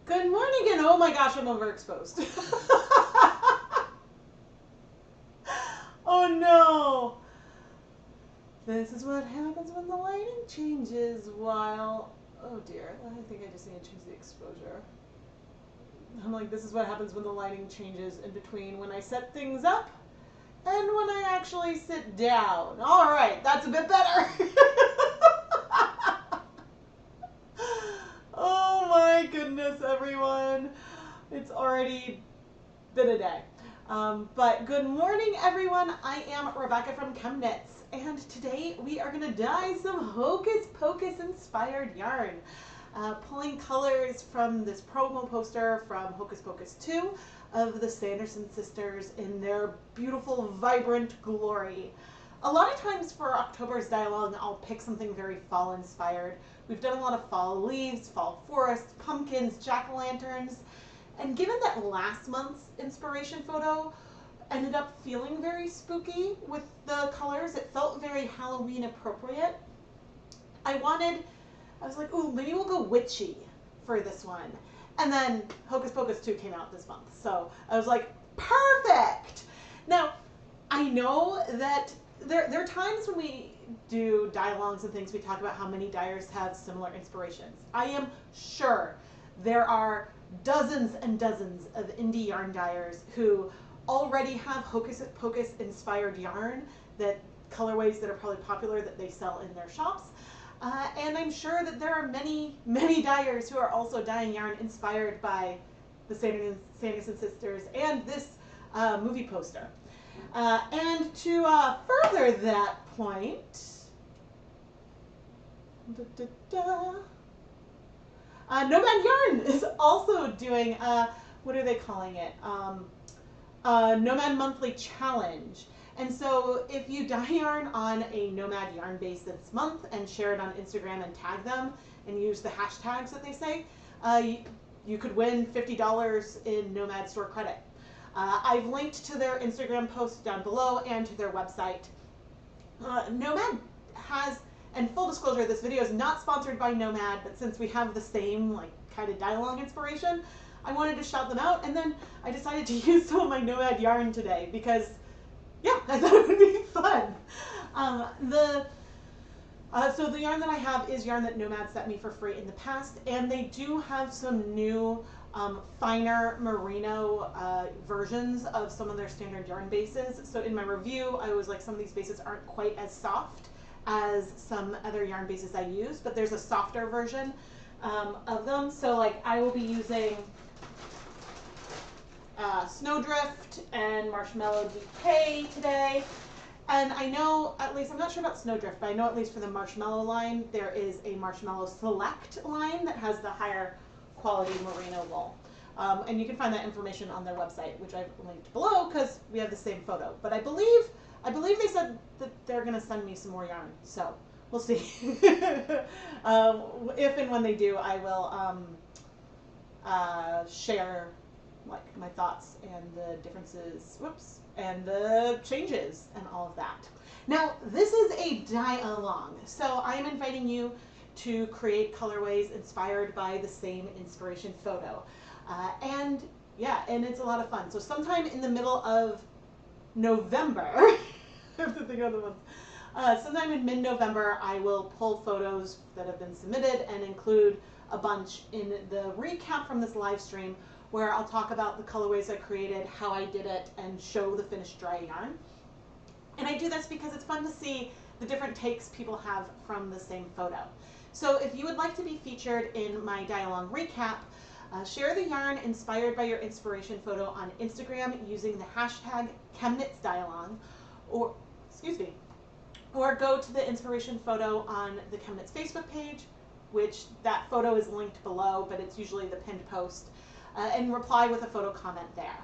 Good morning, and oh my gosh, I'm overexposed. Oh no! This is what happens when the lighting changes while. Oh dear, I think I just need to change the exposure. I'm like, this is what happens when the lighting changes in between when I set things up and when I actually sit down. Alright, that's a bit better. Oh my goodness, everyone. It's already been a day. But good morning, everyone. I am Rebecca from ChemKnits, and today we are going to dye some Hocus Pocus inspired yarn. Pulling colors from this promo poster from Hocus Pocus 2 of the Sanderson sisters in their beautiful, vibrant glory. A lot of times for October's dye-along, I'll pick something very fall-inspired. We've done a lot of fall leaves, fall forests, pumpkins, jack-o'-lanterns, and given that last month's inspiration photo ended up feeling very spooky with the colors, it felt very Halloween appropriate. I was like, ooh, maybe we'll go witchy for this one. And then Hocus Pocus 2 came out this month. So I was like, perfect! Now, I know that there are times when we do dye-alongs and things, we talk about how many dyers have similar inspirations. I am sure there are dozens and dozens of indie yarn dyers who already have Hocus Pocus inspired yarn, that colorways that are probably popular that they sell in their shops. And I'm sure that there are many, many dyers who are also dyeing yarn inspired by the Sanderson sisters and this movie poster. And to further that point, Nomad Yarn is also doing, what are they calling it? Nomad Monthly Challenge. And so if you dye yarn on a Nomad Yarn base this month and share it on Instagram and tag them and use the hashtags that they say, you could win $50 in Nomad store credit. I've linked to their Instagram post down below and to their website. Nomad has, and full disclosure, this video is not sponsored by Nomad, but since we have the same kind of dye-along inspiration, I wanted to shout them out, and then I decided to use some of my Nomad yarn today because, yeah, I thought it would be fun. So the yarn that I have is yarn that Nomad sent me for free in the past, and they do have some new finer merino versions of some of their standard yarn bases. So in my review, I was like, some of these bases aren't quite as soft as some other yarn bases I use, but there's a softer version of them. So like I will be using Snowdrift and Marshmallow Decay today. And I know, at least, I'm not sure about Snowdrift, but I know at least for the Marshmallow line, there is a Marshmallow Select line that has the higher quality merino wool. And you can find that information on their website, which I've linked below because we have the same photo. But I believe they said that they're going to send me some more yarn. So we'll see. If and when they do, I will share like my thoughts and the differences, and the changes and all of that. Now, this is a dye-along, so I am inviting you to create colorways inspired by the same inspiration photo. And yeah, and it's a lot of fun. So sometime in the middle of November, I have to think of the month. Sometime in mid-November, I will pull photos that have been submitted and include a bunch in the recap from this live stream, where I'll talk about the colorways I created, how I did it, and show the finished dry yarn. And I do this because it's fun to see the different takes people have from the same photo. So if you would like to be featured in my dye-along recap, share the yarn inspired by your inspiration photo on Instagram using the hashtag ChemKnitsDyealong, or go to the inspiration photo on the ChemKnits Facebook page, which that photo is linked below, but it's usually the pinned post, and reply with a photo comment there.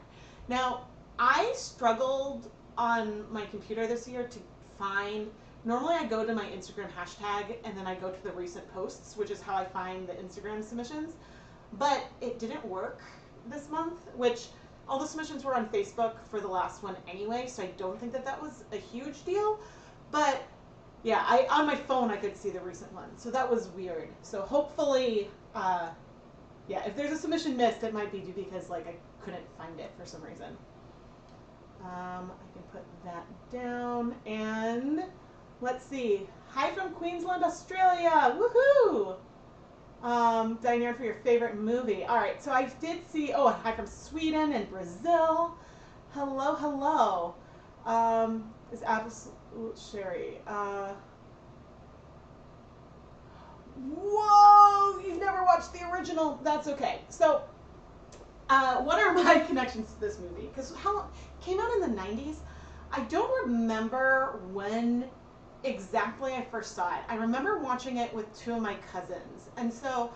Now, I struggled on my computer this year to find, normally I go to my Instagram hashtag and then I go to the recent posts, which is how I find the Instagram submissions, but it didn't work this month, which all the submissions were on Facebook for the last one anyway, so I don't think that that was a huge deal, but yeah, on my phone I could see the recent one, so that was weird. So hopefully Yeah, if there's a submission missed, it might be due because like I couldn't find it for some reason. I can put that down, and let's see. Hi from Queensland, Australia. Woohoo! Diane, for your favorite movie. All right, so I did see. Oh, hi from Sweden and Brazil. Hello, hello. Is Absolute Sherry. Whoa! You've never watched the original. That's okay. So, what are my connections to this movie? Because how it came out in the 90s. I don't remember when exactly I first saw it. I remember watching it with two of my cousins. And so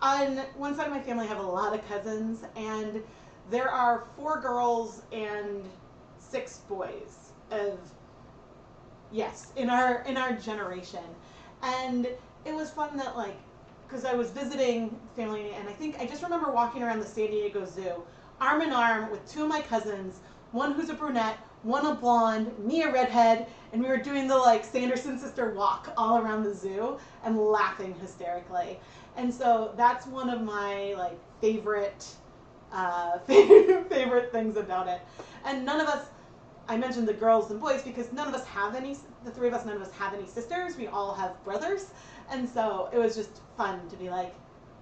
on one side of my family I have a lot of cousins, and there are 4 girls and 6 boys of yes, in our generation. And it was fun that like because I was visiting family, and I just remember walking around the San Diego Zoo arm in arm with 2 of my cousins, one who's a brunette, one a blonde, me a redhead, and we were doing the like Sanderson sister walk all around the zoo and laughing hysterically. And so that's one of my like favorite things about it. And none of us, I mentioned the girls and boys because none of us have any, the 3 of us, none of us have any sisters. We all have brothers. And so it was just fun to be like,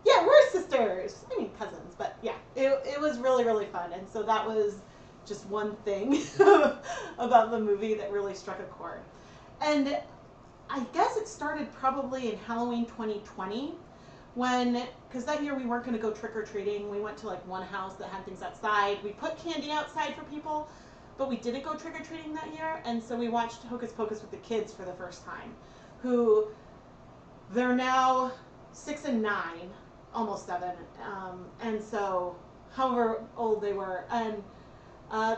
yeah, we're sisters. I mean cousins, but yeah, it was really, really fun. And so that was just one thing about the movie that really struck a chord. And I guess it started probably in Halloween 2020 when, because that year we weren't going to go trick-or-treating. We went to like one house that had things outside. We put candy outside for people, but we didn't go trick-or-treating that year. And so we watched Hocus Pocus with the kids for the first time, who they're now 6 and 9, almost 7. And so however old they were. And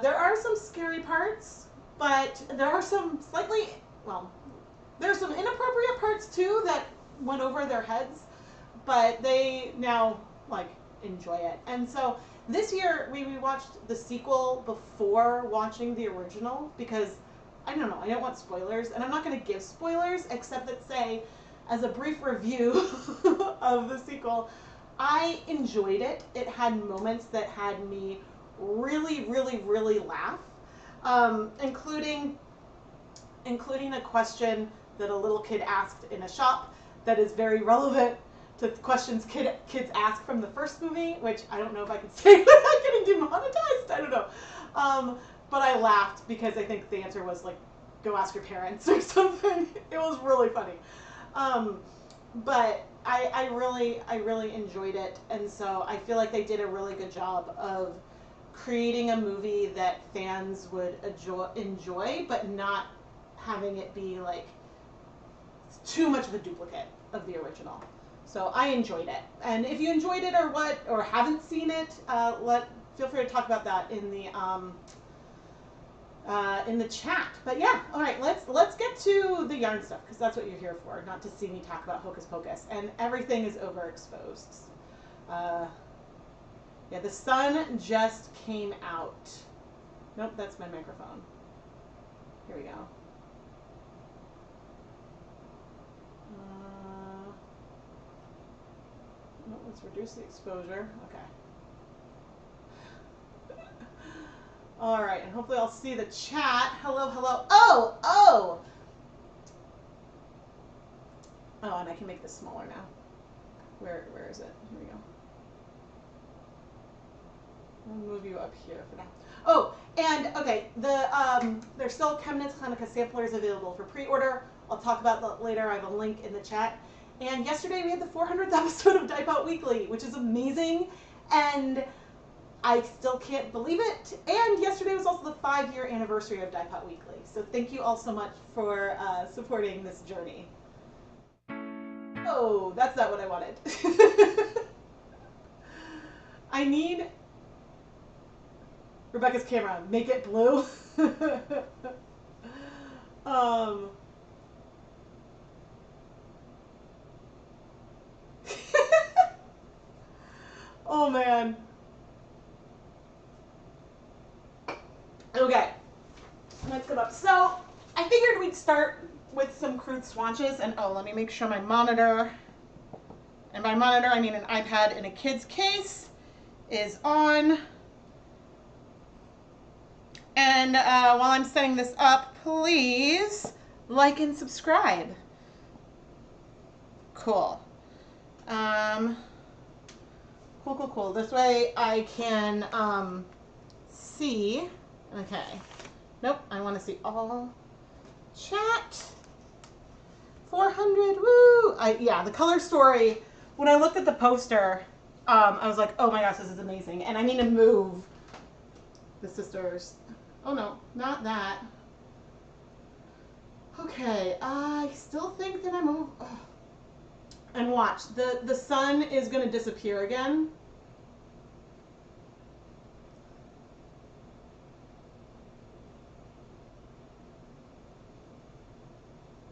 there are some scary parts, but there are some slightly, well, there's some inappropriate parts too that went over their heads, but they now like enjoy it. And so this year we watched the sequel before watching the original because I don't know, I don't want spoilers, and I'm not going to give spoilers except that say as a brief review of the sequel, I enjoyed it. It had moments that had me really, really, really laugh, including a question that a little kid asked in a shop that is very relevant to questions kids ask from the first movie, which I don't know if I can say without getting demonetized. I don't know. But I laughed because I think the answer was like, go ask your parents or something. It was really funny. But I really enjoyed it, and so I feel like they did a really good job of creating a movie that fans would enjoy, but not having it be like too much of a duplicate of the original. So I enjoyed it, and if you enjoyed it or haven't seen it, feel free to talk about that in the chat. But yeah, all right, let's get to the yarn stuff because that's what you're here for, not to see me talk about Hocus Pocus, and everything is overexposed. Yeah, the sun just came out. Nope, that's my microphone. Here we go. No, let's reduce the exposure. Okay. All right, and hopefully I'll see the chat. Hello, hello. Oh, and I can make this smaller now. Where is it? Here we go. I'll move you up here for now. Oh, and okay, there's still ChemKnits Hanukkah samplers available for pre-order. I'll talk about that later. I have a link in the chat. And yesterday we had the 400th episode of Dye Pot Weekly, which is amazing, and I still can't believe it. And yesterday was also the 5-year anniversary of Dye Pot Weekly. So thank you all so much for supporting this journey. Oh, that's not what I wanted. I need Rebecca's camera. Make it blue. Oh man. Okay, let's go up. So I figured we'd start with some crude swatches, and oh, let me make sure my monitor and by monitor I mean an iPad in a kid's case, is on. And while I'm setting this up, please like and subscribe. Cool. Cool. This way I can see. Okay. Nope, I want to see all chat. 400, woo! Yeah, the color story, when I looked at the poster, I was like, oh my gosh, this is amazing. And I need to move the sisters. Oh no, not that. Okay, I still think that I'm over. Oh. And watch, the sun is going to disappear again.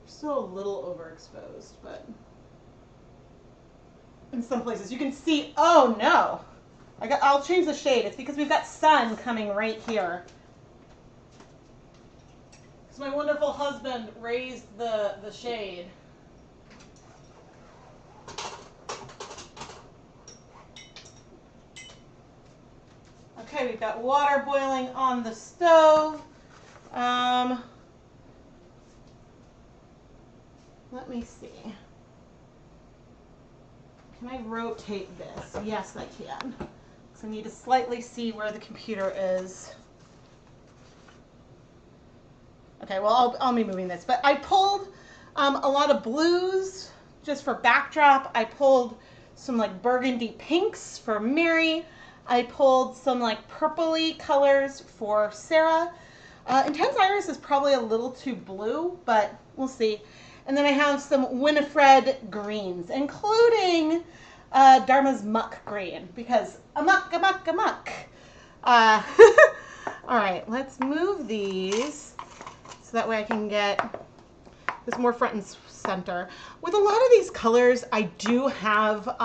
Still a little overexposed, but in some places you can see. Oh no, I'll change the shade. It's because we've got sun coming right here. Because my wonderful husband raised the shade. Okay, we've got water boiling on the stove. Let me see. Can I rotate this? Yes, I can. So I need to slightly see where the computer is. Okay, well, I'll be moving this. But I pulled a lot of blues just for backdrop. I pulled some like burgundy pinks for Mary. I pulled some like purpley colors for Sarah. Intense Iris is probably a little too blue, but we'll see. And then I have some Winifred greens, including Dharma's muck green, because amok. All right, let's move these so that way I can get this more front and center. With a lot of these colors, I do have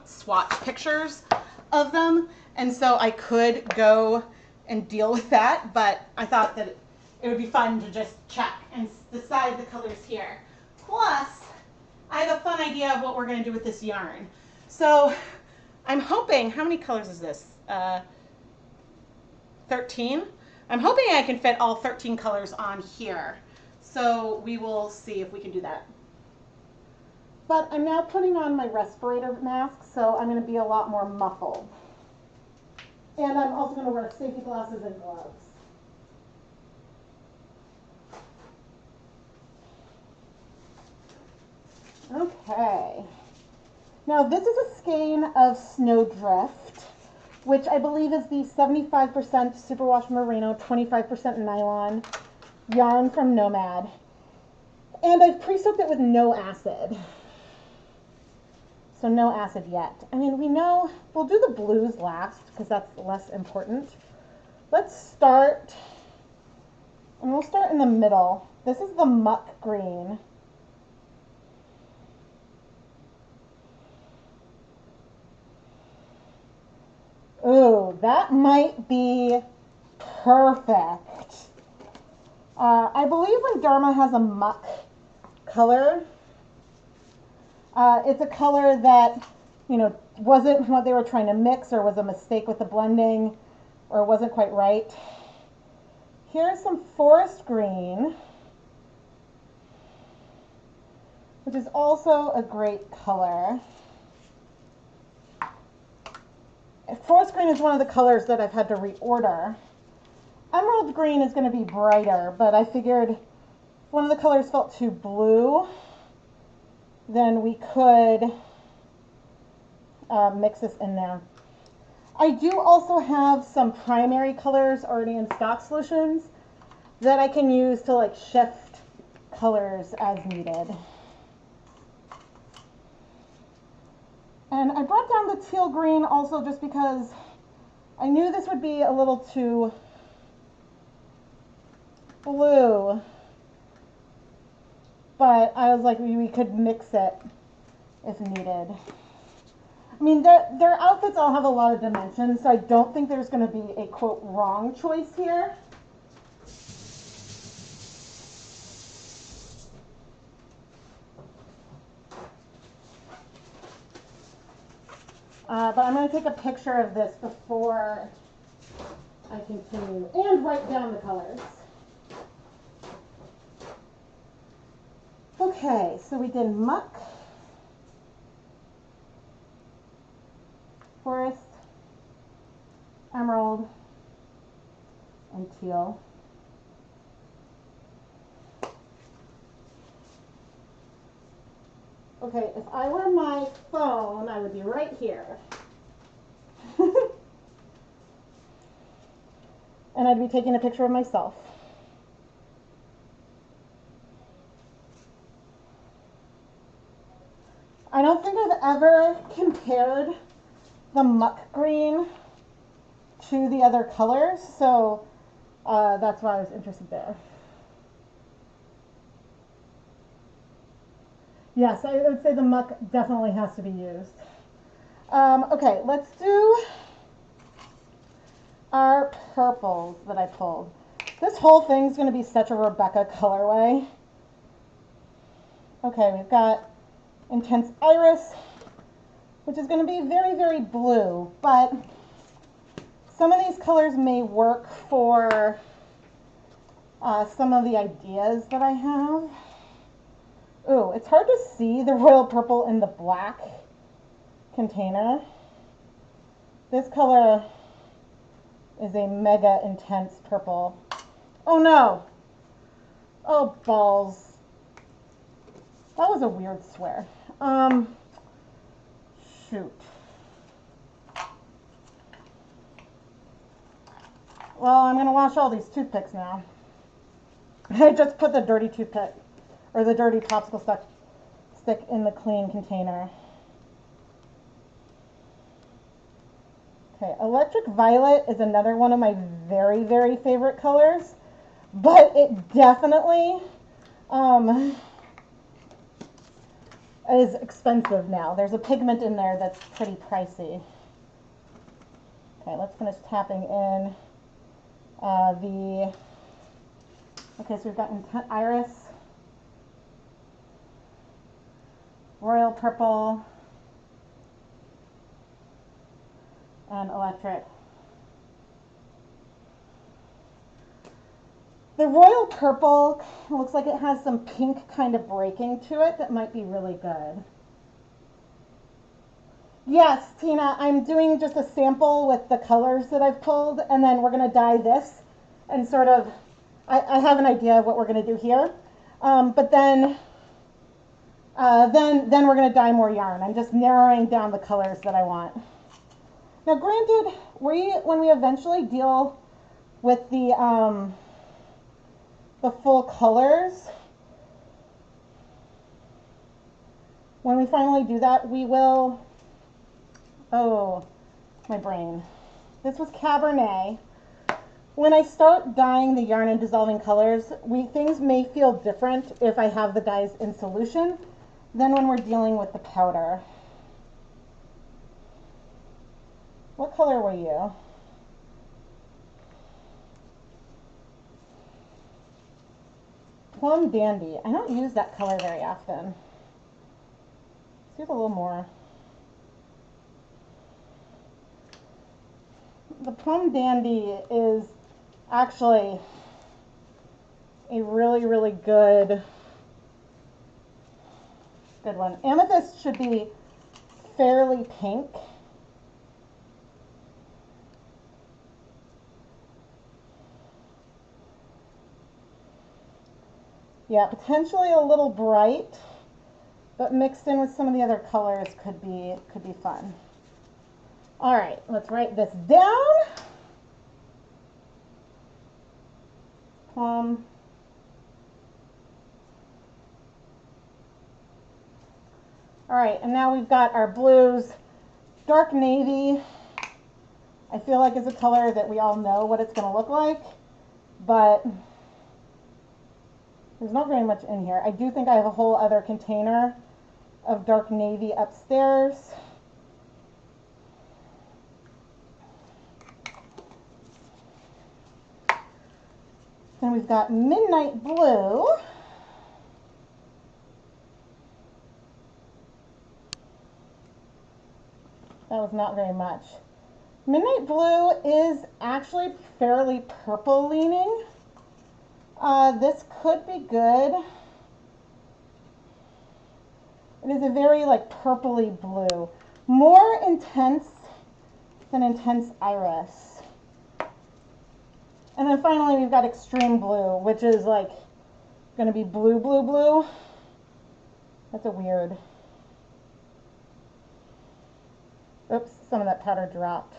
swatch pictures of them, and so I could go and deal with that, but I thought that it would be fun to just check and decide the colors here. Plus, I have a fun idea of what we're going to do with this yarn. So I'm hoping, how many colors is this? 13? I'm hoping I can fit all 13 colors on here. So we will see if we can do that. But I'm now putting on my respirator mask, so I'm going to be a lot more muffled. And I'm also going to wear safety glasses and gloves. Okay, now this is a skein of Snowdrift, which I believe is the 75% superwash merino, 25% nylon yarn from Nomad. And I've pre-soaked it with no acid. So no acid yet. I mean, we know, we'll do the blues last because that's less important. Let's start, and we'll start in the middle. This is the muck green. Ooh, that might be perfect. I believe when Dharma has a muck color, it's a color that, you know, wasn't what they were trying to mix or was a mistake with the blending or wasn't quite right. Here's some forest green, which is also a great color. Forest green is one of the colors that I've had to reorder. Emerald green is going to be brighter, but I figured if one of the colors felt too blue, then we could mix this in there. I do also have some primary colors already in stock solutions that I can use to like shift colors as needed. And I brought down the teal green also just because I knew this would be a little too blue, but I was like, we could mix it if needed. I mean, their outfits all have a lot of dimensions, so I don't think there's going to be a, quote, wrong choice here. But I'm going to take a picture of this before I continue and write down the colors. Okay, so we did muck, forest, emerald, and teal. Okay, if I were my phone, I would be right here. And I'd be taking a picture of myself. I don't think I've ever compared the muck green to the other colors, so that's why I was interested there. Yes, I would say the muck definitely has to be used. Okay, let's do our purples that I pulled. This whole thing's going to be such a Rebecca colorway. Okay, we've got Intense Iris, which is going to be very, very blue, but some of these colors may work for some of the ideas that I have. Ooh, it's hard to see the royal purple in the black container. This color is a mega intense purple. Oh no! Oh balls. That was a weird swear. Shoot. Well, I'm going to wash all these toothpicks now. I just put the dirty toothpick, or the dirty popsicle stick in the clean container. Okay, electric violet is another one of my very, very favorite colors, but it definitely is expensive now. There's a pigment in there that's pretty pricey. Okay, let's finish tapping in okay, so we've got Intense Iris, Royal Purple, and Electric. The Royal Purple looks like it has some pink kind of breaking to it that might be really good. Yes, Tina, I'm doing just a sample with the colors that I've pulled, and then we're going to dye this and sort of, I have an idea of what we're going to do here, but then we're going to dye more yarn. I'm just narrowing down the colors that I want. Now, granted, when we eventually deal with the full colors, when we finally do that, we will, oh, my brain. This was Cabernet. When I start dyeing the yarn and dissolving colors, things may feel different if I have the dyes in solution than when we're dealing with the powder. What color were you? Plum Dandy. I don't use that color very often. Let's use a little more. The Plum Dandy is actually a really, really good one. Amethyst should be fairly pink. Yeah, potentially a little bright, but mixed in with some of the other colors could be fun. All right, let's write this down. Plum. All right, and now we've got our blues. Dark navy, I feel like is a color that we all know what it's going to look like, but there's not very much in here. I do think I have a whole other container of dark navy upstairs. Then we've got midnight blue. That was not very much. Midnight Blue is actually fairly purple leaning. This could be good. It is a very like purpley blue. More intense than Intense Iris. And then finally we've got Extreme Blue, which is like going to be blue, blue, blue. That's a weird. Oops, some of that powder dropped.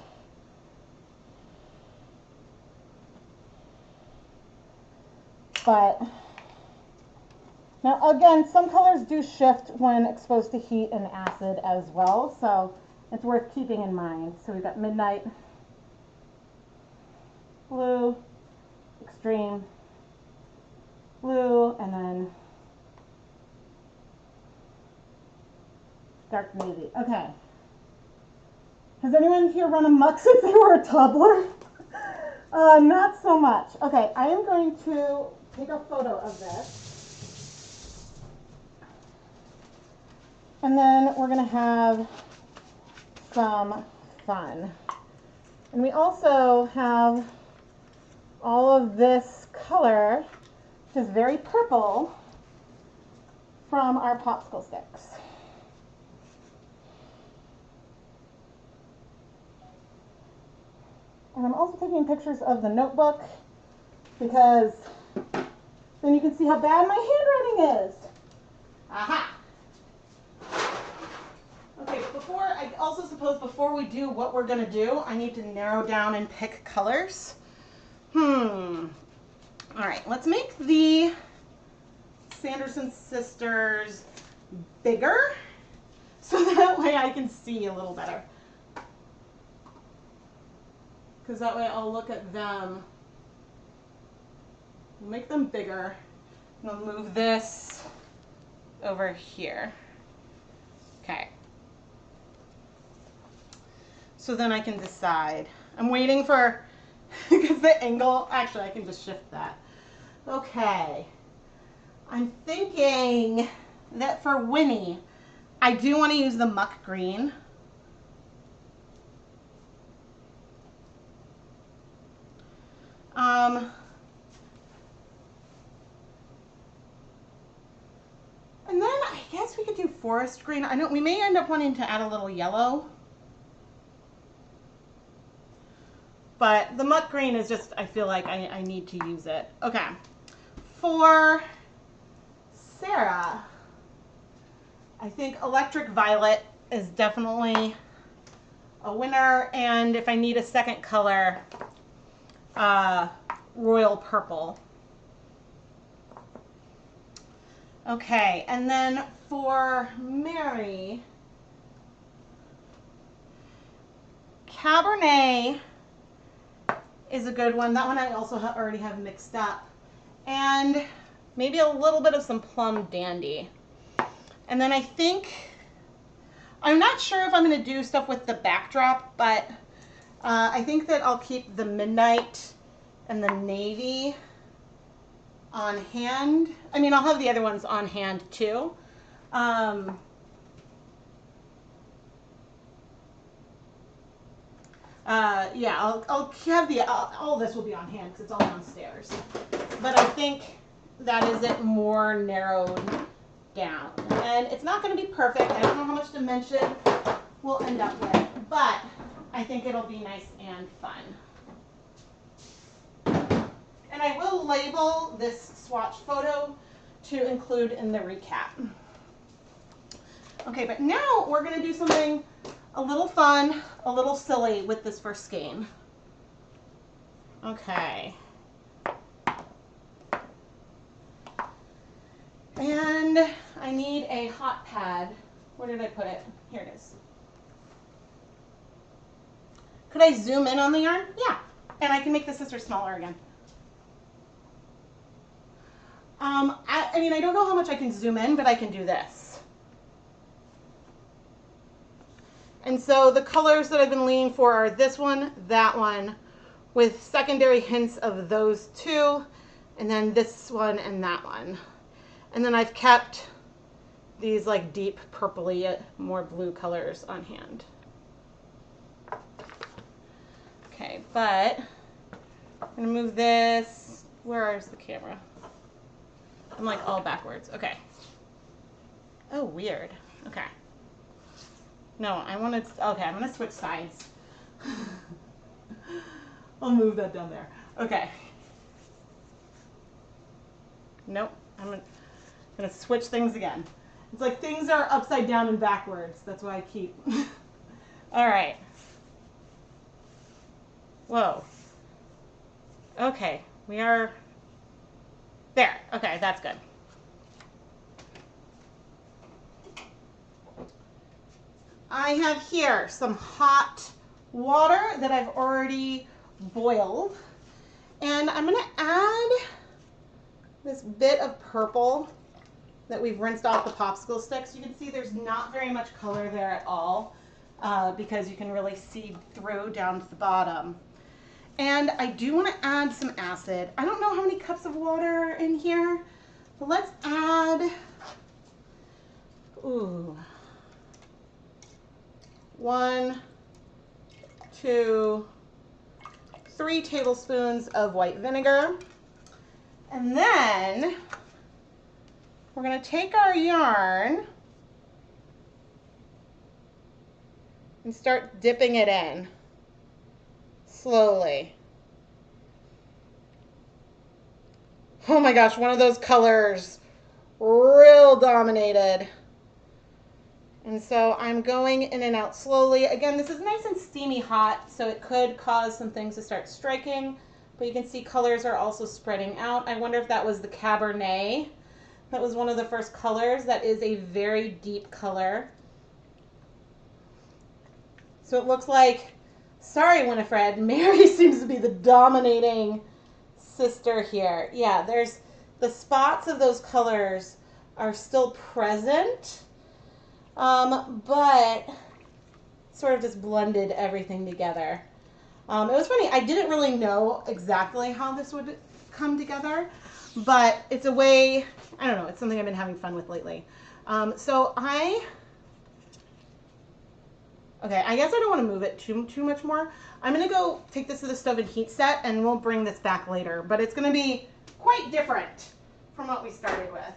But now again, some colors do shift when exposed to heat and acid as well, so it's worth keeping in mind. So we've got Midnight Blue, Extreme Blue, and then Dark Navy. Okay. Has anyone here run amok since they were a toddler? Not so much. Okay, I am going to take a photo of this. And then we're going to have some fun. And we also have all of this color, which is very purple, from our popsicle sticks. And I'm also taking pictures of the notebook because then you can see how bad my handwriting is. Aha! Okay, but I also suppose before we do what we're going to do, I need to narrow down and pick colors. All right, let's make the Sanderson Sisters bigger so that way I can see a little better. Because that way I'll look at them, make them bigger, and I'll move this over here. Okay. So then I can decide. I'm waiting for, because the angle, actually I can just shift that. Okay. I'm thinking that for Winnie, I do want to use the muck green. And then I guess we could do forest green. I know we may end up wanting to add a little yellow. But the muck green is just, I feel like I need to use it. Okay. For Sarah, I think Electric Violet is definitely a winner. And if I need a second color, Royal Purple. Okay, and then for Mary, Cabernet is a good one. That one I also already have mixed up. And maybe a little bit of some Plum Dandy. And then I think, I'm not sure if I'm going to do stuff with the backdrop, but I think that I'll keep the Midnight and the Navy on hand. I mean, I'll have the other ones on hand too. Yeah, I'll have all this will be on hand because it's all downstairs. But I think that is it more narrowed down. And it's not going to be perfect. I don't know how much dimension we'll end up with, but I think it'll be nice and fun. And I will label this swatch photo to include in the recap. Okay, but now we're going to do something a little fun, a little silly with this first skein. Okay. And I need a hot pad. Where did I put it? Here it is. Could I zoom in on the yarn? Yeah. And I can make the scissors smaller again. I mean, I don't know how much I can zoom in, but I can do this. And so the colors that I've been leaning for are this one, that one, with secondary hints of those two, and then this one and that one. And then I've kept these like deep purpley, more blue colors on hand. Okay, but I'm gonna move this. Where is the camera? I'm like all backwards. Okay. Oh, weird. Okay. No, I want to. Okay, I'm gonna switch sides. I'll move that down there. Okay. Nope. I'm gonna switch things again. It's like things are upside down and backwards. That's why I keep. All right. Whoa. Okay, we are there. Okay, that's good. I have here some hot water that I've already boiled, and I'm gonna add this bit of purple that we've rinsed off the popsicle sticks. You can see there's not very much color there at all because you can really see through down to the bottom. And I do want to add some acid. I don't know how many cups of water are in here, but let's add, 1, 2, 3 tablespoons of white vinegar. And then we're going to take our yarn and start dipping it in slowly. Oh my gosh, one of those colors real dominated. And so I'm going in and out slowly. Again, this is nice and steamy hot, so it could cause some things to start striking, but you can see colors are also spreading out. I wonder if that was the Cabernet. That was one of the first colors. That is a very deep color. So it looks like, sorry Winifred, Mary seems to be the dominating sister here. Yeah, there's the spots of those colors are still present, but sort of just blended everything together. It was funny, I didn't really know exactly how this would come together, but it's a way, I don't know, it's something I've been having fun with lately. Okay, I guess I don't want to move it too much more. I'm going to go take this to the stove and heat set, and we'll bring this back later. But it's going to be quite different from what we started with.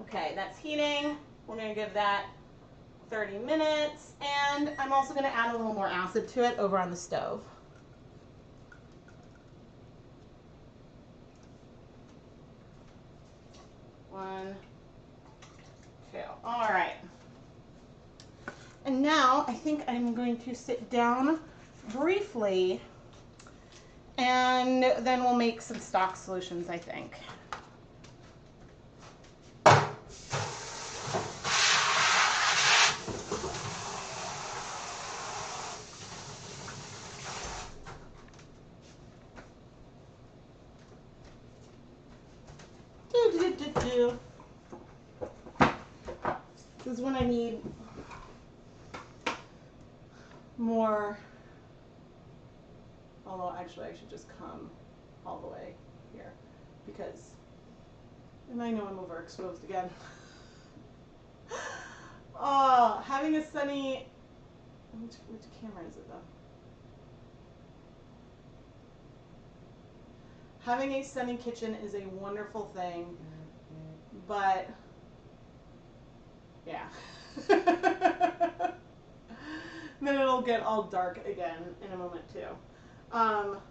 Okay, that's heating. We're going to give that 30 minutes. And I'm also going to add a little more acid to it over on the stove. One, two. All right. And now I think I'm going to sit down briefly, and then we'll make some stock solutions, I think. This is when I need more, although actually I should just come all the way here because, and I know I'm overexposed again. Oh, having a sunny, which camera is it though? Having a sunny kitchen is a wonderful thing, but yeah. Then it'll get all dark again in a moment too. Oh.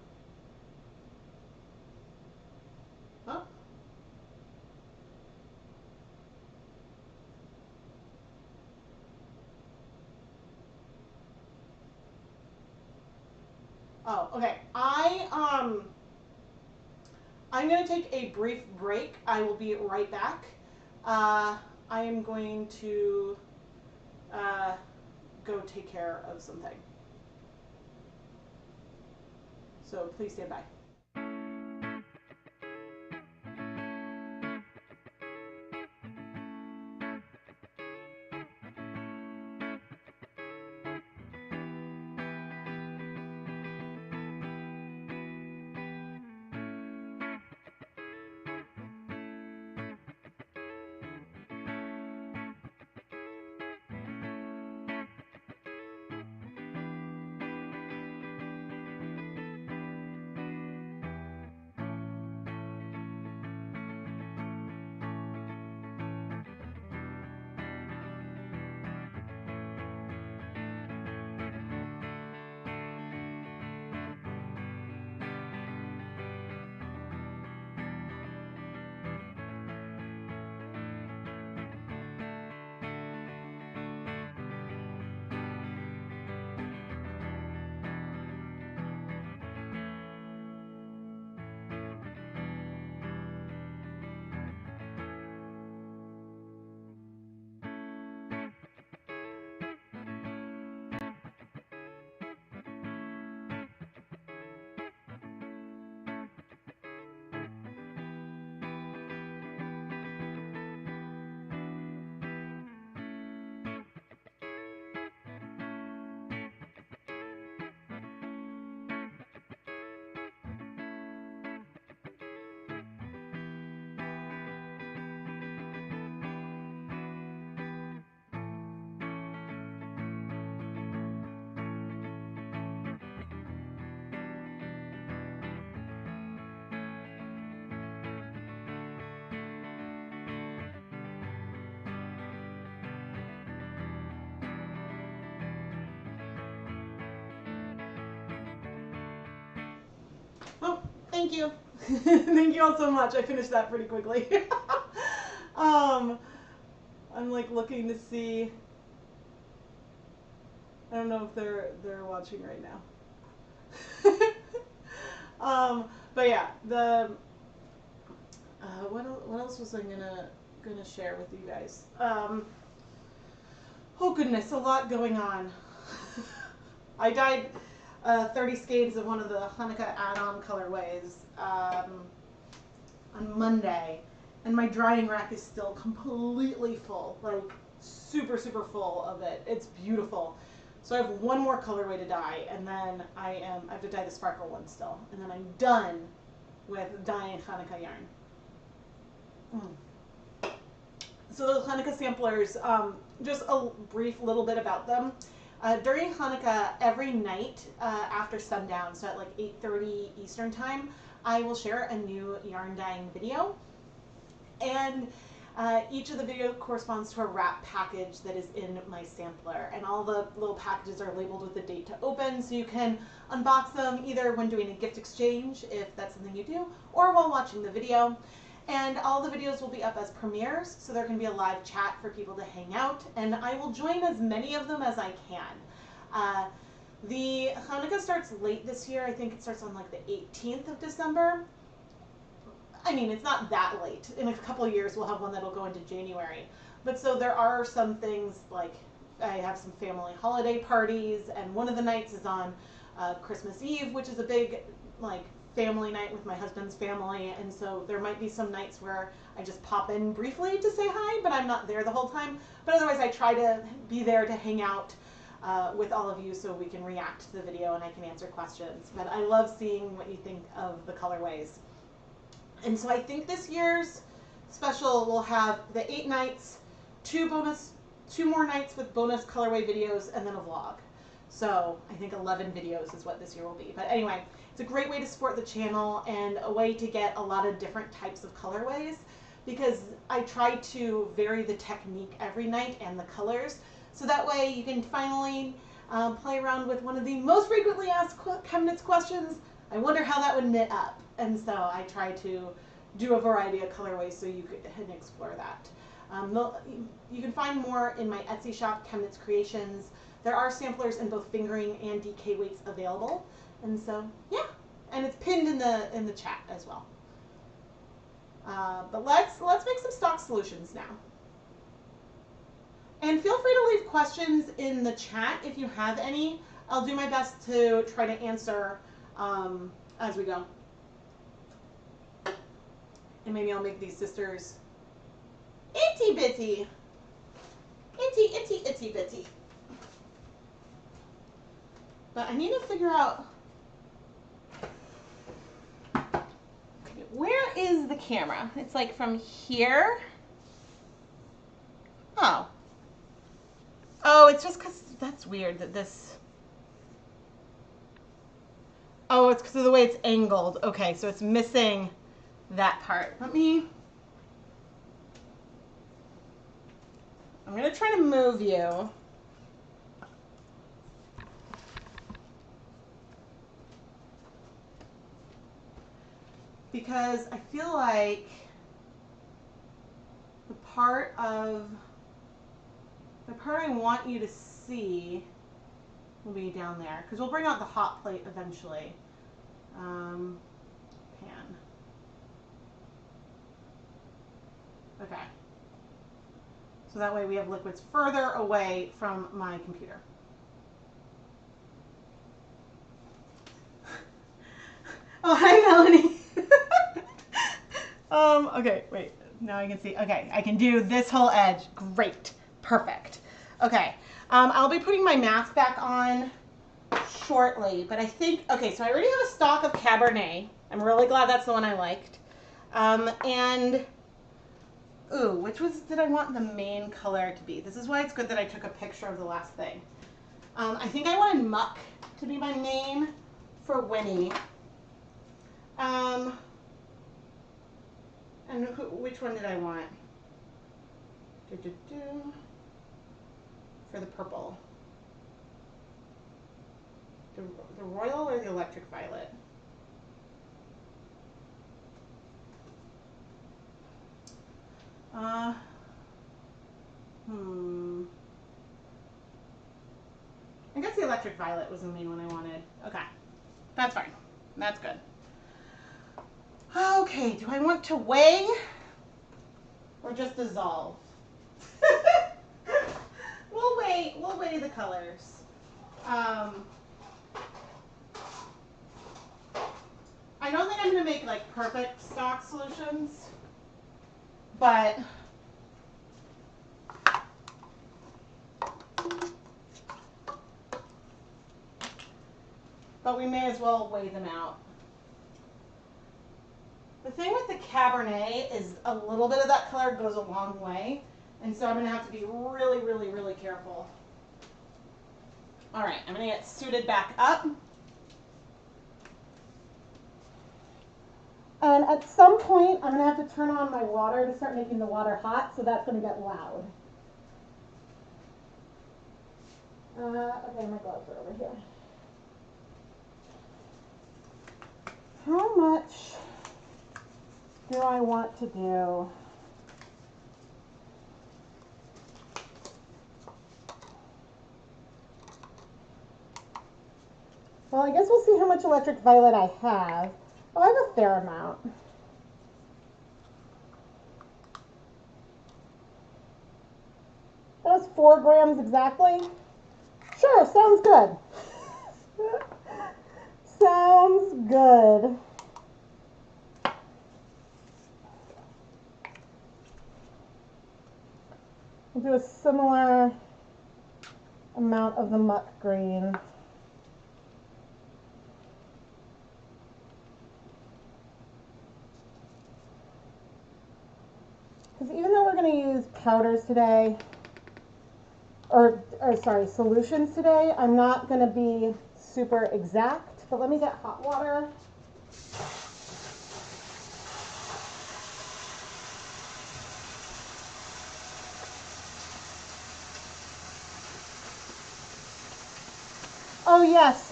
Oh, okay. I'm gonna take a brief break. I will be right back. I am going to go take care of something. So please stand by. Thank you. Thank you all so much. I finished that pretty quickly. I'm like looking to see. I don't know if they're watching right now. But yeah, the what else was I gonna share with you guys? Oh goodness, a lot going on. I dyed 30 skeins of one of the Hanukkah add-on colorways on Monday, and my drying rack is still completely full, like super full of it. It's beautiful. So I have one more colorway to dye, and then I have to dye the sparkle one still, and then I'm done with dyeing Hanukkah yarn. So those Hanukkah samplers, just a brief little bit about them. During Hanukkah, every night after sundown, so at like 8:30 Eastern time, I will share a new yarn dyeing video. And each of the videos corresponds to a wrap package that is in my sampler. And all the little packages are labeled with the date to open, so you can unbox them either when doing a gift exchange, if that's something you do, or while watching the video. And all the videos will be up as premieres, so there can be a live chat for people to hang out, and I will join as many of them as I can. The Hanukkah starts late this year. I think it starts on like the 18th of December. I mean, it's not that late. In a couple of years, we'll have one that'll go into January. But so there are some things like I have some family holiday parties, and one of the nights is on Christmas Eve, which is a big like family night with my husband's family, and so there might be some nights where I just pop in briefly to say hi, but I'm not there the whole time. But otherwise, I try to be there to hang out with all of you so we can react to the video and I can answer questions. But I love seeing what you think of the colorways. And so I think this year's special will have the 8 nights, 2 more nights with bonus colorway videos, and then a vlog. So I think 11 videos is what this year will be. But anyway, it's a great way to support the channel and a way to get a lot of different types of colorways, because I try to vary the technique every night and the colors. So that way you can finally play around with one of the most frequently asked ChemKnits questions. I wonder how that would knit up. And so I try to do a variety of colorways so you can explore that. You can find more in my Etsy shop, ChemKnits Creations. There are samplers in both fingering and DK weights available. And so, yeah. And it's pinned in the chat as well. But let's make some stock solutions now. And feel free to leave questions in the chat if you have any. I'll do my best to try to answer as we go. And maybe I'll make these sisters itty bitty. Itty bitty. But I need to figure out, where is the camera? It's like from here. Oh. Oh, it's just because that's weird that this. Oh, it's because of the way it's angled. Okay, so it's missing that part. I'm going to try to move you. Because I feel like the part I want you to see will be down there, because we'll bring out the hot plate eventually. Pan. Okay. So that way we have liquids further away from my computer. Oh, hi, Melanie. Okay, wait. Now I can see. Okay, I can do this whole edge. Great. Perfect. Okay. I'll be putting my mask back on shortly, but I think, okay, so I already have a stock of Cabernet. I'm really glad that's the one I liked. And, ooh, which did I want the main color to be? This is why it's good that I took a picture of the last thing. I think I wanted Muck to be my main for Winnie. And which one did I want? For the purple. The royal or the electric violet? I guess the electric violet was the main one I wanted. Okay, that's fine. That's good. Okay, do I want to weigh or just dissolve? We'll weigh the colors. I don't think I'm gonna make like perfect stock solutions, but we may as well weigh them out. The thing with the Cabernet is a little bit of that color goes a long way, and so I'm going to have to be really, really, really careful. All right, I'm going to get suited back up. And at some point, I'm going to have to turn on my water to start making the water hot, so that's going to get loud. Okay, my gloves are over here. How much do I want to do? Well, I guess we'll see how much electric violet I have. Oh, I have a fair amount. That was 4 grams exactly? Sure, sounds good. Sounds good. We'll do a similar amount of the muck green. Because even though we're going to use powders today, or sorry, solutions today, I'm not going to be super exact, but let me get hot water. Oh yes,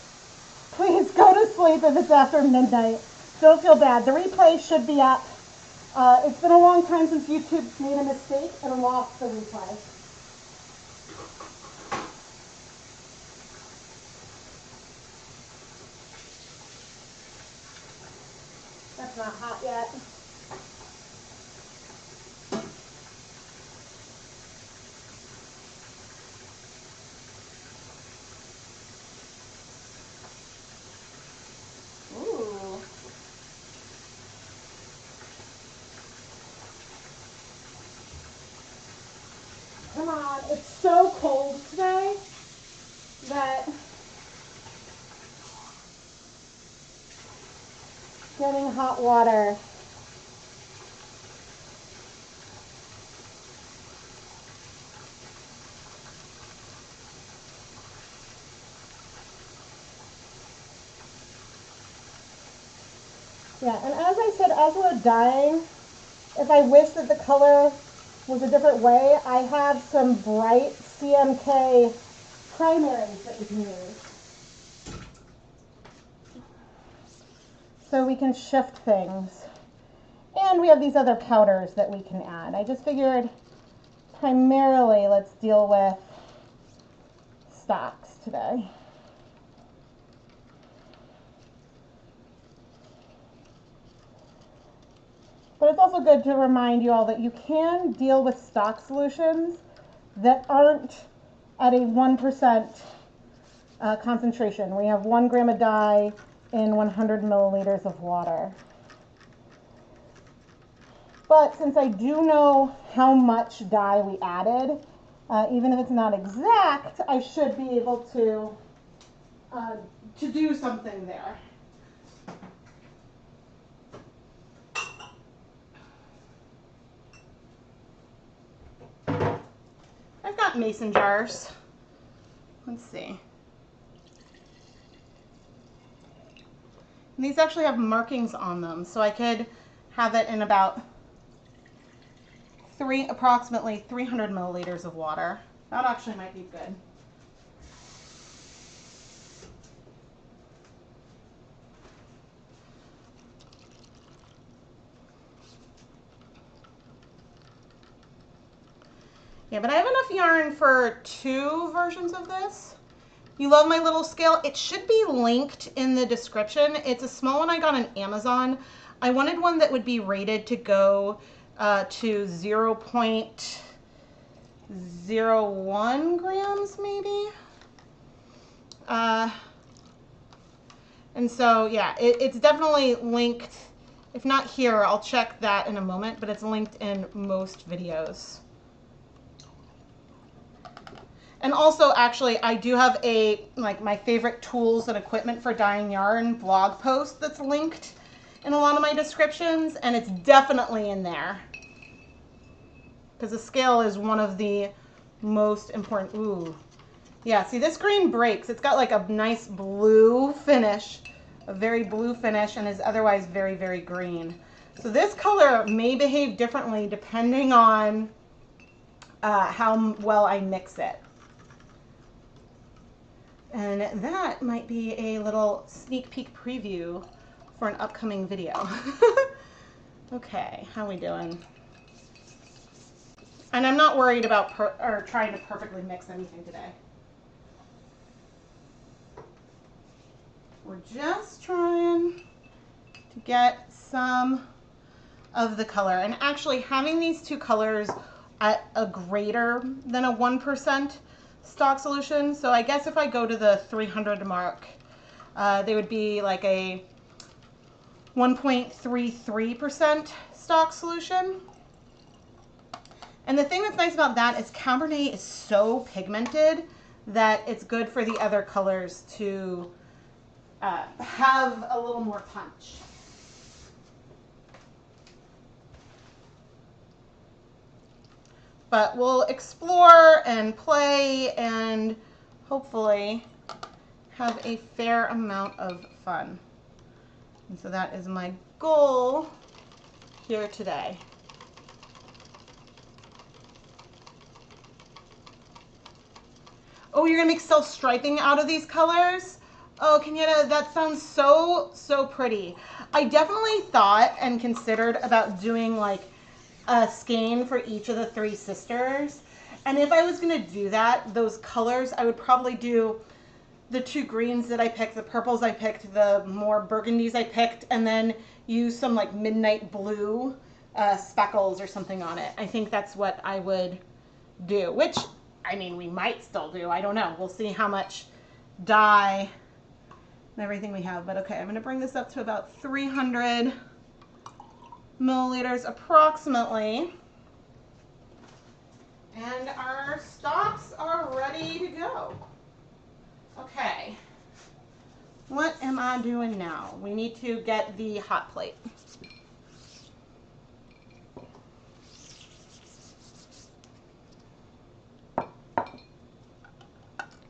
please go to sleep if it's after midnight. Don't feel bad. The replay should be up. It's been a long time since YouTube made a mistake and lost the replay. That's not hot yet. Ooh. Come on, it's so cold today that getting hot water. Yeah, and as I said, as we're dyeing, if I wish that the color was a different way, I have some bright CMK primaries that we can use. So we can shift things. And we have these other powders that we can add. I just figured primarily let's deal with stocks today. But it's also good to remind you all that you can deal with stock solutions that aren't at a 1% concentration. We have 1 gram of dye in 100 milliliters of water. But since I do know how much dye we added, even if it's not exact, I should be able to do something there. I've got mason jars. Let's see. And these actually have markings on them, so I could have it in about approximately 300 milliliters of water. That actually might be good. Yeah, but I have enough yarn for 2 versions of this. You love my little scale? It should be linked in the description. It's a small one I got on Amazon. I wanted one that would be rated to go to 0.01 grams maybe. And so, yeah, it's definitely linked. If not here, I'll check that in a moment, but it's linked in most videos. And also, actually, I do have a, like, my favorite tools and equipment for dyeing yarn blog post that's linked in a lot of my descriptions, and it's definitely in there. Because the scale is one of the most important. Ooh. Yeah, see, this green breaks. It's got like a nice blue finish, a very blue finish, and is otherwise very, very green. So this color may behave differently depending on how well I mix it. And that might be a little sneak peek preview for an upcoming video. Okay, how we doing? And I'm not worried about trying to perfectly mix anything today. We're just trying to get some of the color. And actually having these 2 colors at a greater than a 1% stock solution. So I guess if I go to the 300 mark, they would be like a 1.33% stock solution. And the thing that's nice about that is Cabernet is so pigmented that it's good for the other colors to have a little more punch. But we'll explore and play and hopefully have a fair amount of fun. And so that is my goal here today. Oh, you're gonna make self-striping out of these colors? Oh, Kenyatta, that sounds so, so pretty. I definitely thought and considered about doing like a skein for each of the 3 sisters. And if I was gonna do that, those colors, I would probably do the 2 greens that I picked, the purples I picked, the more burgundies I picked, and then use some like midnight blue speckles or something on it. I think that's what I would do, which, I mean, we might still do. I don't know. We'll see how much dye and everything we have. But okay, I'm going to bring this up to about 300 milliliters approximately. And our stocks are ready to go. Okay. What am I doing now? We need to get the hot plate.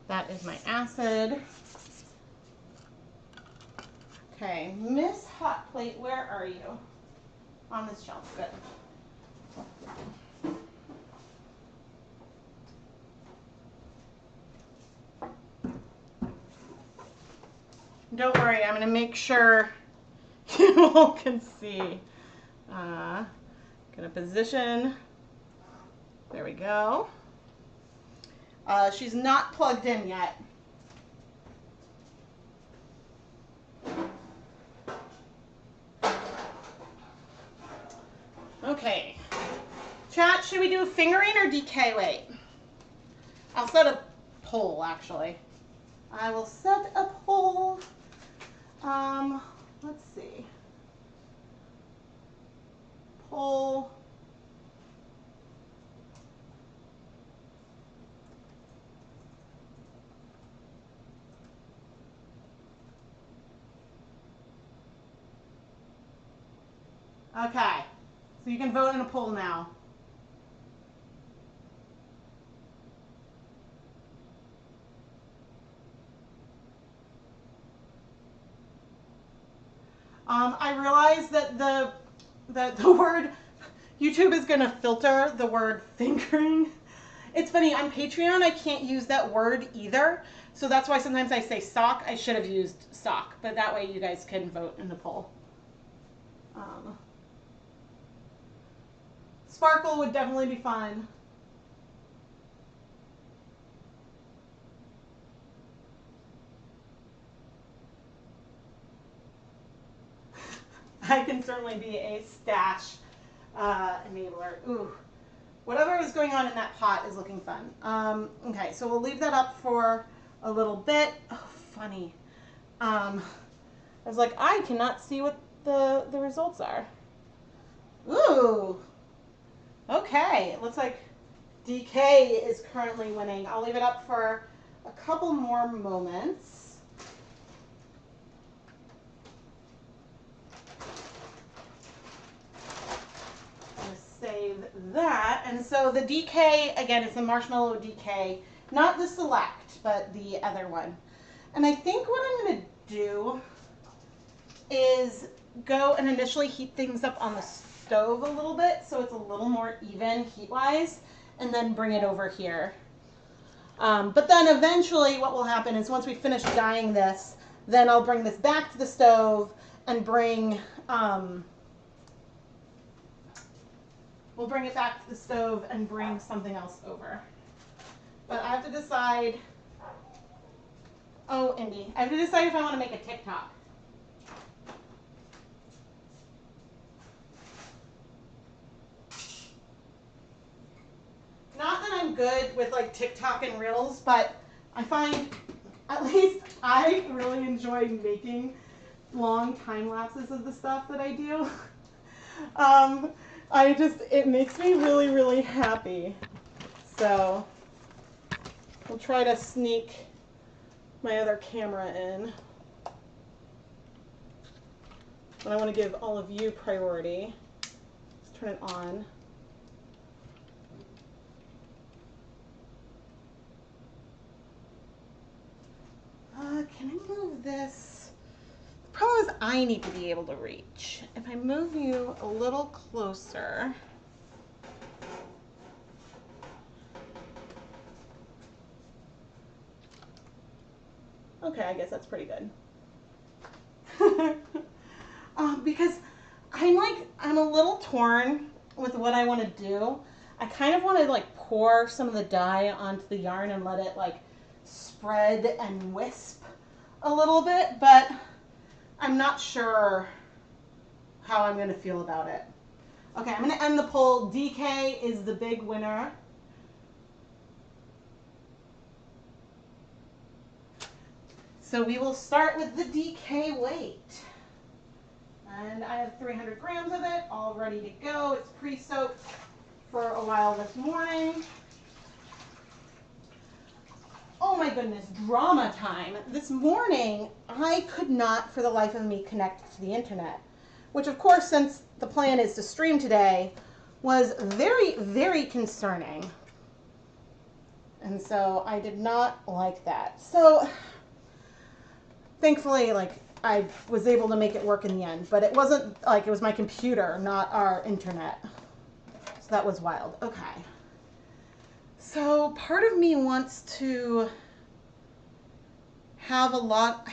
That is my acid. Okay, Miss Hot Plate, where are you? On this shelf, good. Don't worry, I'm gonna make sure you all can see. Gonna position, there we go. She's not plugged in yet. Okay. Chat, should we do fingering or DK weight? I'll set a poll, actually. I will set a poll. Let's see. Poll. Okay, so you can vote in a poll now. I realize that the word, YouTube is going to filter the word fingering. It's funny, on Patreon I can't use that word either, so that's why sometimes I say sock. I should have used sock, but that way you guys can vote in the poll. Sparkle would definitely be fun. I can certainly be a stash enabler. Ooh, whatever is going on in that pot is looking fun. Okay, so we'll leave that up for a little bit. Oh, funny. I was like, I cannot see what the results are. Ooh. Okay, it looks like DK is currently winning. I'll leave it up for a couple more moments. I'm going to save that. And so the DK, again, it's the Marshmallow DK, not the Select, but the other one. And I think what I'm going to do is go and initially heat things up on the stove a little bit so it's a little more even heat-wise, and then bring it over here. But then eventually what will happen is once we finish dyeing this, then I'll bring this back to the stove and bring, we'll bring it back to the stove and bring something else over. But I have to decide, oh, Indy, I have to decide if I want to make a TikTok. Not that I'm good with like TikTok and Reels, but I find, at least I really enjoy making long time lapses of the stuff that I do. It makes me really, really happy. So we'll try to sneak my other camera in. But I want to give all of you priority. Let's turn it on. Can I move this? The problem is I need to be able to reach. If I move you a little closer. Okay, I guess that's pretty good. Because I'm a little torn with what I want to do. I kind of want to like pour some of the dye onto the yarn and let it like spread and wisp a little bit, but I'm not sure how I'm going to feel about it. Okay, I'm going to end the poll. DK is the big winner. So we will start with the DK weight. And I have 300 grams of it all ready to go. It's pre-soaked for a while this morning. Oh my goodness, drama time. This morning, I could not for the life of me connect to the internet, which of course, since the plan is to stream today, was very, very concerning. And so I did not like that. So thankfully, like, I was able to make it work in the end, but it wasn't like it was my computer, not our internet. So that was wild. Okay. So part of me wants to have a lot,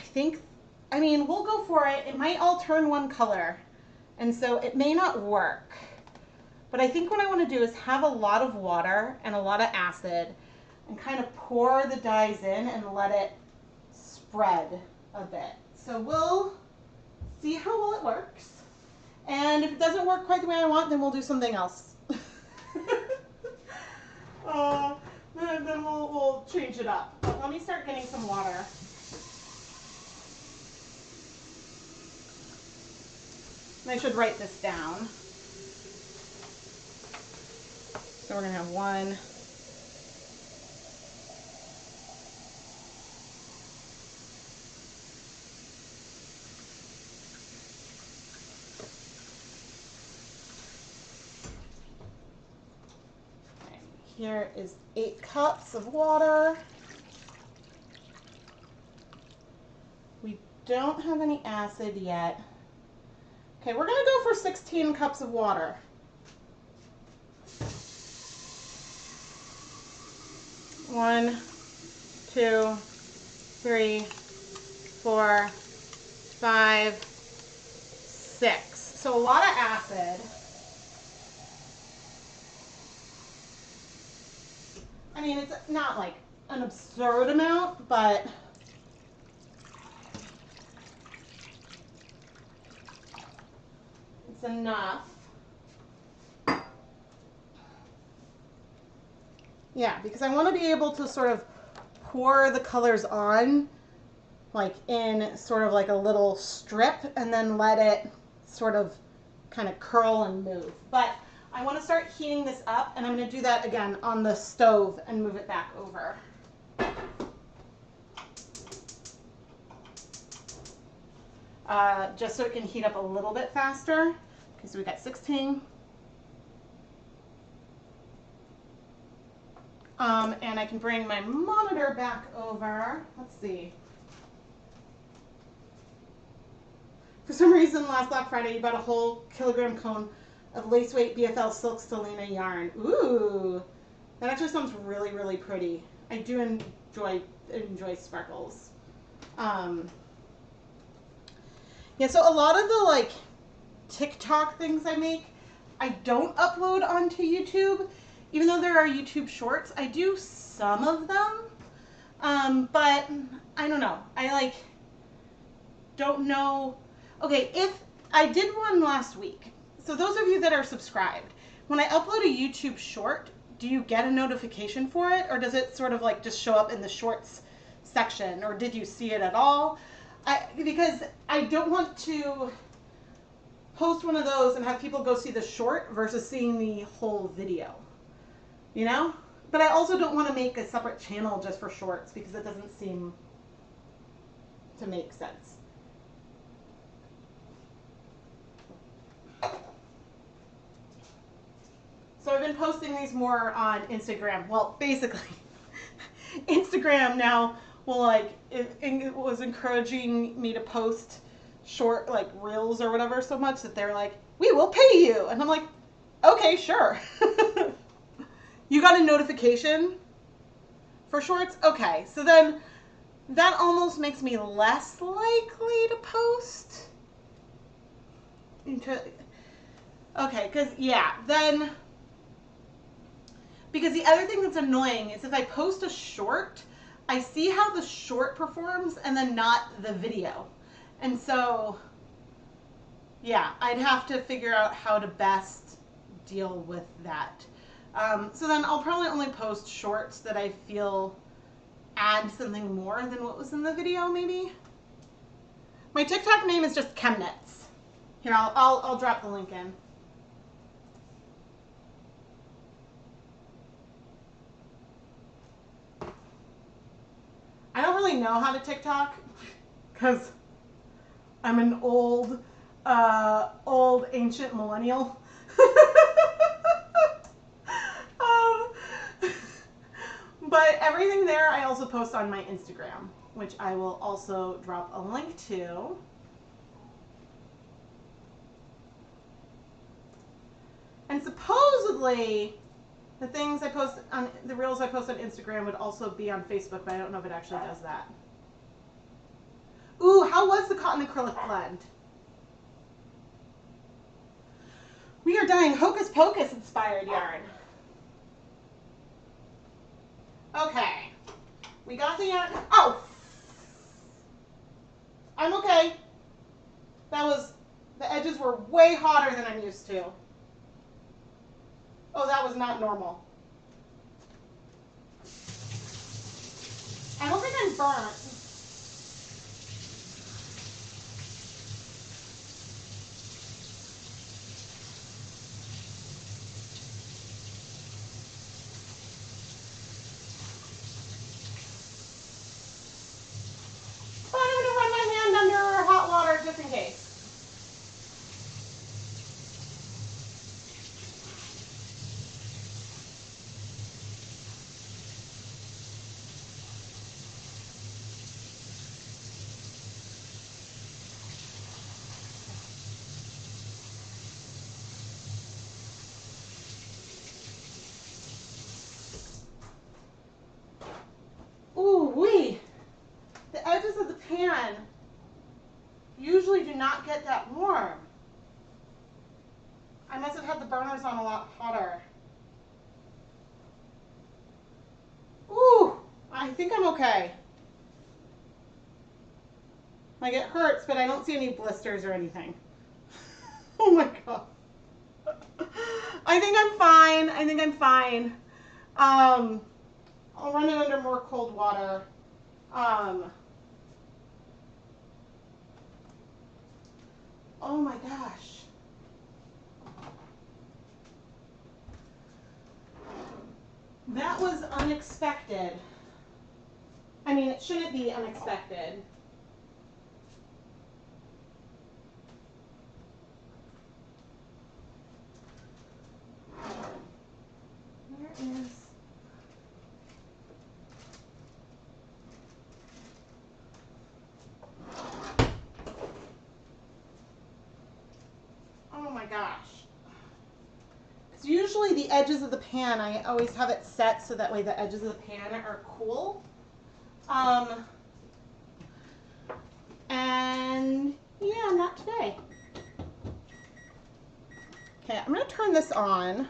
I mean, we'll go for it. It might all turn one color, and so it may not work. But I think what I want to do is have a lot of water and a lot of acid and kind of pour the dyes in and let it spread a bit. So we'll see how well it works. And if it doesn't work quite the way I want, then we'll do something else. Then we'll change it up. But let me start getting some water. And I should write this down. So we're going to have 1, here is 8 cups of water. We don't have any acid yet. Okay, we're going to go for 16 cups of water. One, 2, 3, 4, 5, 6. So a lot of acid. I mean, it's not like an absurd amount, but that's enough. Yeah, because I want to be able to sort of pour the colors on, like in sort of like a little strip, and then let it sort of kind of curl and move. But I want to start heating this up, and I'm going to do that again on the stove and move it back over. Just so it can heat up a little bit faster. Okay, so we got 16. And I can bring my monitor back over. Let's see. For some reason, last Black Friday, you bought a whole kilogram cone of lace weight BFL silk stellina yarn. Ooh, that actually sounds really, really pretty. I do enjoy sparkles. Yeah, so a lot of the like TikTok things I make, I don't upload onto YouTube. Even though there are YouTube shorts, I do some of them. But I don't know. I like don't know. Okay, if I did one last week. So those of you that are subscribed, when I upload a YouTube short, do you get a notification for it? Or does it sort of like just show up in the shorts section? Or did you see it at all? Because I don't want to post one of those and have people go see the short versus seeing the whole video. You know? But I also don't want to make a separate channel just for shorts because it doesn't seem to make sense. So I've been posting these more on Instagram. Well, basically, Instagram now will like, it was encouraging me to post short like reels or whatever so much that they're like, we will pay you. And I'm like, okay, sure. You got a notification for shorts? Okay, so then that almost makes me less likely to post. Okay, because the other thing that's annoying is if I post a short, I see how the short performs and then not the video. And so, yeah, I'd have to figure out how to best deal with that. So then I'll probably only post shorts that I feel add something more than what was in the video, maybe. My TikTok name is just ChemKnits. Here, I'll drop the link in. I don't really know how to TikTok because I'm an old ancient millennial. But everything there I also post on my Instagram, which I will also drop a link to. And supposedly the things I post on the reels I post on Instagram would also be on Facebook, but I don't know if it actually does that. Ooh, how was the cotton acrylic blend? We are dyeing Hocus Pocus inspired yarn. Okay, we got the yarn. Oh, I'm okay. The edges were way hotter than I'm used to. Oh, that was not normal. I don't think I'm burnt. But I'm going to run my hand under hot water just in case. Ooh-wee. The edges of the pan usually do not get that warm. I must have had the burners on a lot hotter. Ooh, I think I'm okay. Like it hurts, but I don't see any blisters or anything. Oh my God. I think I'm fine. I think I'm fine. I'll run it under more cold water. Oh my gosh. That was unexpected. I mean, it shouldn't be unexpected. Where is... Oh my gosh. Because usually the edges of the pan, I always have it set so that way the edges of the pan are cool. And yeah, not today. Okay, I'm going to turn this on.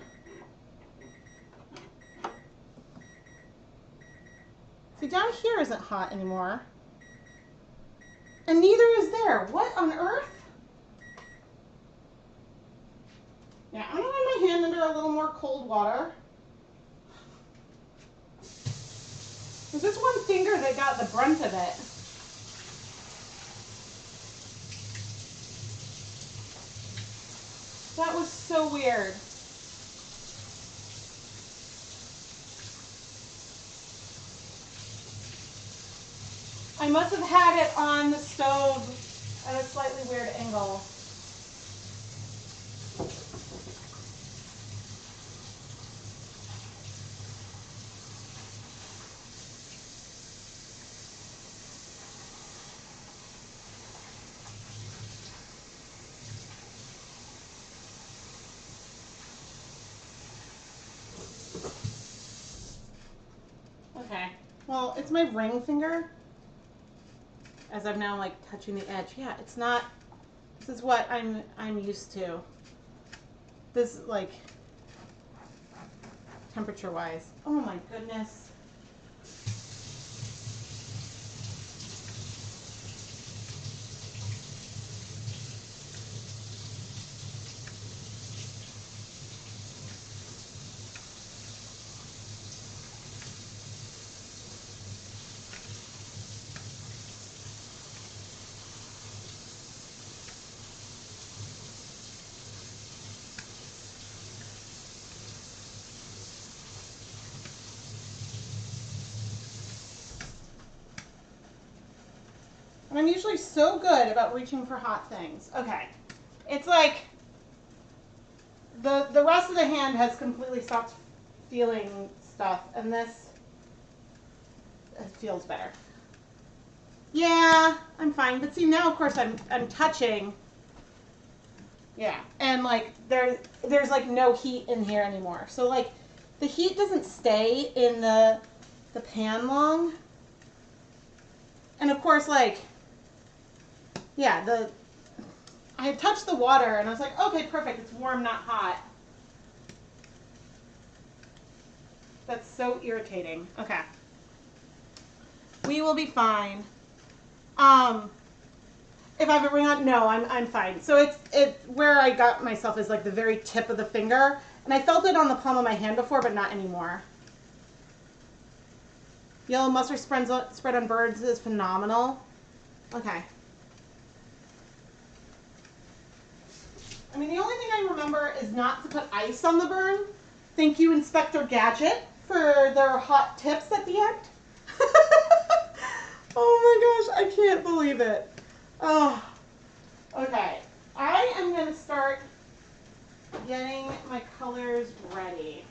See, down here isn't hot anymore. And neither is there. What on earth? Yeah, I'm going to run my hand under a little more cold water. There's this one finger that got the brunt of it. That was so weird. I must have had it on the stove at a slightly weird angle. Okay, well, it's my ring finger, as I'm now like touching the edge. Yeah, it's not, this is what I'm used to. This, like, temperature wise. Oh my goodness. And I'm usually so good about reaching for hot things. Okay, it's like the rest of the hand has completely stopped feeling stuff, and this, it feels better. Yeah, I'm fine. But see, now of course I'm touching. Yeah, and like there's like no heat in here anymore. So like the heat doesn't stay in the pan long. And of course, like, yeah, I had touched the water and I was like, okay, perfect, it's warm, not hot. That's so irritating. Okay. We will be fine. If I have a ring on, no, I'm fine. So it's where I got myself is like the very tip of the finger. And I felt it on the palm of my hand before, but not anymore. Yellow mustard spread on birds is phenomenal. Okay. I mean, the only thing I remember is not to put ice on the burn. Thank you, Inspector Gadget, for their hot tips at the end. Oh my gosh, I can't believe it. Oh, okay. I am going to start getting my colors ready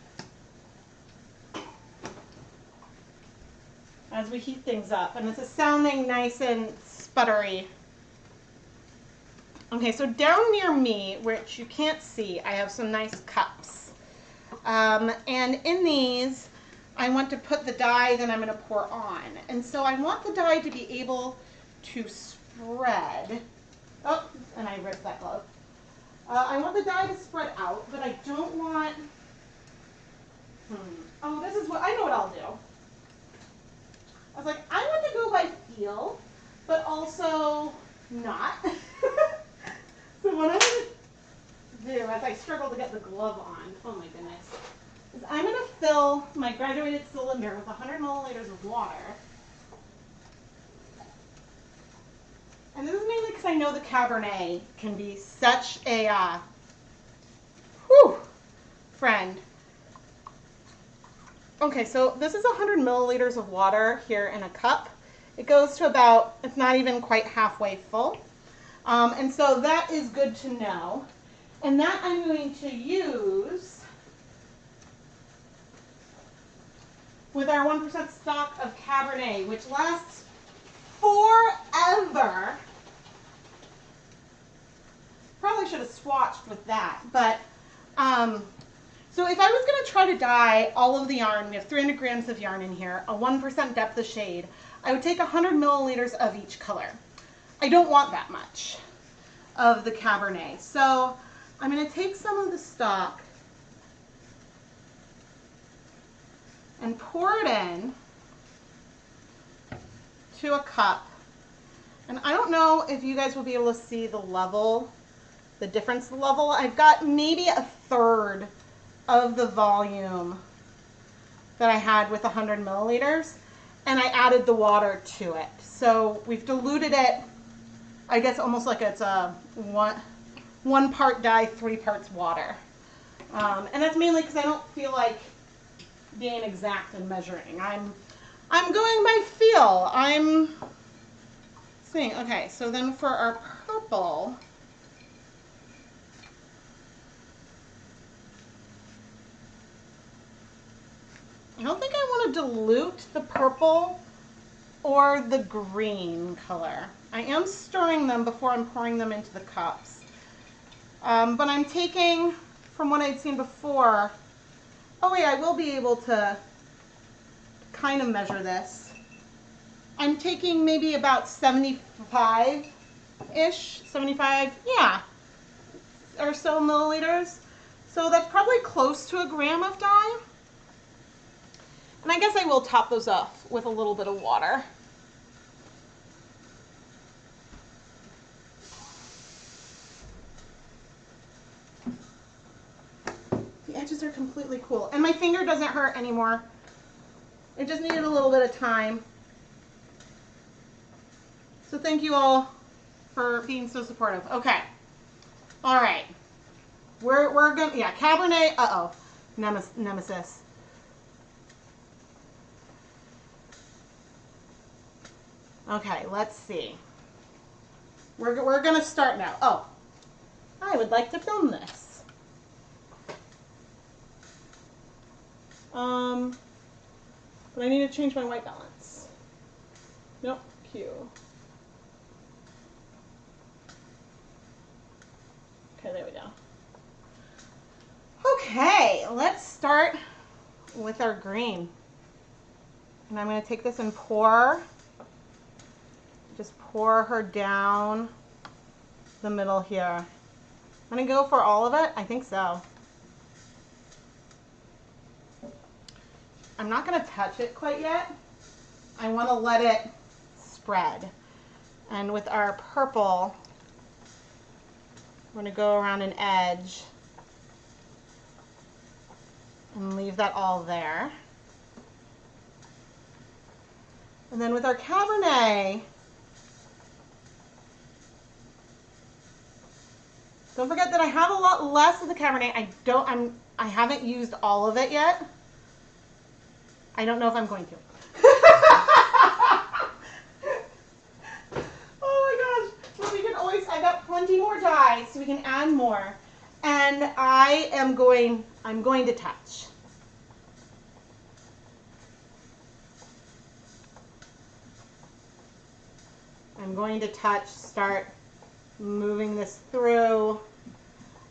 as we heat things up. And this is sounding nice and sputtery. Okay, so down near me, which you can't see, I have some nice cups. And in these, I want to put the dye that I'm going to pour on. And so I want the dye to be able to spread. Oh, and I ripped that glove. I want the dye to spread out, but I don't want... Oh, this is what... I know what I'll do. I was like, I want to go by feel, but also not. So what I'm going to... do as I struggle to get the glove on, oh my goodness, is I'm going to fill my graduated cylinder with 100 milliliters of water. And this is mainly because I know the Cabernet can be such a friend. Okay, so this is 100 milliliters of water here in a cup. It goes to about, it's not even quite halfway full. And so that is good to know. And that I'm going to use with our 1% stock of Cabernet, which lasts forever. Probably should have swatched with that, but so if I was going to try to dye all of the yarn, we have 300 grams of yarn in here, a 1% depth of shade, I would take 100 milliliters of each color. I don't want that much of the Cabernet, so I'm going to take some of the stock and pour it in to a cup. And I don't know if you guys will be able to see the level, the difference level. I've got maybe a third of the volume that I had with 100 milliliters, and I added the water to it. So we've diluted it, I guess almost like it's a one part dye, 3 parts water. And that's mainly because I don't feel like being exact in measuring. I'm going by feel. I'm seeing. Okay, so then for our purple, I don't think I want to dilute the purple or the green color. I am stirring them before I'm pouring them into the cups. But I'm taking, from what I'd seen before, oh wait, I will be able to kind of measure this. I'm taking maybe about 75-ish, 75, yeah, or so milliliters. So that's probably close to a gram of dye. And I guess I will top those off with a little bit of water. The edges are completely cool. And my finger doesn't hurt anymore. It just needed a little bit of time. So thank you all for being so supportive. Okay. All right. We're gonna, yeah, Cabernet, Nemesis. Okay, let's see. We're gonna start now. Oh, I would like to film this. But I need to change my white balance. Nope, Q. Okay, there we go. Okay, let's start with our green. And I'm going to take this and just pour her down the middle here. I'm going to go for all of it. I think so. I'm not going to touch it quite yet. I want to let it spread. And with our purple, we're going to go around an edge and leave that all there. And then with our Cabernet, don't forget that I have a lot less of the Cabernet. I haven't used all of it yet. I don't know if I'm going to. Oh my gosh. Well, we can always, I got plenty more dye, so we can add more. And I'm going to touch. I'm going to touch, start moving this through.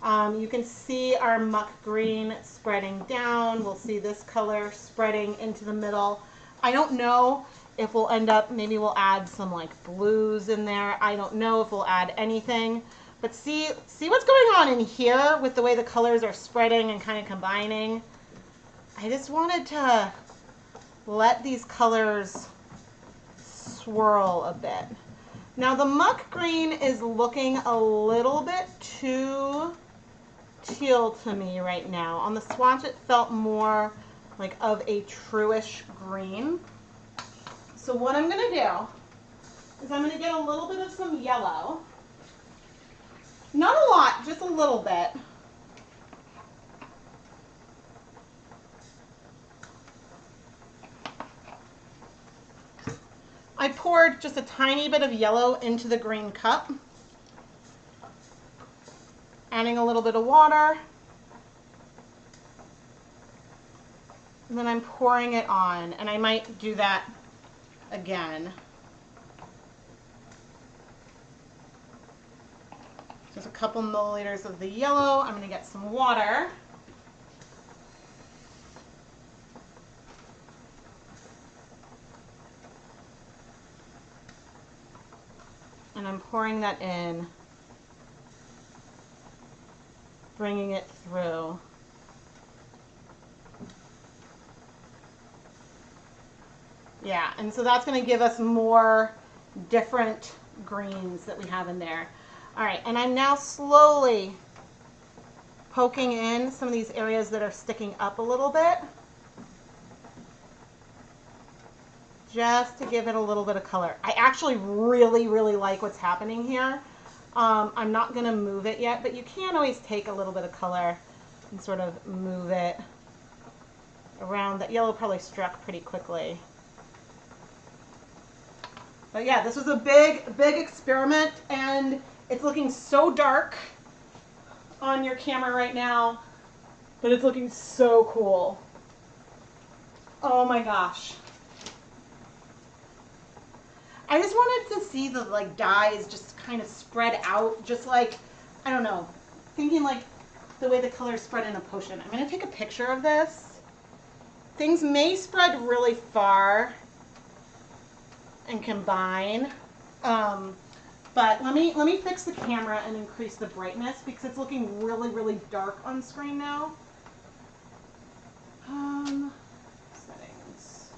You can see our muck green spreading down. We'll see this color spreading into the middle. I don't know if we'll end up, maybe we'll add some like blues in there. I don't know if we'll add anything. But see what's going on in here with the way the colors are spreading and kind of combining. I just wanted to let these colors swirl a bit. Now the muck green is looking a little bit too teal to me right now. On the swatch, it felt more like of a truish green. So what I'm going to do is I'm going to get a little bit of some yellow. Not a lot, just a little bit. I poured just a tiny bit of yellow into the green cup, adding a little bit of water, and then I'm pouring it on, and I might do that again. Just a couple milliliters of the yellow. I'm going to get some water. And I'm pouring that in, bringing it through. Yeah, and so that's going to give us more different greens that we have in there. All right, and I'm now slowly poking in some of these areas that are sticking up a little bit, just to give it a little bit of color. I actually really, really like what's happening here. I'm not going to move it yet, but you can always take a little bit of color and sort of move it around. That yellow probably struck pretty quickly. But yeah, this was a big, big experiment, and it's looking so dark on your camera right now, but it's looking so cool. Oh my gosh. I just wanted to see the like dyes just kind of spread out, just like, I don't know, thinking like the way the colors spread in a potion. I'm going to take a picture of this. Things may spread really far and combine. But let me fix the camera and increase the brightness because it's looking really, really dark on screen now. Settings.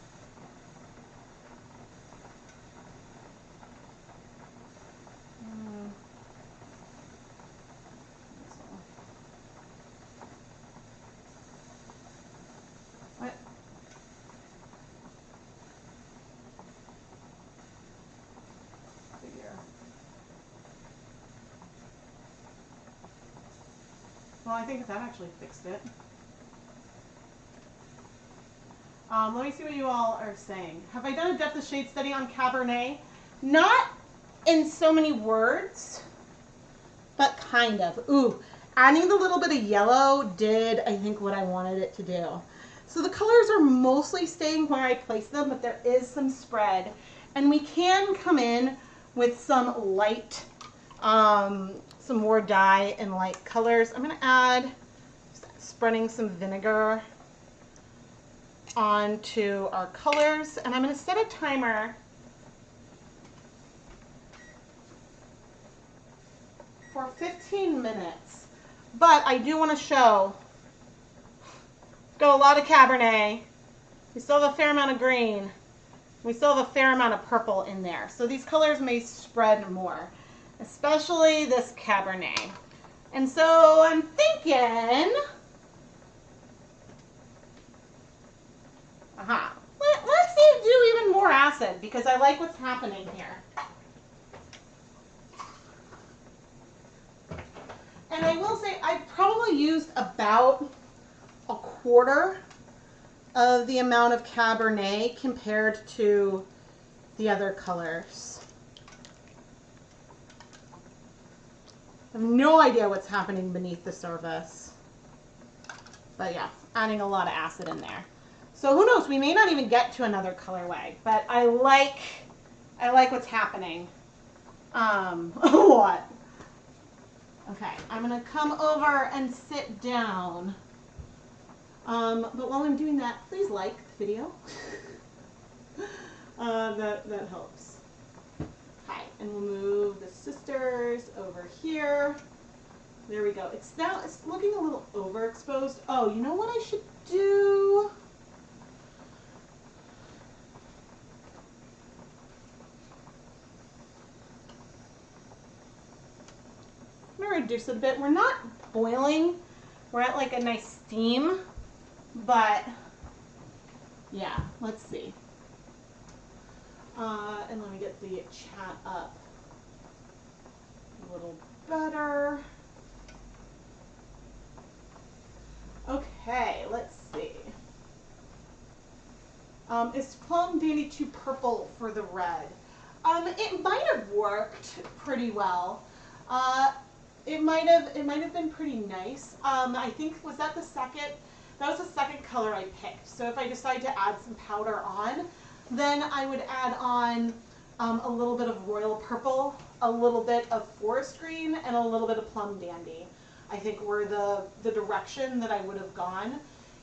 What? Well, I think that actually fixed it. Let me see what you all are saying. Have I done a depth of shade study on Cabernet? Not in so many words, but kind of. Ooh, adding the little bit of yellow did, I think, what I wanted it to do. So the colors are mostly staying where I placed them, but there is some spread. And we can come in with some light, some more dye and light colors. I'm going to add, spreading some vinegar onto our colors, and I'm going to set a timer for 15 minutes. But I do want to show, got a lot of Cabernet. We still have a fair amount of green. We still have a fair amount of purple in there. So these colors may spread more, especially this Cabernet. And so I'm thinking, let's see, do even more acid because I like what's happening here. And I will say I probably used about a quarter of the amount of Cabernet compared to the other colors. I have no idea what's happening beneath the surface. But yeah, adding a lot of acid in there. So who knows, we may not even get to another colorway, but I like what's happening. What? Okay, I'm gonna come over and sit down. But while I'm doing that, please like the video. That helps. Okay, and we'll move the sisters over here. There we go. It's looking a little overexposed. Oh, you know what I should do? I'm gonna reduce it a bit. We're not boiling We're at like a nice theme, but yeah, let's see. And let me get the chat up a little better. Okay, let's see. Is Plum Dandy too purple for the red? It might have worked pretty well. It might have been pretty nice. I think that was the second color I picked. So if I decide to add some powder on, then I would add on a little bit of royal purple, a little bit of forest green, and a little bit of plum dandy. I think were the direction that I would have gone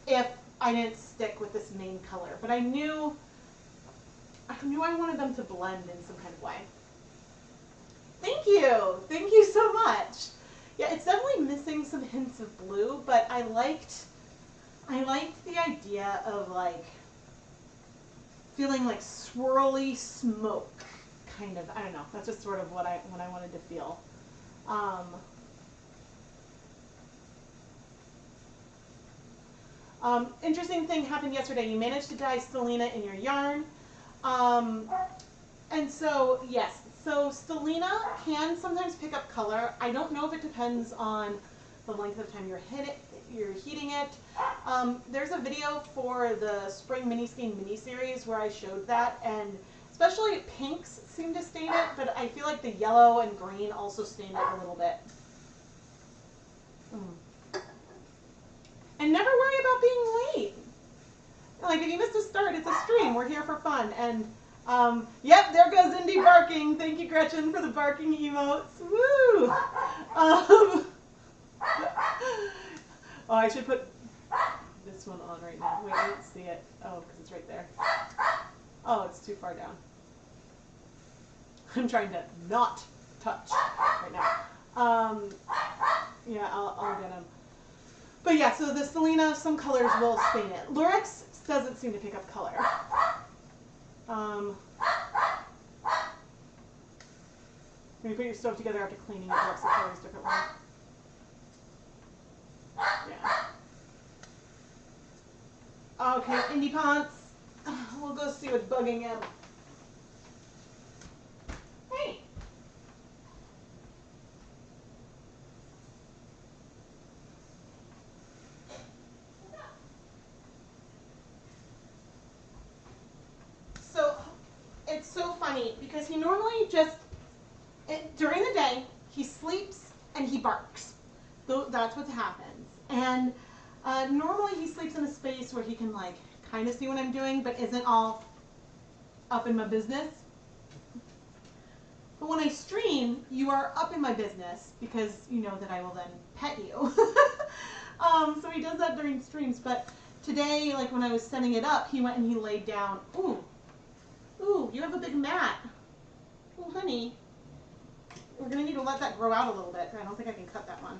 if I didn't stick with this main color. But I knew I wanted them to blend in some kind of way. Thank you so much. Yeah, it's definitely missing some hints of blue, but I liked the idea of like feeling like swirly smoke, kind of. I don't know. That's just sort of what I wanted to feel. Interesting thing happened yesterday. You managed to dye Stellina in your yarn. And so, yes, so Stellina can sometimes pick up color. I don't know if it depends on the length of time you're heating it. There's a video for the Spring Mini Skein mini series where I showed that, and especially pinks seem to stain it, but I feel like the yellow and green also stain it a little bit. And never worry about being late. Like, if you missed a start, it's a stream. We're here for fun. And, yep, there goes Indy barking. Thank you, Gretchen, for the barking emotes. Woo! Oh, I should put this one on right now. Wait, I don't see it. Oh, because it's right there. Oh, it's too far down. I'm trying to not touch right now. Yeah, I'll get them. But yeah, so the Stellina, some colors will stain it. Lurex doesn't seem to pick up color. When you put your stove together after cleaning, it works the colors differently. Yeah. Okay, Indy Ponce. We'll go see what's bugging him. Hey. So it's so funny because he normally just, during the day, he sleeps and he barks. That's what happens. And normally he sleeps in a space where he can like kind of see what I'm doing, but isn't all up in my business. But when I stream, you are up in my business because you know that I will then pet you. So he does that during streams. But today, like when I was setting it up, he went and he laid down. Ooh, you have a big mat. Oh, honey. We're going to need to let that grow out a little bit. I don't think I can cut that one.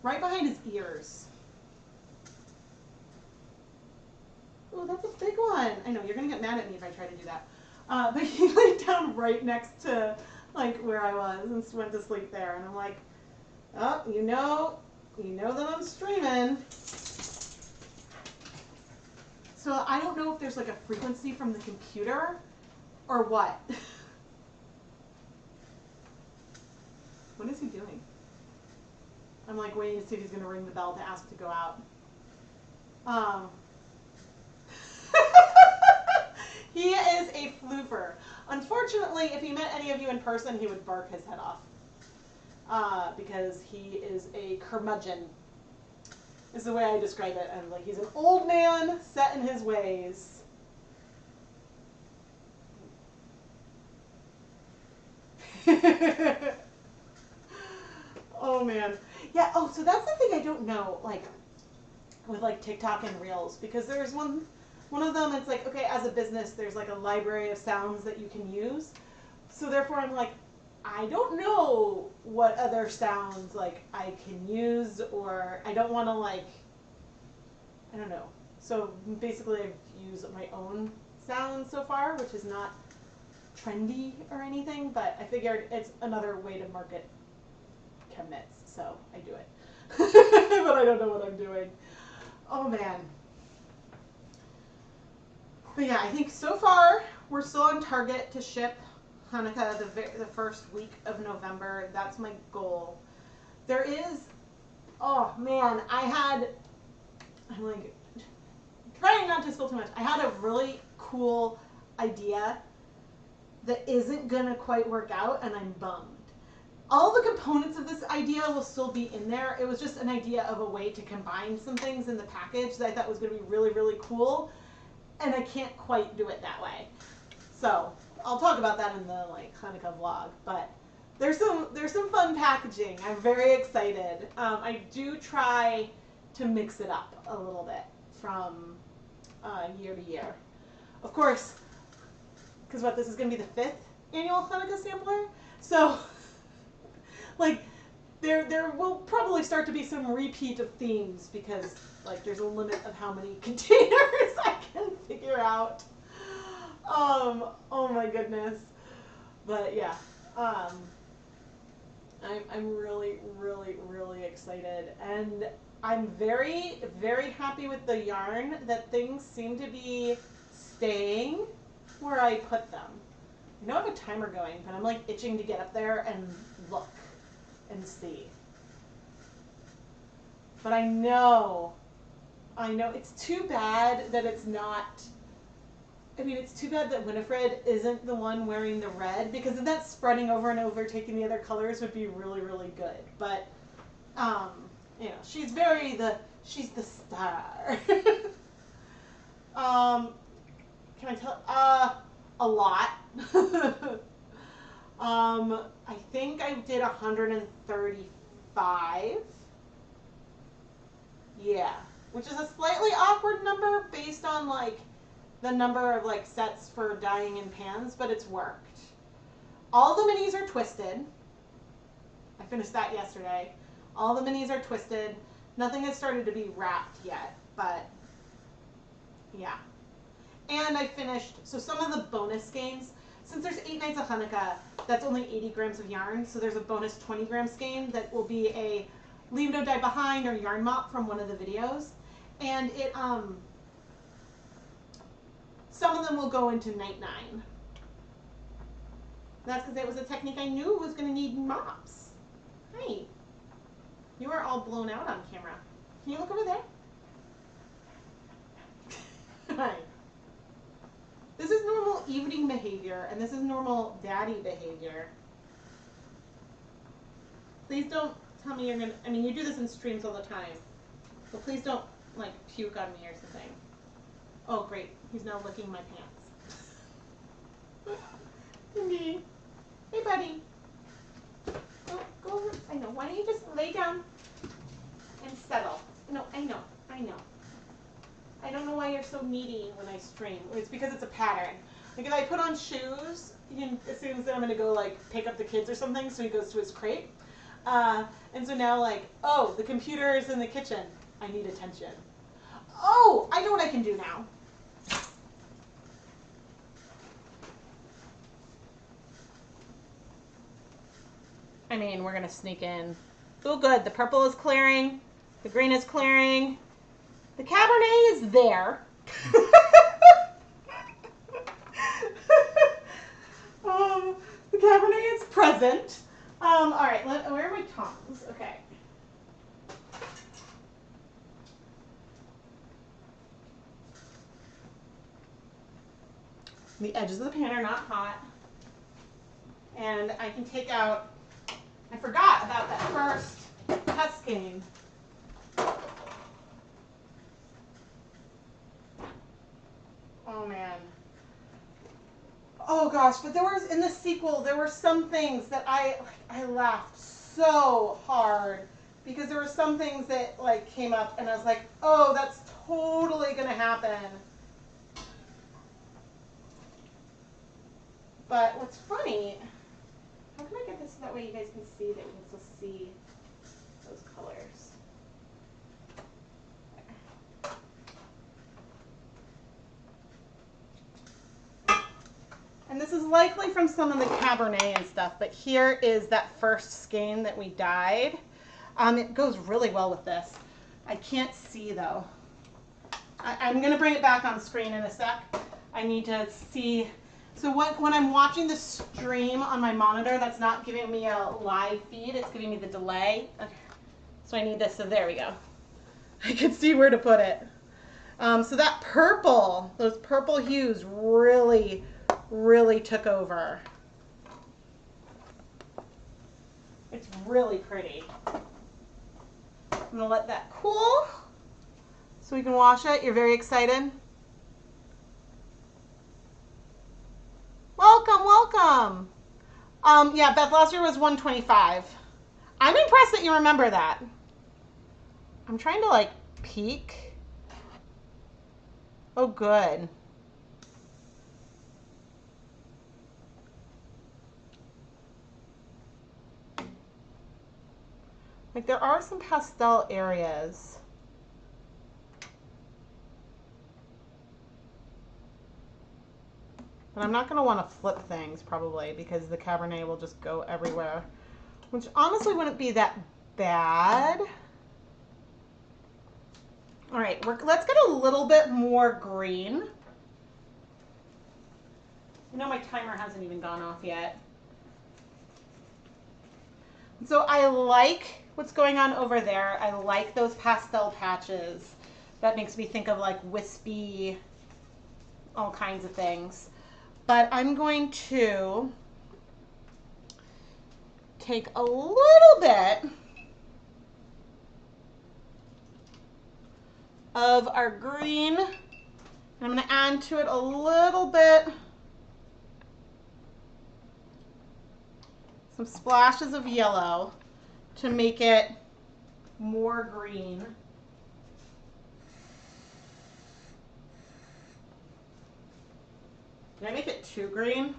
Right behind his ears. Oh, that's a big one. I know, you're going to get mad at me if I try to do that. But he laid down right next to like where I was and went to sleep there. And I'm like, oh, you know that I'm streaming. So I don't know if there's like a frequency from the computer or what. What is he doing? I'm like waiting to see if he's going to ring the bell to ask to go out. He is a floofer. Unfortunately, if he met any of you in person, he would bark his head off. Because he is a curmudgeon, is the way I describe it. And like he's an old man set in his ways. Oh man. Yeah, oh, so that's the thing I don't know, like, with like TikTok and Reels, because there's one of them, it's like, okay, as a business, there's like a library of sounds that you can use. So therefore I'm like, I don't know what other sounds like I can use, or I don't want to like, I don't know. So basically I've used my own sounds so far, which is not trendy or anything, but I figured it's another way to market ChemKnits, so I do it. but I don't know what I'm doing. Oh man. But yeah, I think so far we're still on target to ship Hanukkah the first week of November. That's my goal. There is, oh man, I'm like trying not to spill too much. I had a really cool idea that isn't gonna quite work out, and I'm bummed. All the components of this idea will still be in there. It was just an idea of a way to combine some things in the package that I thought was gonna be really, really cool, and I can't quite do it that way. So I'll talk about that in the like Hanukkah vlog, but there's some fun packaging. I'm very excited. I do try to mix it up a little bit from year to year. Of course, because this is going to be the 5th annual Hanukkah sampler, so like there will probably start to be some repeat of themes because like there's a limit of how many containers I can figure out. Oh my goodness. But yeah, I'm really, really, really excited, and I'm very, very happy with the yarn that things seem to be staying where I put them. I know I have a timer going, but I'm like itching to get up there and look and see. But I know it's too bad that it's not. I mean, it's too bad that Winifred isn't the one wearing the red, because if that's spreading over and over, taking the other colors would be really, really good. But, you know, she's the star. Can I tell? A lot. I think I did 135. Yeah, which is a slightly awkward number based on like the number of like sets for dyeing in pans, but it's worked. All the minis are twisted. I finished that yesterday. All the minis are twisted. Nothing has started to be wrapped yet, but yeah. And I finished, so some of the bonus skeins, since there's 8 nights of Hanukkah, that's only 80 grams of yarn, so there's a bonus 20 gram skein that will be a leave no dye behind or yarn mop from one of the videos. And it, some of them will go into night 9. That's because it was a technique I knew was going to need mops. Hi. You are all blown out on camera. Can you look over there? Hi. This is normal evening behavior, and this is normal daddy behavior. Please don't tell me you're going to, I mean, you do this in streams all the time. So please don't, like, puke on me or something. Oh, great. He's now licking my pants. Hey, buddy. Go over. I know. Why don't you just lay down and settle? No, I know. I know. I don't know why you're so needy when I stream. It's because it's a pattern. Like if I put on shoes, he assumes that I'm going to go like pick up the kids or something, so he goes to his crate. And so now like, oh, the computer is in the kitchen. I need attention. Oh, I know what I can do now. I mean, we're going to sneak in. Oh, good. The purple is clearing. The green is clearing. The Cabernet is there. The Cabernet is present. All right, where are my tongs? Okay. The edges of the pan are not hot. And I can take out, I forgot about that first cut skein. Oh man. Oh gosh, but there was, in the sequel, there were some things that I laughed so hard because there were some things that like came up and I was like, oh, that's totally gonna happen. But what's funny, how can I get this so that way you guys can see that we can still see those colors? And this is likely from some of the Cabernet and stuff, but here is that first skein that we dyed. It goes really well with this. I can't see though. I'm going to bring it back on screen in a sec. I need to see. So when I'm watching the stream on my monitor, that's not giving me a live feed. It's giving me the delay. Okay. So I need this. So there we go. I can see where to put it. So that purple, those purple hues really, really took over. It's really pretty. I'm going to let that cool so we can wash it. You're very excited? Welcome, welcome. Yeah, Beth, last year was 125. I'm impressed that you remember that. I'm trying to like peek. Oh, good. Like there are some pastel areas. But I'm not going to want to flip things probably because the Cabernet will just go everywhere, which honestly wouldn't be that bad. All right, let's get a little bit more green. You know, my timer hasn't even gone off yet. So I like what's going on over there. I like those pastel patches. That makes me think of like wispy, all kinds of things. But I'm going to take a little bit of our green, and I'm going to add to it a little bit, some splashes of yellow to make it more green. Did I make it too green?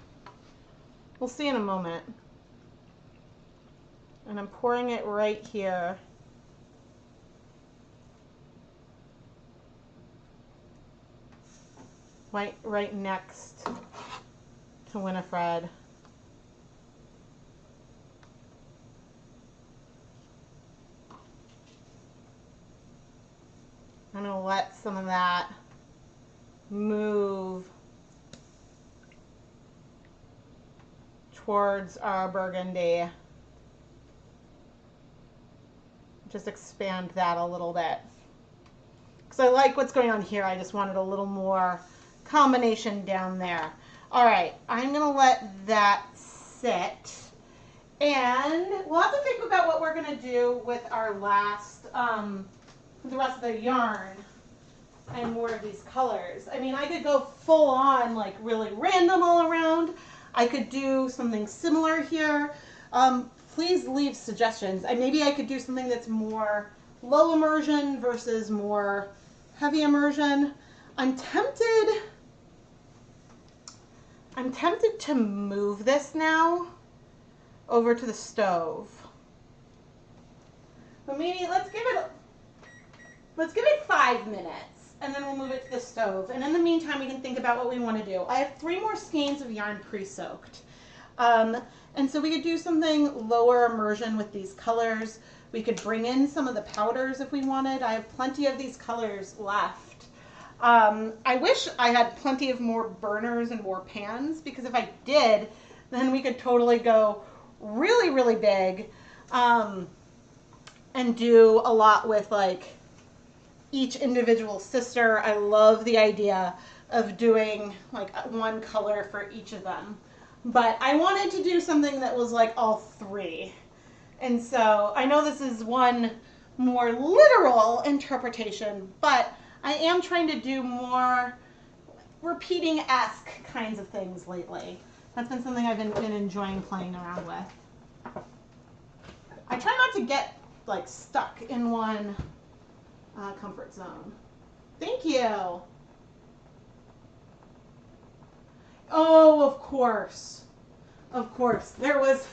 We'll see in a moment. And I'm pouring it right here. Right next to Winifred. I'm going to let some of that move towards our burgundy. Just expand that a little bit. Because I like what's going on here. I just wanted a little more combination down there. All right, I'm going to let that sit. And we'll have to think about what we're going to do with our last, the rest of the yarn and more of these colors. I mean, I could go full on, like really random all around. I could do something similar here. Please leave suggestions. Maybe I could do something that's more low immersion versus more heavy immersion. I'm tempted to move this now over to the stove. But maybe let's give it 5 minutes and then we'll move it to the stove. And in the meantime, we can think about what we want to do. I have 3 more skeins of yarn pre-soaked. And so we could do something lower immersion with these colors. We could bring in some of the powders if we wanted. I have plenty of these colors left. I wish I had plenty of more burners and more pans, because if I did, then we could totally go really, really big and do a lot with like each individual sister. I love the idea of doing like one color for each of them. But I wanted to do something that was like all 3. And so I know this is one more literal interpretation, but I am trying to do more repeating-esque kinds of things lately. That's been something I've been enjoying playing around with. I try not to get like stuck in one comfort zone. Thank you. Oh, of course. Of course. There was,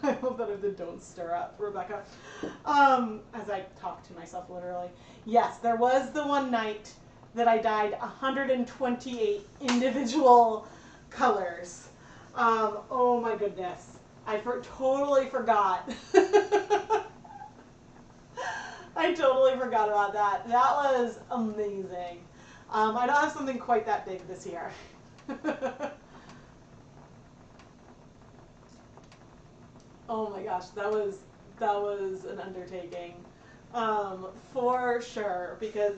I hope that I did don't stir up, Rebecca, as I talk to myself literally. Yes, there was the one night that I dyed 128 individual colors. Oh my goodness. I totally forgot. I totally forgot about that. That was amazing. I don't have something quite that big this year. Oh my gosh, that was an undertaking, for sure. Because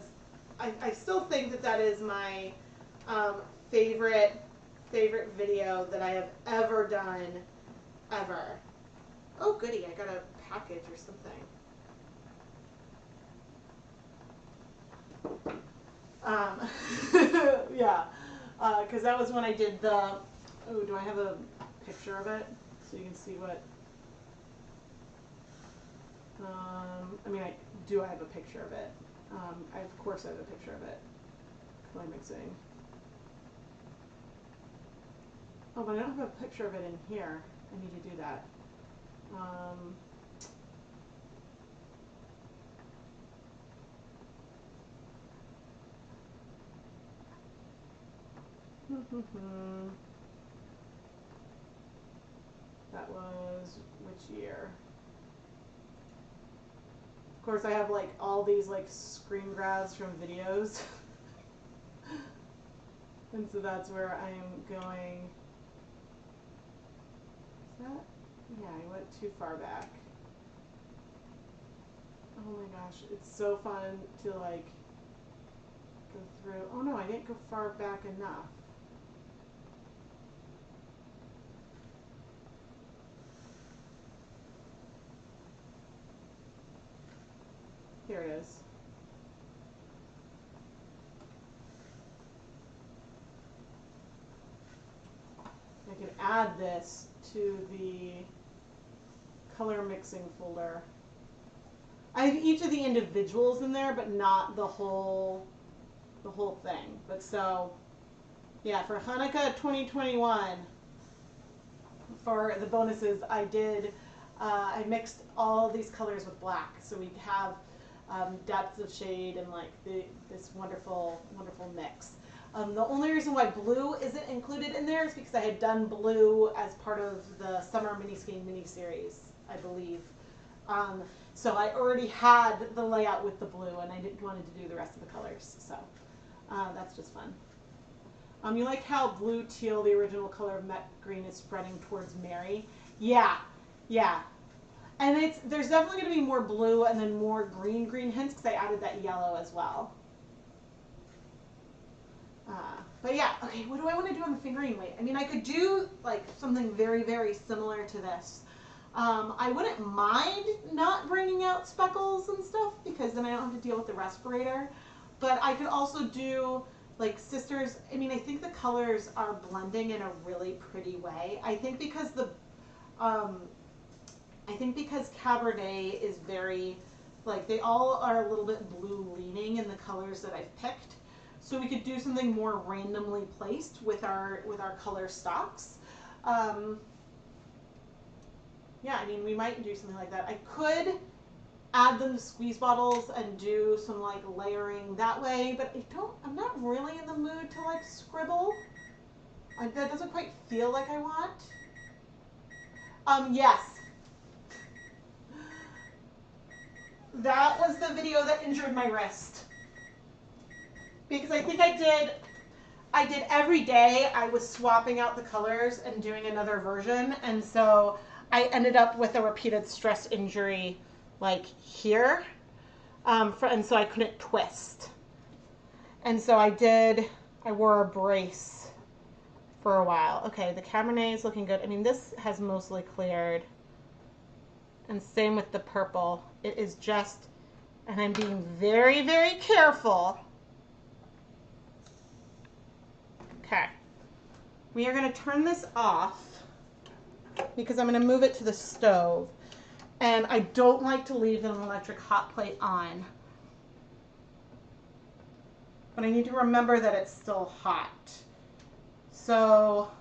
I still think that is my favorite video that I have ever done, ever. Oh goody, I got a package or something. Yeah, because that was when I did the, oh, do I have a picture of it so you can see what, I mean, I have a picture of it. Of course I have a picture of it. Clay mixing. Oh, but I don't have a picture of it in here. I need to do that. That was which year? Of course, I have like all these like screen grabs from videos. And so that's where I'm going. Is that? Yeah, I went too far back. Oh my gosh, it's so fun to like go through. Oh no, I didn't go far back enough. Here it is. I can add this to the color mixing folder. I have each of the individuals in there, but not the whole thing. But so, yeah, for Hanukkah 2021, for the bonuses, I did, I mixed all these colors with black. So we have depths of shade and like this wonderful, wonderful mix. The only reason why blue isn't included in there is because I had done blue as part of the summer mini skein mini series, I believe. So I already had the layout with the blue, and I didn't wanted to do the rest of the colors. So that's just fun. You like how blue teal, the original color of Met Green, is spreading towards Mary? Yeah, yeah. And there's definitely going to be more blue and then more green hints because I added that yellow as well. But yeah, okay, what do I want to do on the fingering weight? I mean, I could do like something very, very similar to this. I wouldn't mind not bringing out speckles and stuff because then I don't have to deal with the respirator. But I could also do like sisters. I mean, I think the colors are blending in a really pretty way. I think because Cabernet is very, like, they all are a little bit blue leaning in the colors that I've picked. So we could do something more randomly placed with our color stocks. Yeah, I mean, we might do something like that. I could add them to squeeze bottles and do some like layering that way, but I'm not really in the mood to like scribble. That doesn't quite feel like I want. Yes. That was the video that injured my wrist. Because I think I did every day I was swapping out the colors and doing another version, and so I ended up with a repeated stress injury like here, and so I couldn't twist. And so I wore a brace for a while. Okay, the Cabernet is looking good. I mean, this has mostly cleared. And same with the purple. It is just, and I'm being very, very careful. Okay. We are going to turn this off because I'm going to move it to the stove. And I don't like to leave an electric hot plate on. But I need to remember that it's still hot. So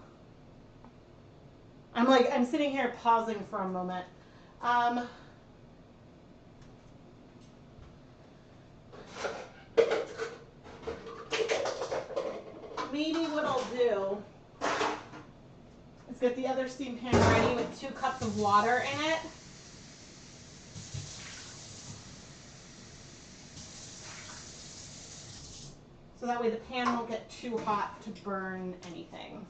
I'm sitting here pausing for a moment. Maybe what I'll do is get the other steam pan ready with 2 cups of water in it. so that way the pan won't get too hot to burn anything.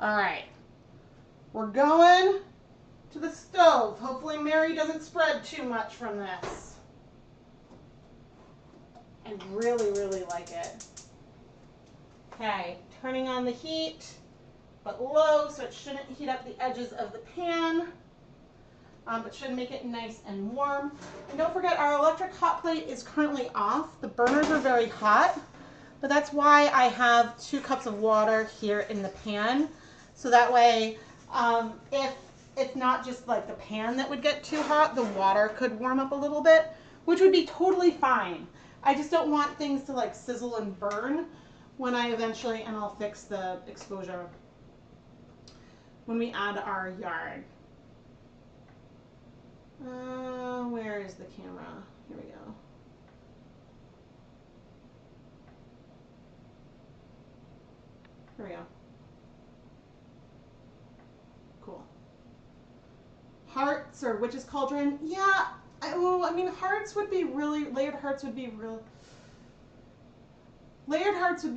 All right, we're going to the stove. Hopefully Mary doesn't spread too much from this. I really, really like it. Okay, turning on the heat, but low, so it shouldn't heat up the edges of the pan. It should make it nice and warm. And don't forget, our electric hot plate is currently off. The burners are very hot, but that's why I have 2 cups of water here in the pan. So that way, if it's not just like the pan that would get too hot, the water could warm up a little bit, which would be totally fine. I just don't want things to like sizzle and burn when I eventually, and I'll fix the exposure when we add our yarn. Where is the camera? Here we go. Here we go. Cool. Hearts or witch's cauldron. Yeah, I mean, hearts would be really, layered hearts would be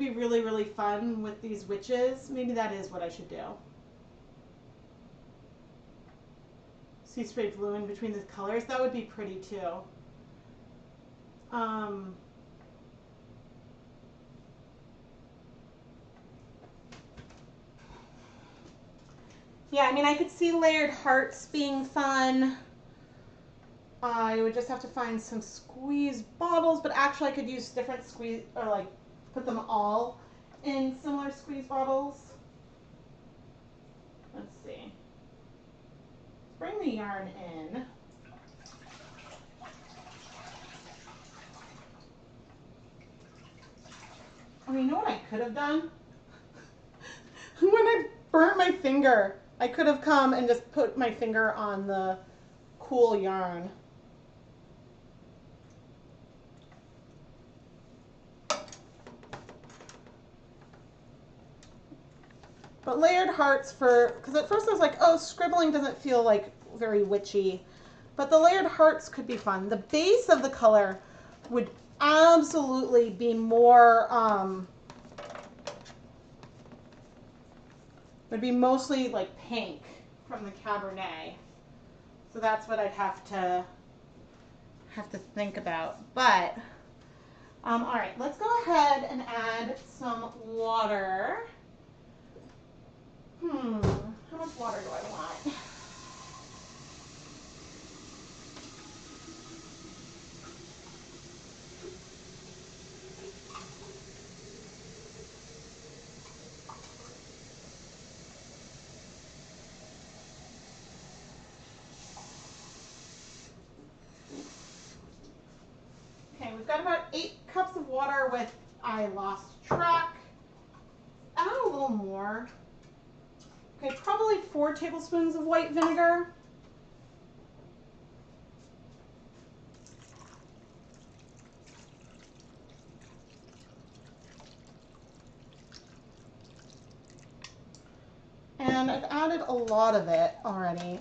really, really fun with these witches. Maybe that is what I should do. Sea spray blue in between the colors. That would be pretty too. Yeah, I mean, I could see layered hearts being fun. I would just have to find some squeeze bottles, but actually I could use different squeeze, or like put them all in similar squeeze bottles. Let's see. Bring the yarn in. Oh, you know what I could have done? When I burnt my finger, I could have come and just put my finger on the cool yarn. But layered hearts because at first I was like, oh, scribbling doesn't feel like very witchy. But the layered hearts could be fun. The base of the color would absolutely be more, would be mostly like pink from the Cabernet. So that's what I'd have to think about. But, all right, let's go ahead and add some water. How much water do I want? Okay, we've got about 8 cups of water with, I lost track. Add a little more. Okay, probably 4 tablespoons of white vinegar. And I've added a lot of it already.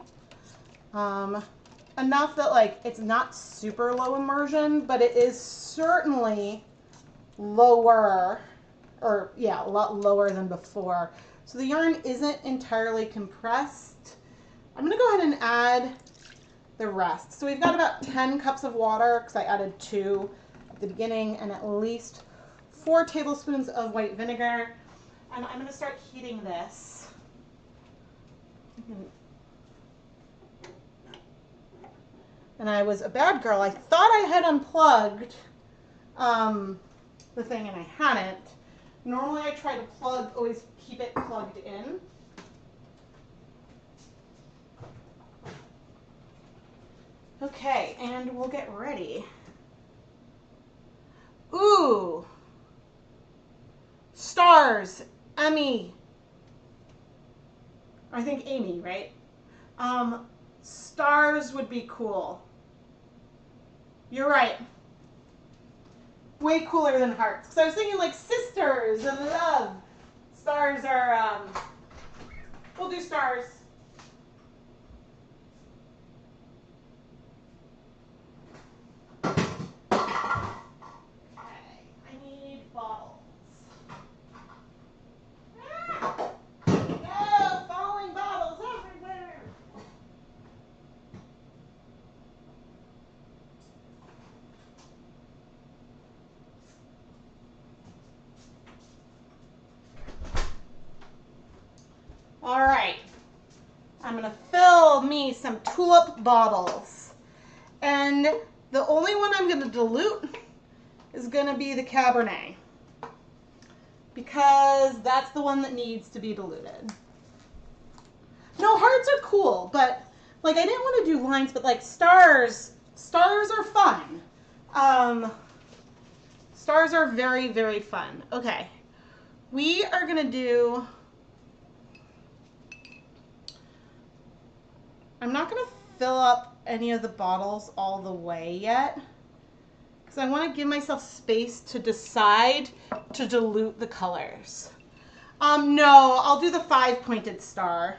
Enough that like it's not super low immersion, but it is certainly lower, or yeah, a lot lower than before. So the yarn isn't entirely compressed. I'm gonna go ahead and add the rest. So we've got about 10 cups of water because I added 2 at the beginning, and at least 4 tablespoons of white vinegar. And I'm gonna start heating this. And I was a bad girl. I thought I had unplugged the thing, and I hadn't. Normally I try to always keep it plugged in. Okay, and we'll get ready. Ooh! Stars! Emmy! I think Amy, right? Stars would be cool. You're right. Way cooler than hearts. Because I was thinking like sisters and love. Stars are, we'll do stars. I'm gonna fill me some tulip bottles. And the only one I'm gonna dilute is gonna be the Cabernet, because that's the one that needs to be diluted. No, hearts are cool, but like I didn't want to do lines, but like stars are fun. Stars are very, very fun. Okay, we are gonna do, I'm not gonna fill up any of the bottles all the way yet, because I want to give myself space to decide to dilute the colors. No, I'll do the 5-pointed star.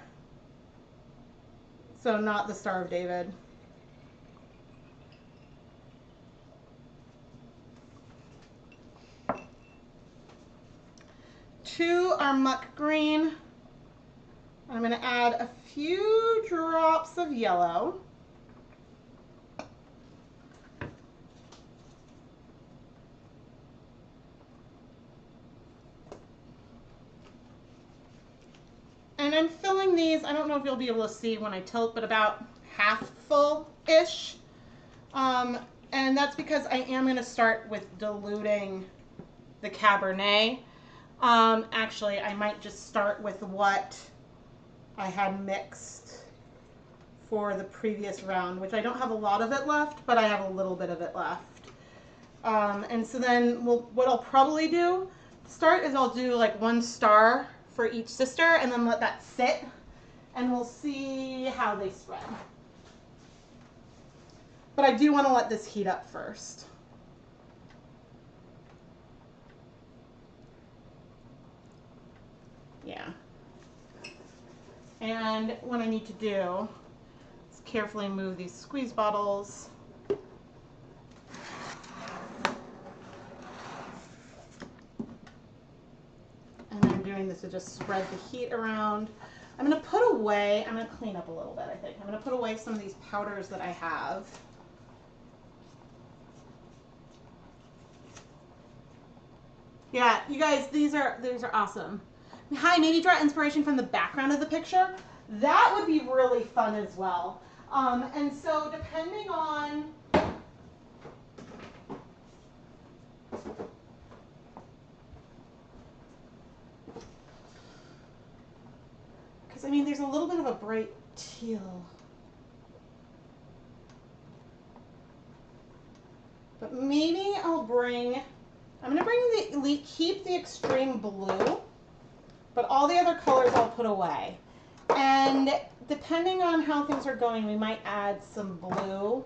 So not the Star of David. Two are muck green. I'm going to add a few drops of yellow. And I'm filling these, I don't know if you'll be able to see when I tilt, but about half full-ish. And that's because I am going to start with diluting the Cabernet. Actually, I might just start with what I had mixed for the previous round, which I don't have a lot of it left, but I have a little bit of it left. And so then what I'll probably do to start is I'll do like 1 star for each sister and then let that sit, and we'll see how they spread. But I do want to let this heat up first. Yeah. And what I need to do is carefully move these squeeze bottles. And I'm doing this to just spread the heat around. I'm going to put away, I'm going to clean up a little bit, I think. I'm going to put away some of these powders that I have. Yeah, you guys, these are awesome. Hi, maybe draw inspiration from the background of the picture. That would be really fun as well. And so depending on, because I mean, there's a little bit of a bright teal. But maybe I'm going to bring keep the extreme blue, but all the other colors I'll put away. And depending on how things are going, we might add some blue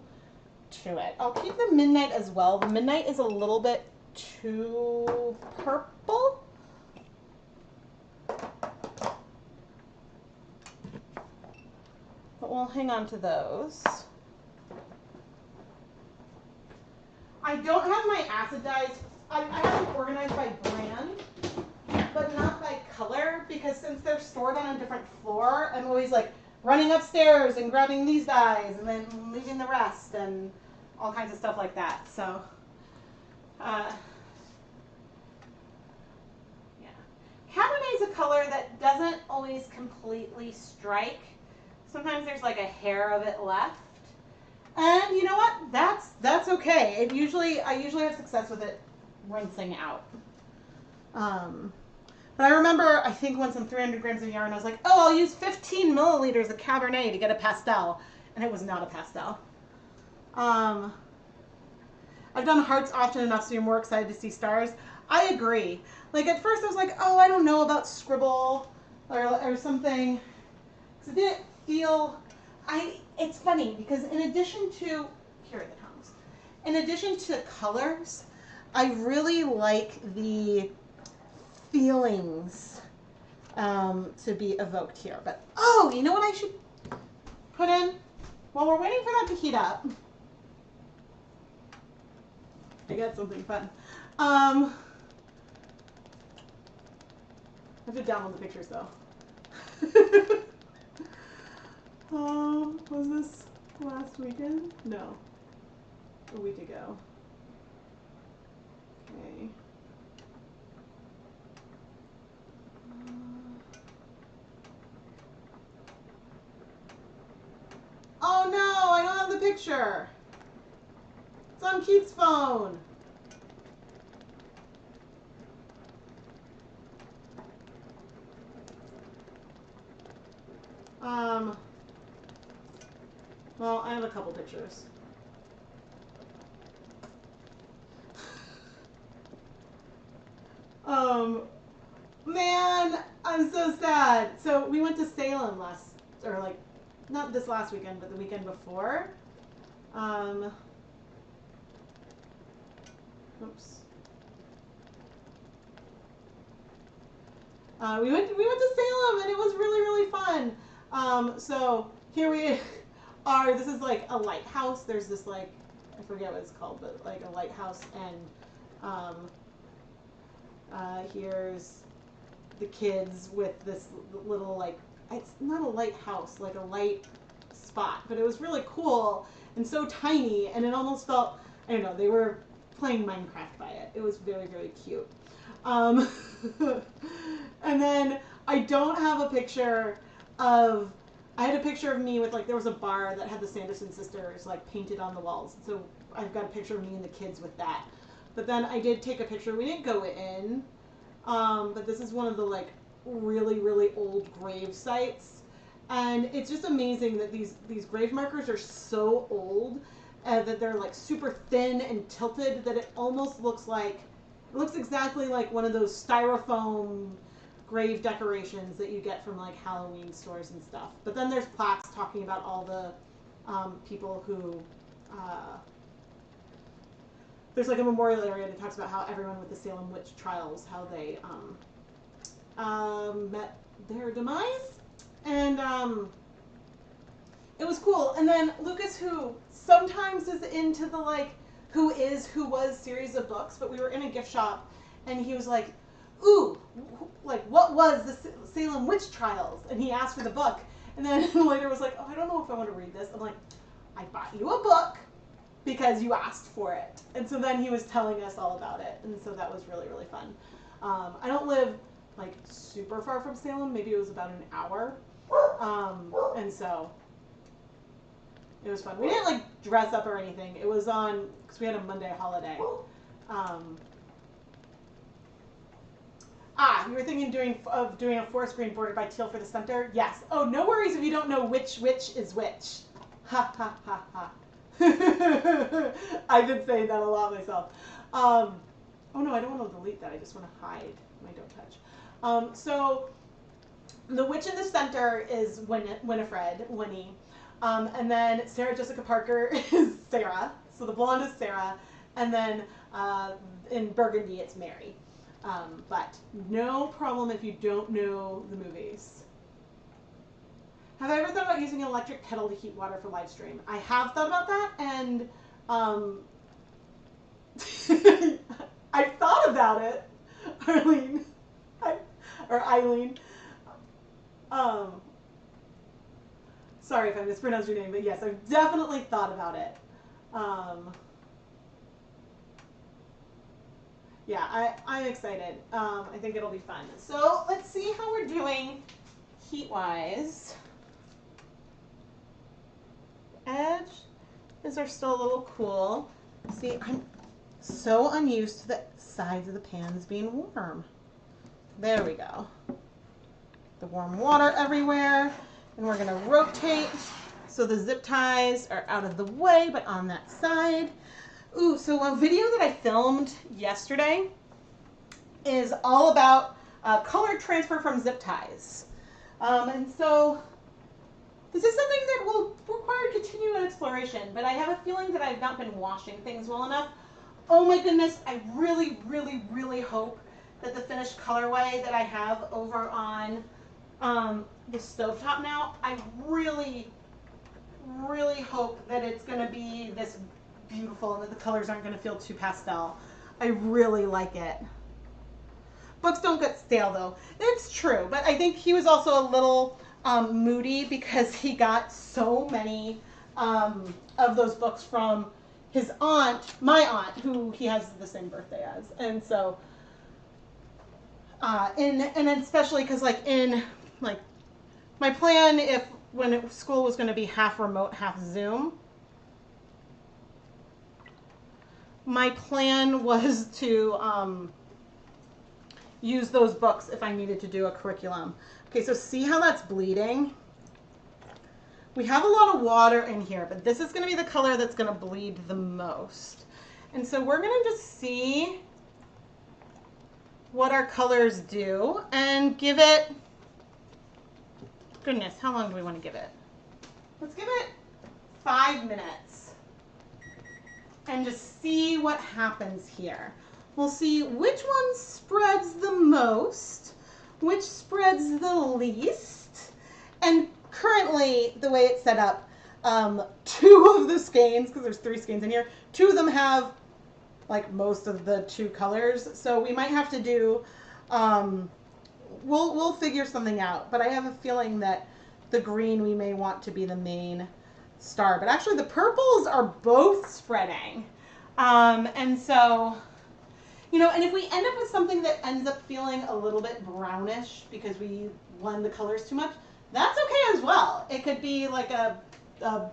to it. I'll keep the midnight as well. The midnight is a little bit too purple. But we'll hang on to those. I don't have my acid dyes. I have them organized by brand, but not by color, because since they're stored on a different floor, I'm always like running upstairs and grabbing these dyes and then leaving the rest and all kinds of stuff like that. So, yeah. Cabernet is a color that doesn't always completely strike. Sometimes there's like a hair of it left. And you know what? That's okay. I usually have success with it rinsing out. But I remember, I think once on 300 grams of yarn, I was like, oh, I'll use 15 milliliters of Cabernet to get a pastel. And it was not a pastel. I've done hearts often enough, so you're more excited to see stars. I agree. Like at first I was like, oh, I don't know about scribble or something. Because it didn't feel, it's funny because in addition to, here are the tongues. In addition to colors, I really like the feelings to be evoked here. But, oh, you know what I should put in? While we're waiting for that to heat up, I got something fun. I have to download the pictures though. Was this last weekend? No, a week ago. Okay. picture. It's on Keith's phone. Well, I have a couple pictures. Man, I'm so sad. So we went to Salem not this last weekend, but the weekend before. Oops. We went to Salem, and it was really, really fun. So here we are. This is like a lighthouse. There's this like, I forget what it's called, but like a lighthouse, and here's the kids with this little, like, it's not a lighthouse, like a light spot, but it was really cool and so tiny, and it almost felt, I don't know, they were playing Minecraft by it. It was very, very cute. And then I don't have a picture of, I had a picture of me with, like, there was a bar that had the Sanderson sisters, like, painted on the walls. So I've got a picture of me and the kids with that. But then I did take a picture. We didn't go in, but this is one of the, like, really, really old grave sites. And it's just amazing that these grave markers are so old that they're, like, super thin and tilted that it almost looks like, it looks exactly like one of those styrofoam grave decorations that you get from, like, Halloween stores and stuff. But then there's plaques talking about all the people who, there's like a memorial area that talks about how everyone with the Salem witch trials, how they met their demise. And it was cool. And then Lucas, who sometimes is into the, like, who was series of books, but we were in a gift shop and he was like, ooh, like, what was the Salem witch trials? And he asked for the book. And then later was like, oh, I don't know if I want to read this. I'm like, I bought you a book because you asked for it. And so then he was telling us all about it. And so that was really, really fun. I don't live, like, super far from Salem. Maybe it was about an hour. And so it was fun. We didn't, like, dress up or anything. It was on, because we had a Monday holiday. You were thinking of doing a forest green bordered by teal for the center? Yes. Oh, no worries if you don't know which is which. Ha, ha, ha, ha. I've been saying that a lot myself. Oh no, I don't want to delete that. I just want to hide my don't touch. So the witch in the center is Winnie. And then Sarah Jessica Parker is Sarah. So the blonde is Sarah. And then in Burgundy, it's Mary. But no problem if you don't know the movies. Have I ever thought about using an electric kettle to heat water for live stream? I have thought about that, and I've thought about it, Eileen. Sorry if I mispronounced your name, but yes, I've definitely thought about it. Yeah, I'm excited. I think it'll be fun. So let's see how we're doing heat-wise. Edges are still a little cool. See, I'm so unused to the sides of the pans being warm. There we go. The warm water everywhere. And we're going to rotate so the zip ties are out of the way, but on that side. Ooh, so a video that I filmed yesterday is all about color transfer from zip ties. And so this is something that will require continued exploration, but I have a feeling that I've not been washing things well enough. Oh my goodness, I really, really, really hope that the finished colorway that I have over on the stovetop now, I really, really hope that it's going to be this beautiful and that the colors aren't going to feel too pastel. I really like it. Books don't get stale though. It's true, but I think he was also a little moody because he got so many of those books from his aunt, my aunt, who he has the same birthday as. And so, and especially because my plan when school was going to be half remote, half Zoom, my plan was to use those books if I needed to do a curriculum. Okay, so see how that's bleeding? We have a lot of water in here, but this is going to be the color that's going to bleed the most. And so we're going to just see what our colors do and give it, goodness, how long do we want to give it? Let's give it 5 minutes and just see what happens here. We'll see which one spreads the most, which spreads the least, and currently the way it's set up, 2 of the skeins, because there's 3 skeins in here, 2 of them have like most of the 2 colors, so we might have to do, we'll figure something out, but I have a feeling that the green we may want to be the main star, but actually the purples are both spreading, and so, you know, and if we end up with something that ends up feeling a little bit brownish because we blend the colors too much, that's okay as well. It could be like some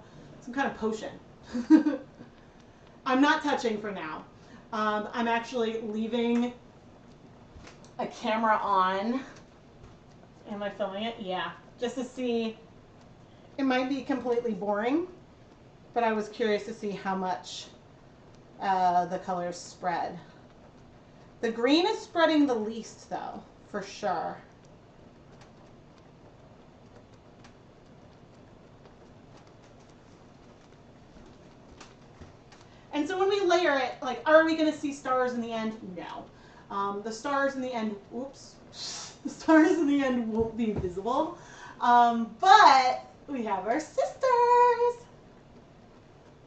kind of potion. I'm not touching for now. I'm actually leaving a camera on. Am I filming it? Yeah. Just to see. It might be completely boring, but I was curious to see how much the colors spread. The green is spreading the least though, for sure. And so when we layer it, like, are we going to see stars in the end? No. The stars in the end, oops, the stars in the end won't be visible. But we have our sisters.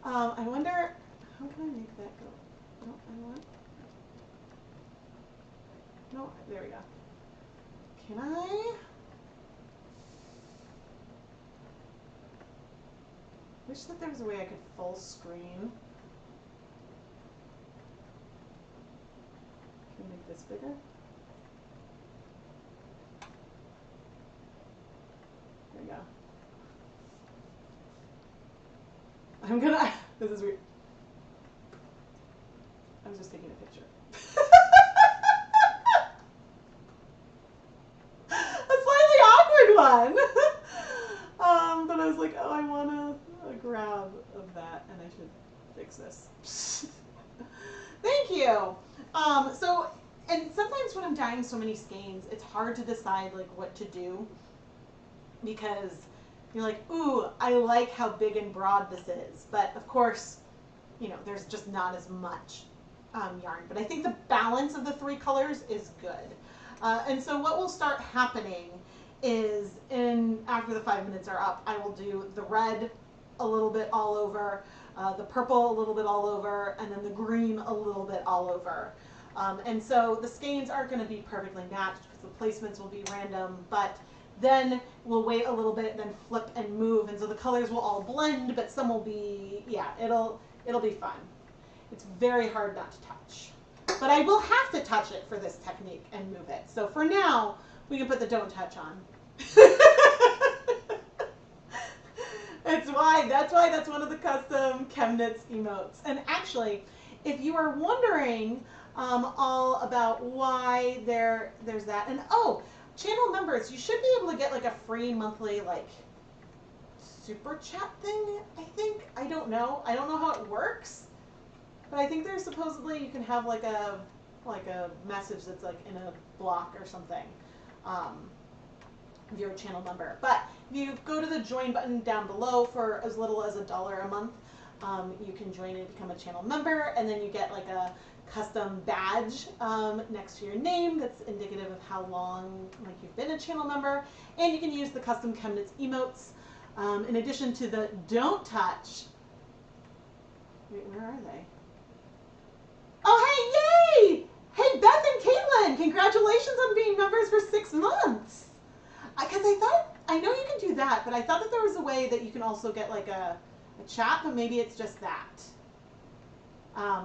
I wonder, how can I make that go? No, I want, no, there we go. Can I? Wish that there was a way I could full screen. Can I make this bigger? There we go. I'm gonna, this is weird. I was just taking a picture. A slightly awkward one. But I was like, oh, I want a grab of that, and I should fix this. Thank you. So, and sometimes when I'm dyeing so many skeins, it's hard to decide like what to do, because you're like, ooh, I like how big and broad this is, but of course, you know, there's just not as much yarn. But I think the balance of the 3 colors is good. And so what will start happening is, after the 5 minutes are up, I will do the red a little bit all over, the purple a little bit all over, and then the green a little bit all over. And so the skeins aren't going to be perfectly matched because the placements will be random, but then we'll wait a little bit, then flip and move, and so the colors will all blend, but some will be, yeah, it'll be fun. It's very hard not to touch. But I will have to touch it for this technique and move it. So for now, we can put the don't touch on. That's why that's one of the custom ChemKnits emotes. And actually, if you are wondering all about why there's that, and oh, channel members, you should be able to get like a free monthly like super chat thing, I think. I don't know how it works, but I think there's supposedly you can have like a message that's like in a block or something if you're a channel member. But if you go to the join button down below for as little as $1 a month, you can join and become a channel member, and then you get like a custom badge next to your name that's indicative of how long like you've been a channel member, and you can use the custom ChemKnits emotes in addition to the don't touch. Wait, where are they? Oh, hey, yay! Hey, Beth and Caitlin, congratulations on being members for 6 months. Because I know you can do that, but I thought that there was a way that you can also get like a chat, but maybe it's just that.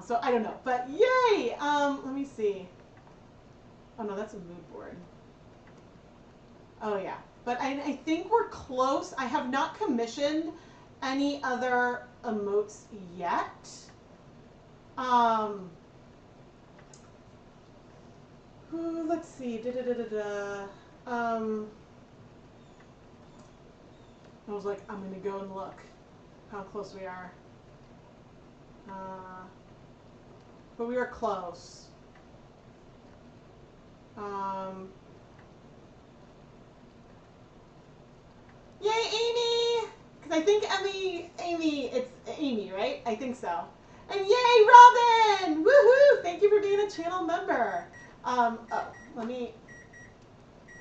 So I don't know, but yay! Let me see. Oh no, that's a mood board. Oh yeah, but I think we're close. I have not commissioned any other emotes yet. Let's see. I was like, I'm gonna go and look how close we are. But we are close. Yay, Amy! Because I think it's Amy, right? I think so. And yay, Robin! Woohoo! Thank you for being a channel member. Let me,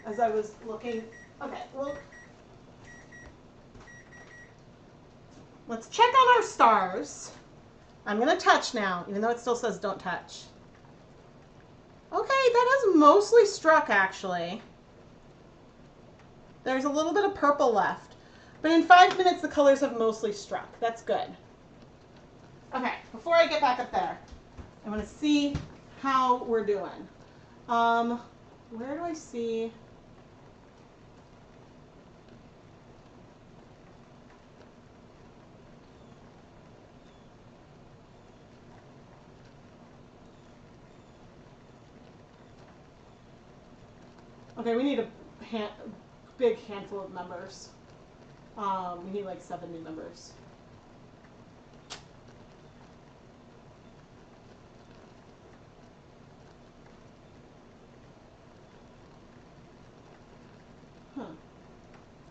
as I was looking, okay, well, let's check on our stars. I'm going to touch now, even though it still says don't touch. Okay, that has mostly struck, actually. There's a little bit of purple left. But in 5 minutes, the colors have mostly struck. That's good. Okay, before I get back up there, I want to see how we're doing. Where do I see? Okay, we need a big handful of members. We need like 7 new members.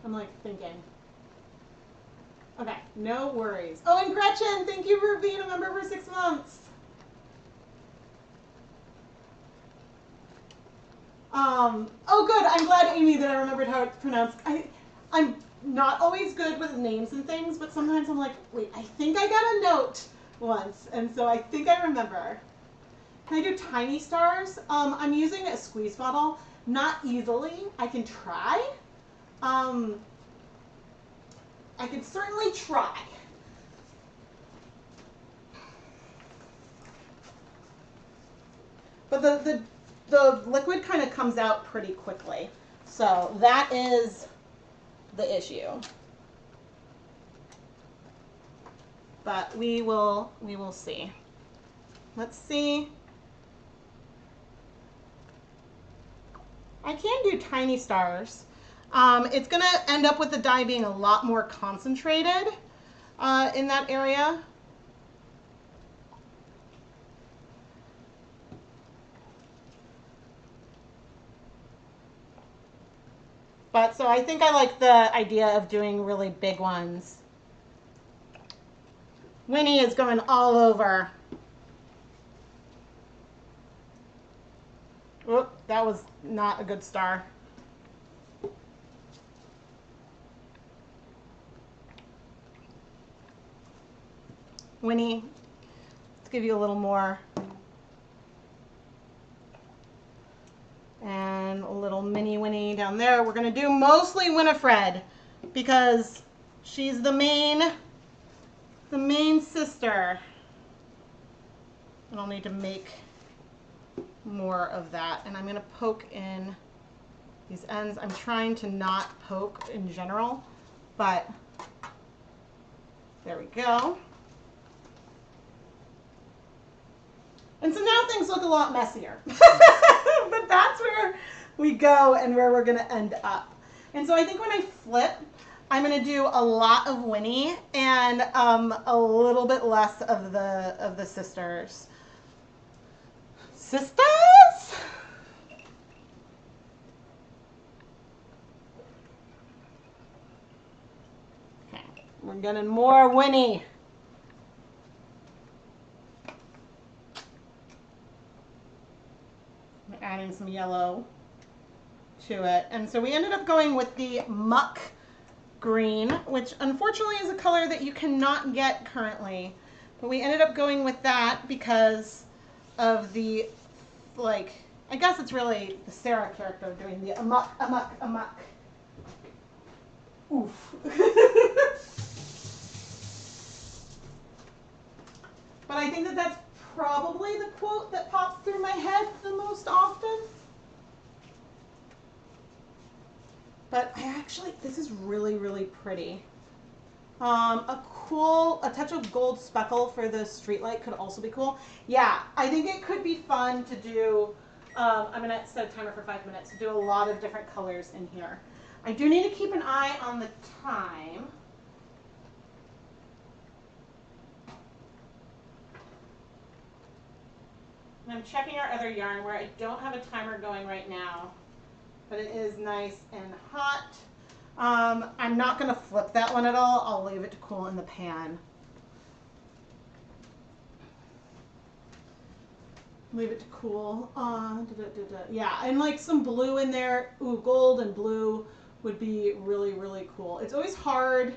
I'm like thinking. Okay, no worries. Oh, and Gretchen, thank you for being a member for 6 months. Oh good, I'm glad, Amy, that I remembered how it's pronounced. I'm not always good with names and things, but sometimes I'm like, wait, I think I got a note once, and so I think I remember. Can I do tiny stars? I'm using a squeeze bottle. Not easily. I can try. I can certainly try. But the liquid kind of comes out pretty quickly. So that is the issue. But we will see. Let's see. I can do tiny stars. It's going to end up with the dye being a lot more concentrated in that area. But so I think I like the idea of doing really big ones. Winnie is going all over. Oop, that was not a good star. Winnie, let's give you a little more. And a little mini Winnie down there. We're going to do mostly Winifred because she's the main sister. And I'll need to make more of that. And I'm going to poke in these ends. I'm trying to not poke in general, but there we go. And so now things look a lot messier. But that's where we go and where we're going to end up. And so I think when I flip, I'm going to do a lot of Winnie and a little bit less of the sisters. Sisters? Okay, we're getting more Winnie. Adding some yellow to it. And so we ended up going with the muck green, which unfortunately is a color that you cannot get currently. But we ended up going with that because of the, like, I guess it's really the Sarah character doing the amok. Oof. But I think that that's probably the quote that pops through my head the most often. But I actually, this is really, really pretty. A touch of gold speckle for the street light could also be cool. Yeah, I think it could be fun to do, I'm going to set a timer for 5 minutes to do a lot of different colors in here. I do need to keep an eye on the time. And I'm checking our other yarn where I don't have a timer going right now, but it is nice and hot. I'm not going to flip that one at all. I'll leave it to cool in the pan. Leave it to cool. Yeah, and like some blue in there. Ooh, gold and blue would be really, really cool. It's always hard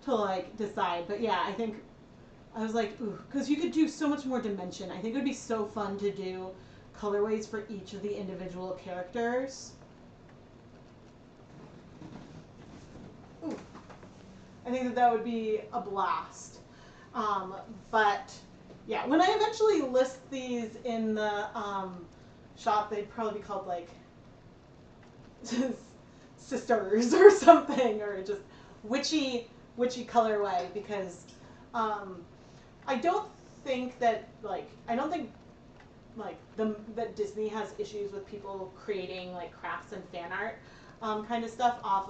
to like decide, but yeah, I think I was like, ooh, because you could do so much more dimension. I think it would be so fun to do colorways for each of the individual characters. Ooh, I think that would be a blast. But yeah, when I eventually list these in the shop, they'd probably be called like sisters or something, or just witchy colorway, because I don't think that that Disney has issues with people creating like crafts and fan art kind of stuff off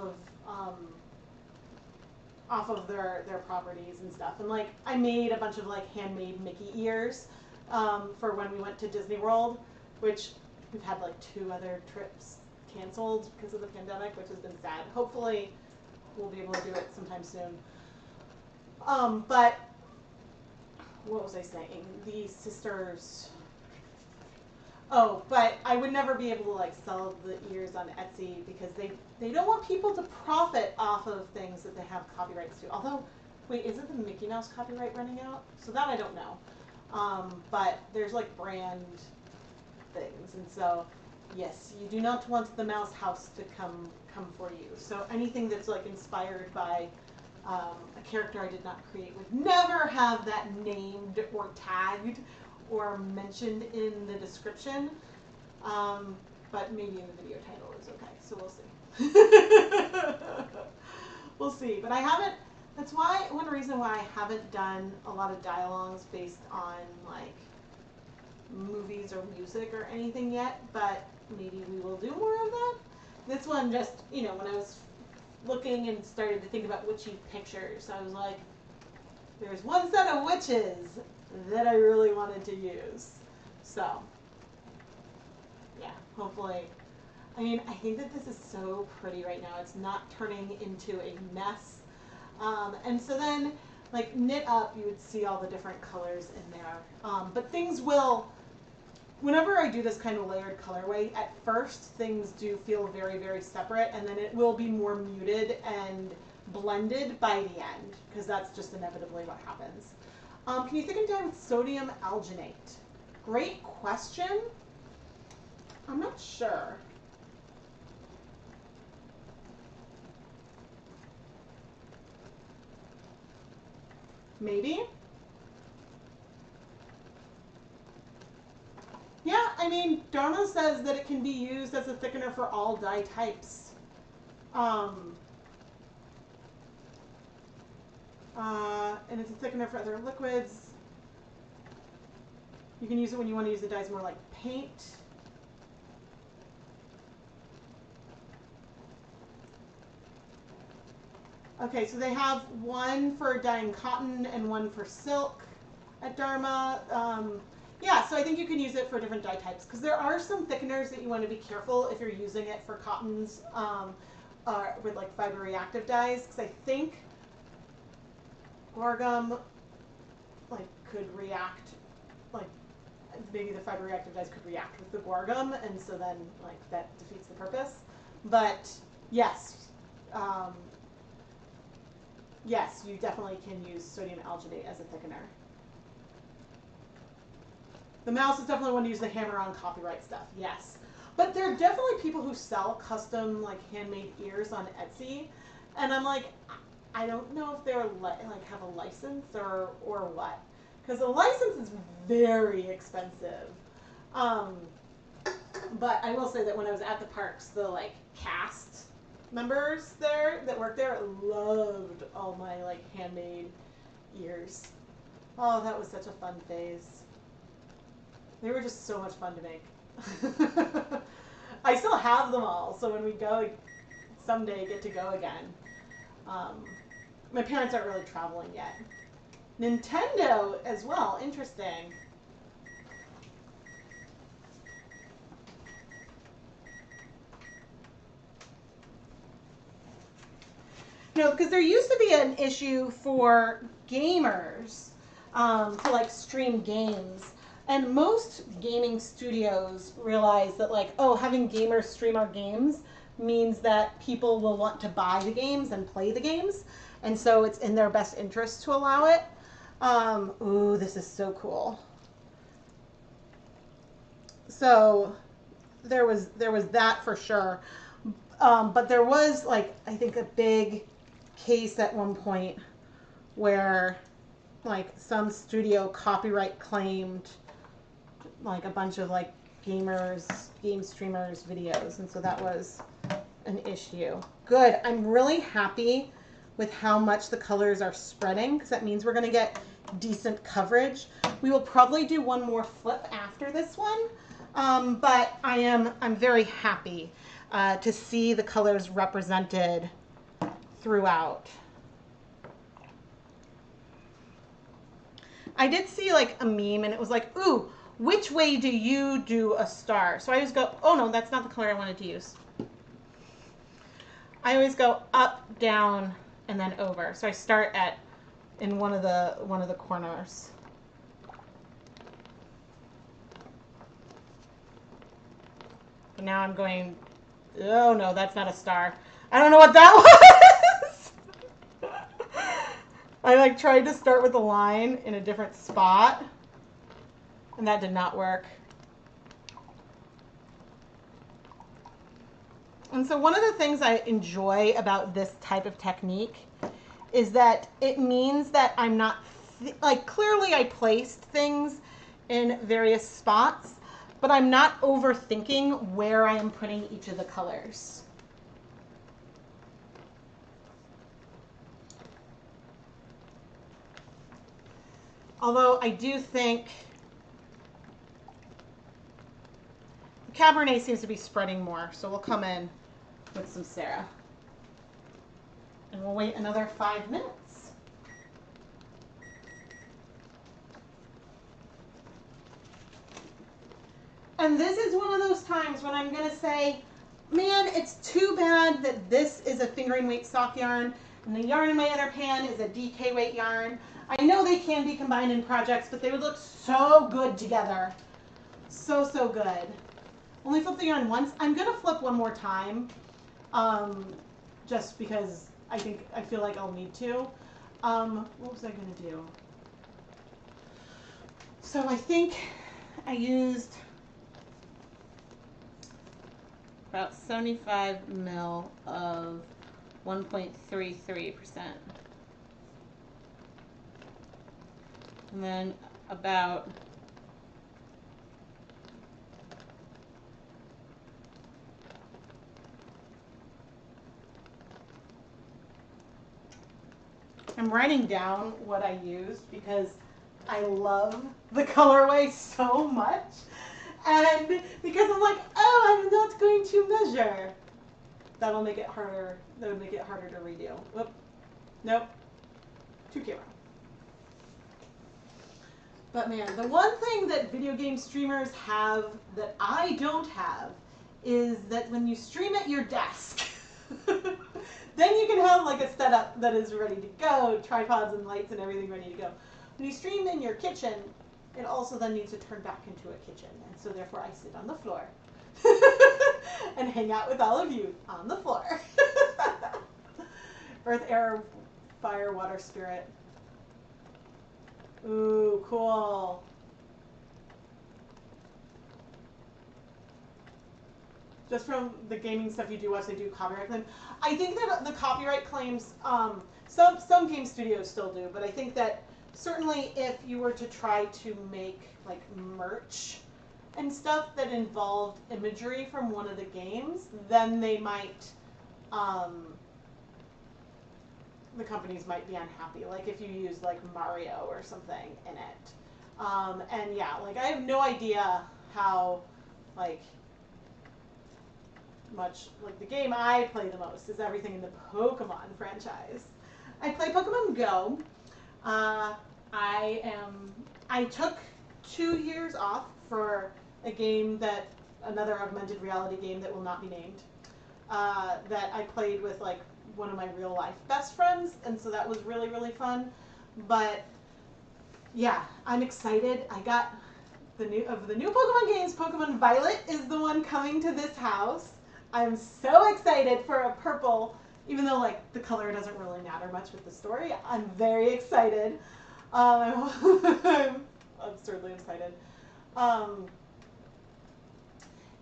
of their properties and stuff. And like I made a bunch of like handmade Mickey ears for when we went to Disney World, which we've had like 2 other trips canceled because of the pandemic, which has been sad. Hopefully we'll be able to do it sometime soon. But what was I saying? The sisters. Oh, but I would never be able to like sell the ears on Etsy because they don't want people to profit off of things that they have copyrights to. Although, wait, isn't the Mickey Mouse copyright running out? So that I don't know. But there's like brand things, and so yes, you do not want the Mouse House to come for you. So anything that's like inspired by a character I did not create would never have that named or tagged or mentioned in the description, but maybe in the video title is okay, so we'll see. We'll see, but I haven't, that's why, one reason why I haven't done a lot of dialogues based on like movies or music or anything yet, but maybe we will do more of that. This one just, when I was looking and started to think about witchy pictures, I was like, there's one set of witches that I really wanted to use. So, yeah, hopefully. I mean, I think that this is so pretty right now. It's not turning into a mess. And so then, like, knit up, you would see all the different colors in there. But things will, whenever I do this kind of layered colorway, at first things do feel very, very separate, and then it will be more muted and blended by the end, because that's just inevitably what happens. Can you thicken dye with sodium alginate? Great question. I'm not sure. Maybe? Yeah, I mean, Dharma says that it can be used as a thickener for all dye types. And it's a thickener for other liquids. You can use it when you want to use the dyes more like paint. Okay, so they have one for dyeing cotton and one for silk at Dharma. Yeah, so I think you can use it for different dye types, because there are some thickeners that you want to be careful if you're using it for cottons with like fiber reactive dyes, because I think Guar like could react, like maybe the fiber reactive dyes could react with the Guar, and so then like that defeats the purpose. But yes, yes, you definitely can use sodium alginate as a thickener. The mouse is definitely one to use the hammer on copyright stuff, yes. But there are definitely people who sell custom like handmade ears on Etsy, and I'm like, I don't know if they're like have a license or what, because a license is very expensive. But I will say that when I was at the parks, the like cast members there that worked there loved all my like handmade ears. Oh, that was such a fun phase. They were just so much fun to make. I still have them all, so when we go someday get to go again. My parents aren't really traveling yet. Nintendo as well, interesting. No, because there used to be an issue for gamers to like stream games. And most gaming studios realize that like, oh, having gamers stream our games means that people will want to buy the games and play the games. And so it's in their best interest to allow it. Ooh, this is so cool. So there was that for sure. But there was like, I think a big case at one point where like some studio copyright claimed like a bunch of like game streamers videos, and so that was an issue. Good. I'm really happy with how much the colors are spreading, because that means we're going to get decent coverage. We will probably do one more flip after this one, but I'm very happy to see the colors represented throughout. I did see like a meme and it was like, ooh, which way do you do a star? So I always go, oh no, that's not the color I wanted to use. I always go up, down, and then over. So I start in one of the corners. And now I'm going, oh no, that's not a star. I don't know what that was. I like tried to start with a line in a different spot, and that did not work. And so one of the things I enjoy about this type of technique is that it means that I'm not, like clearly I placed things in various spots, but I'm not overthinking where I am putting each of the colors. Although I do think the Cabernet seems to be spreading more, so we'll come in with some Sarah. And we'll wait another 5 minutes. And this is one of those times when I'm going to say, man, it's too bad that this is a fingering weight sock yarn and the yarn in my other pan is a DK weight yarn. I know they can be combined in projects, but they would look so good together. So, so good. Only flip the yarn once. I'm going to flip one more time, just because I feel like I'll need to. What was I going to do? So I think I used about 75 mil of 1.33%. And then about I'm writing down what I used because I love the colorway so much, and because I'm like, oh, I'm not going to measure. That'll make it harder. That would make it harder to redo. Whoop. Nope. To camera. But man, the one thing that video game streamers have that I don't have is that when you stream at your desk, then you can have like a setup that is ready to go, tripods and lights and everything ready to go. When you stream in your kitchen, it also then needs to turn back into a kitchen. And so therefore I sit on the floor and hang out with all of you on the floor. Earth, air, fire, water, spirit. Ooh, cool. Just from the gaming stuff you do watch, they do copyright claims. I think that the copyright claims, some game studios still do, but I think that certainly if you were to try to make like merch and stuff that involved imagery from one of the games, then they might the companies might be unhappy, like if you use like Mario or something in it. And yeah, like I have no idea how like much, like the game I play the most is everything in the Pokemon franchise. I play Pokemon Go. I took 2 years off for a game that, another augmented reality game that will not be named, that I played with like one of my real life best friends, and so that was really, really fun. But yeah, I'm excited. I got the new Pokemon games. Pokemon Violet is the one coming to this house. I'm so excited for a purple, even though like the color doesn't really matter much with the story. I'm very excited. I'm absurdly excited.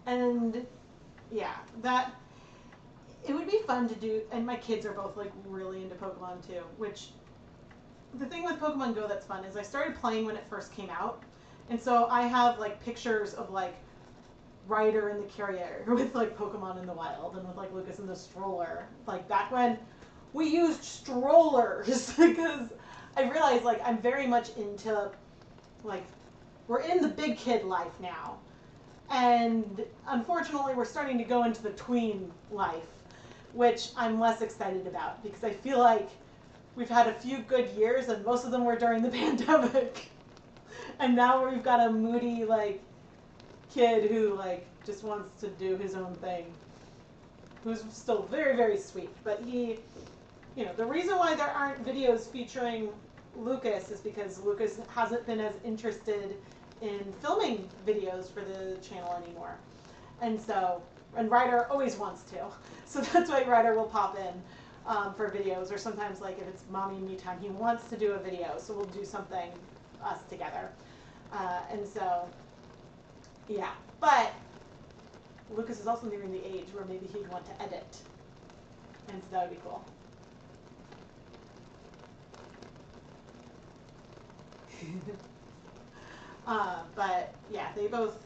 And yeah, that it would be fun to do. And my kids are both like really into Pokemon too. Which the thing with Pokemon Go that's fun is I started playing when it first came out, and so I have like pictures of like Ryder in the carrier with like Pokemon in the wild, and with like Lucas in the stroller, like back when we used strollers. Because I realized like I'm very much into, like, we're in the big kid life now, and unfortunately we're starting to go into the tween life, which I'm less excited about because I feel like we've had a few good years and most of them were during the pandemic. And now we've got a moody like kid who like just wants to do his own thing, who's still very, very sweet. But he, you know, the reason why there aren't videos featuring Lucas is because Lucas hasn't been as interested in filming videos for the channel anymore. And so, and Ryder always wants to. So that's why Ryder will pop in for videos, or sometimes like if it's mommy and me time, he wants to do a video, so we'll do something us together. And so, yeah. But Lucas is also nearing the age where maybe he'd want to edit. And so that would be cool. But yeah, they both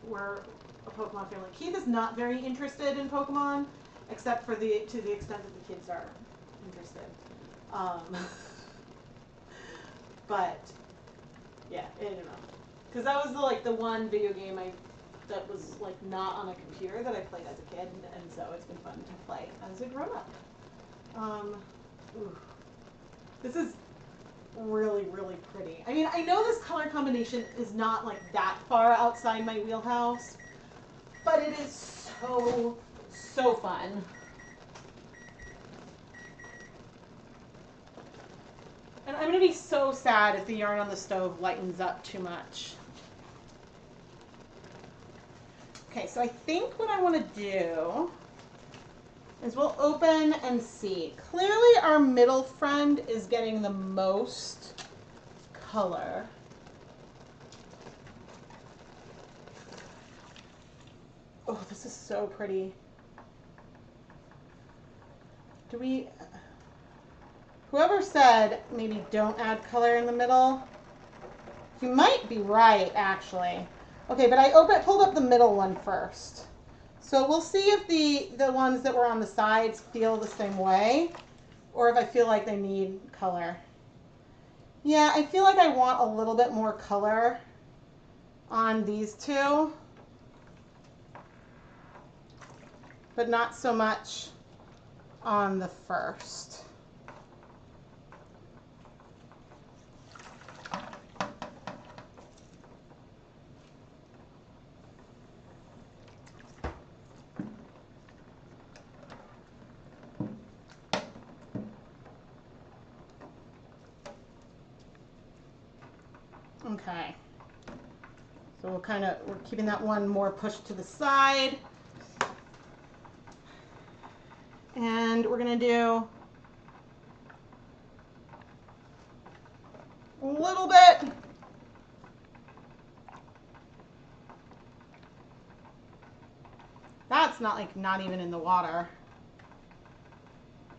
were a Pokemon family. Keith is not very interested in Pokemon, except for to the extent that the kids are interested. But yeah, I don't know, because that was the one video game that was like not on a computer that I played as a kid, and so it's been fun to play as a grown up. This is really, really pretty. I mean, I know this color combination is not like that far outside my wheelhouse, but it is so, so fun. And I'm going to be so sad if the yarn on the stove lightens up too much. Okay, so I think what I want to do is we'll open and see. Clearly our middle friend is getting the most color. Oh, this is so pretty. Whoever said maybe don't add color in the middle, you might be right, actually. Okay, but I pulled up the middle one first. So we'll see if the ones that were on the sides feel the same way, or if I feel like they need color. Yeah, I feel like I want a little bit more color on these two, but not so much on the first. Okay, so we're keeping that one more pushed to the side. And we're gonna do a little bit that's not even in the water.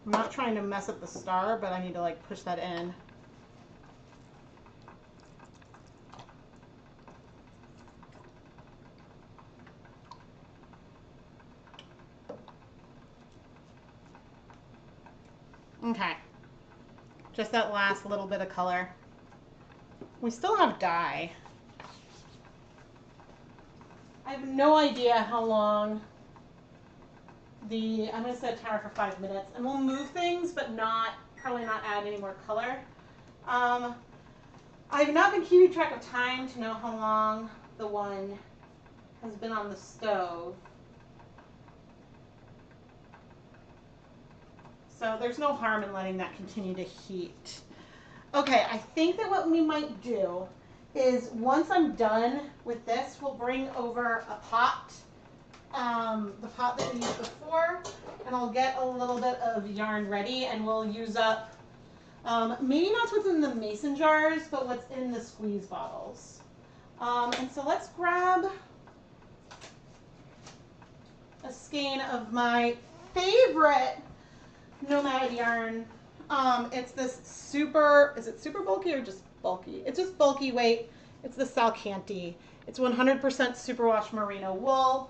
I'm not trying to mess up the star, but I need to like push that in. Okay. Just that last little bit of color. We still have dye. I have no idea how long I'm going to set a timer for 5 minutes, and we'll move things, but probably not add any more color. I've not been keeping track of time to know how long the one has been on the stove. So there's no harm in letting that continue to heat. Okay, I think that what we might do is once I'm done with this, we'll bring over a pot, the pot that we used before, and I'll get a little bit of yarn ready, and we'll use up maybe not what's in the mason jars, but what's in the squeeze bottles. And so let's grab a skein of my favorite Nomad yarn. It's this is it super bulky or just bulky? It's just bulky weight. It's the Salem. It's 100% superwash merino wool.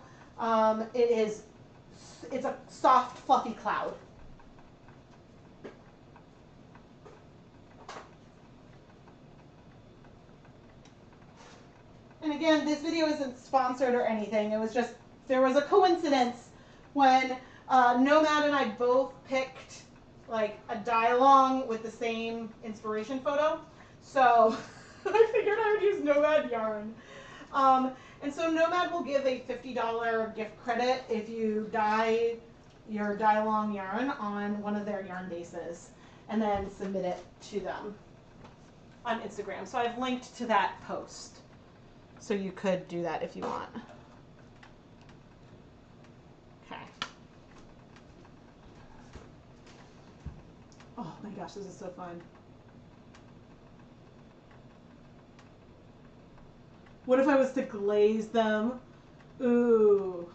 It's a soft, fluffy cloud. And again, this video isn't sponsored or anything. It was just, there was a coincidence when Nomad and I both picked like a dye along with the same inspiration photo. So I figured I would use Nomad yarn. And so Nomad will give a $50 gift credit if you dye your dye along yarn on one of their yarn bases and then submit it to them on Instagram. So I've linked to that post. So you could do that if you want. Okay. Oh my gosh, this is so fun. What if I was to glaze them? Ooh.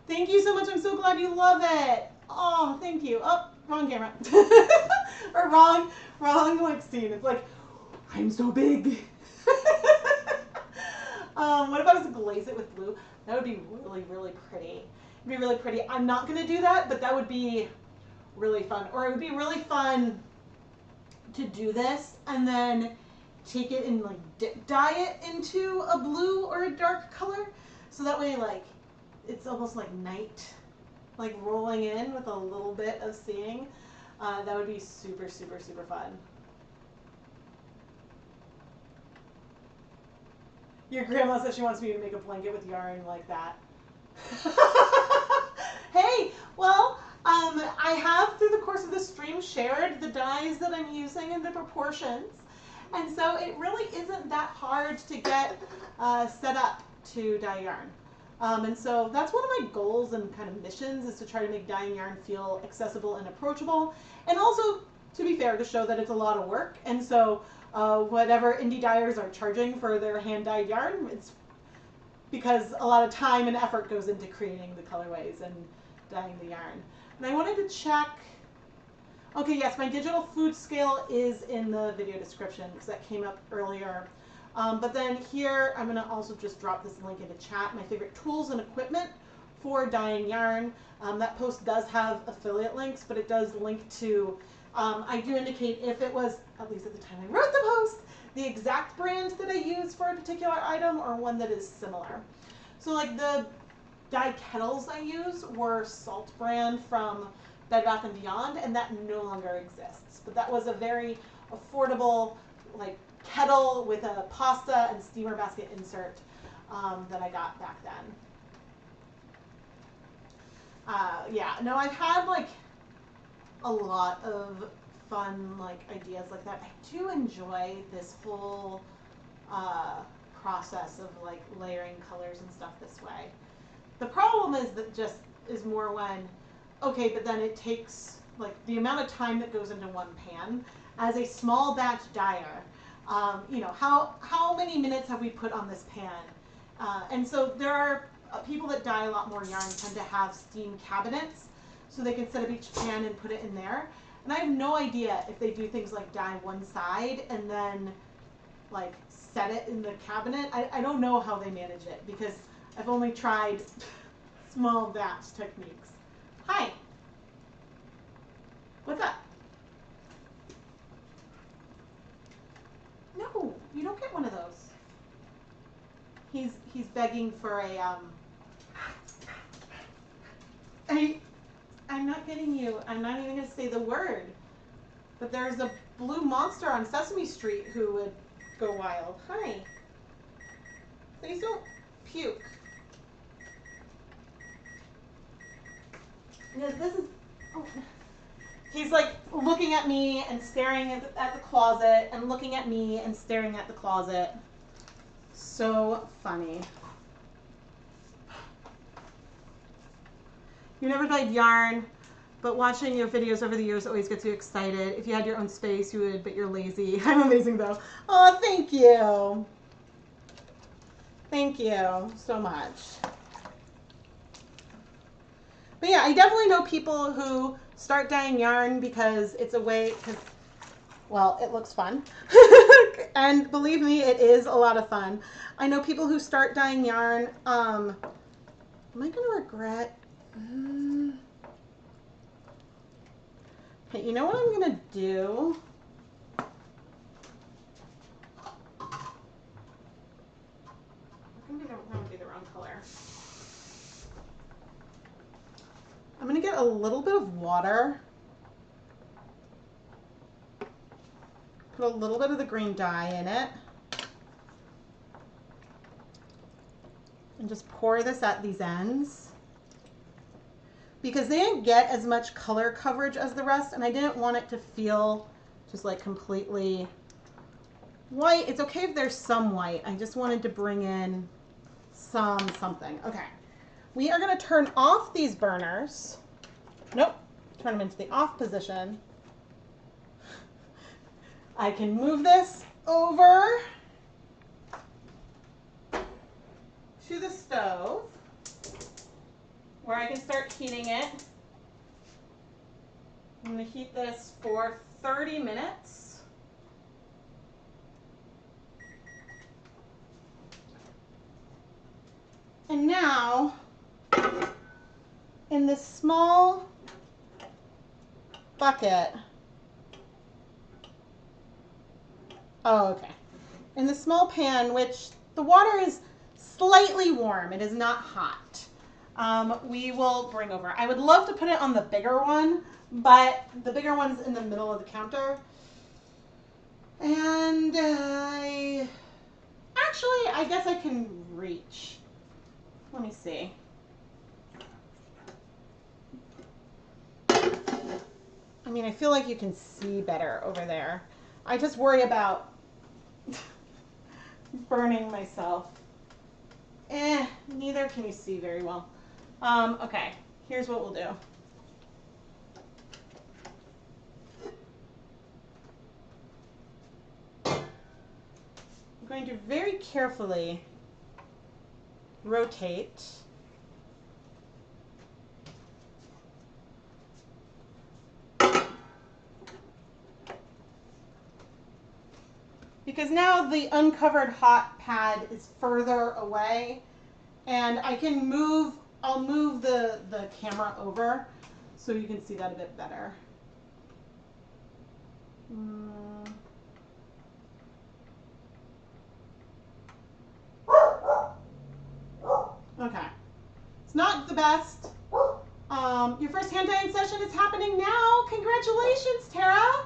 Thank you so much. I'm so glad you love it. Oh, thank you. Oh, wrong camera. Or wrong like scene. It's like, I'm so big. What if I was to glaze it with blue? That would be really, really pretty. It'd be really pretty. I'm not going to do that, but that would be really fun. Or it would be really fun to do this and then take it and like dye it into a blue or a dark color. So that way, like, it's almost like night, like rolling in with a little bit of seeing. That would be super, super, super fun. Your grandma says she wants me to make a blanket with yarn like that. Hey, well, I have through the course of the stream shared the dyes that I'm using and the proportions. And so it really isn't that hard to get set up to dye yarn. And so that's one of my goals and kind of missions, is to try to make dyeing yarn feel accessible and approachable. And also, to be fair, to show that it's a lot of work. And so whatever indie dyers are charging for their hand-dyed yarn, it's because a lot of time and effort goes into creating the colorways and dyeing the yarn. And I wanted to check, okay, yes, my digital food scale is in the video description because that came up earlier. But then here, I'm gonna also just drop this link into chat, my favorite tools and equipment for dyeing yarn. That post does have affiliate links, but it does link to, I do indicate if it was, at least at the time I wrote the post, the exact brand that I use for a particular item or one that is similar. So like the dye kettles I use were Salt brand from Bed Bath & Beyond, and that no longer exists. But that was a very affordable like kettle with a pasta and steamer basket insert that I got back then. Yeah, no, I've had like a lot of fun like ideas like that. I do enjoy this whole process of like layering colors and stuff this way. The problem is that just is more when, okay, but then it takes like the amount of time that goes into one pan as a small batch dyer. You know, how many minutes have we put on this pan? And so there are people that dye a lot more yarn tend to have steam cabinets, so they can set up each pan and put it in there. And I have no idea if they do things like dye one side and then like set it in the cabinet. I don't know how they manage it because I've only tried small batch techniques. Hi. What's that? No, you don't get one of those. He's begging for a I'm not kidding you. I'm not even gonna say the word. But there's a blue monster on Sesame Street who would go wild. Hi. Please don't puke. This is. Oh. He's like looking at me and staring at the closet and looking at me and staring at the closet. So funny. You never dyed yarn, but watching your videos over the years always gets you excited. If you had your own space, you would, but you're lazy. I'm amazing though. Oh, thank you. Thank you so much. But yeah, I definitely know people who start dyeing yarn because it's a way, well, it looks fun. And believe me, it is a lot of fun. I know people who start dyeing yarn. Am I going to regret? Okay, you know what I'm going to do? I think that would be the wrong color. I'm going to get a little bit of water. Put a little bit of the green dye in it. And just pour this at these ends. Because they didn't get as much color coverage as the rest, and I didn't want it to feel just like completely white. It's okay if there's some white. I just wanted to bring in something. Okay. We are going to turn off these burners. Nope. Turn them into the off position. I can move this over to the stove where I can start heating it. I'm going to heat this for 30 minutes. And now, in this small bucket, in the small pan, which the water is slightly warm, it is not hot, we will bring over. I would love to put it on the bigger one, but the bigger one's in the middle of the counter. And I guess I can reach. Let me see. I mean, I feel like you can see better over there. I just worry about burning myself. Neither can you see very well. Okay, here's what we'll do. I'm going to very carefully rotate. Because now the uncovered hot pad is further away, and I can move, I'll move the camera over so you can see that a bit better. Okay, it's not the best. Your first hand dyeing session is happening now. Congratulations, Tara.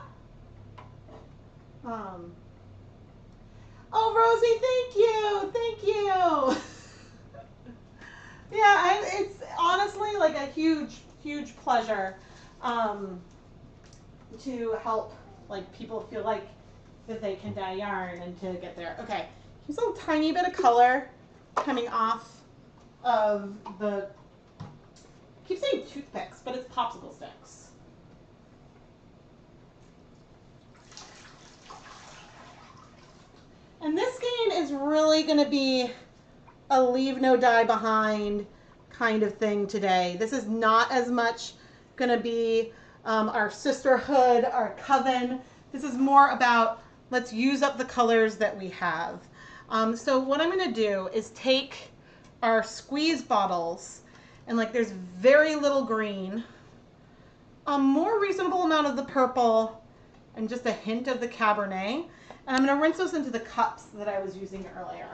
Oh, Rosie, thank you. Yeah, it's honestly like a huge pleasure to help like people feel like that they can dye yarn and to get there. Okay, here's a tiny bit of color coming off of the, I keep saying toothpicks, but it's popsicle sticks. And this skein is really going to be a leave no dye behind kind of thing today. This is not as much going to be our sisterhood, our coven. This is more about let's use up the colors that we have. So what I'm going to do is take our squeeze bottles, and like there's very little green, a more reasonable amount of the purple and just a hint of the Cabernet. And I'm going to rinse those into the cups that I was using earlier.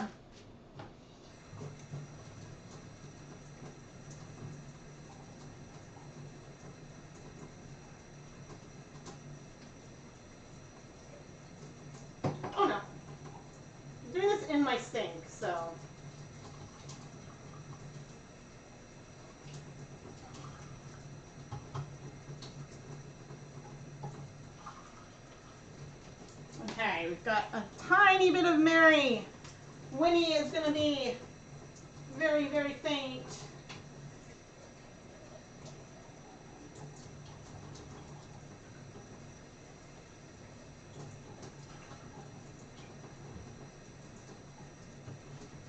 Oh no, I'm doing this in my sink, so. Okay, we've got a tiny bit of Mary. Winnie is going to be very, very faint.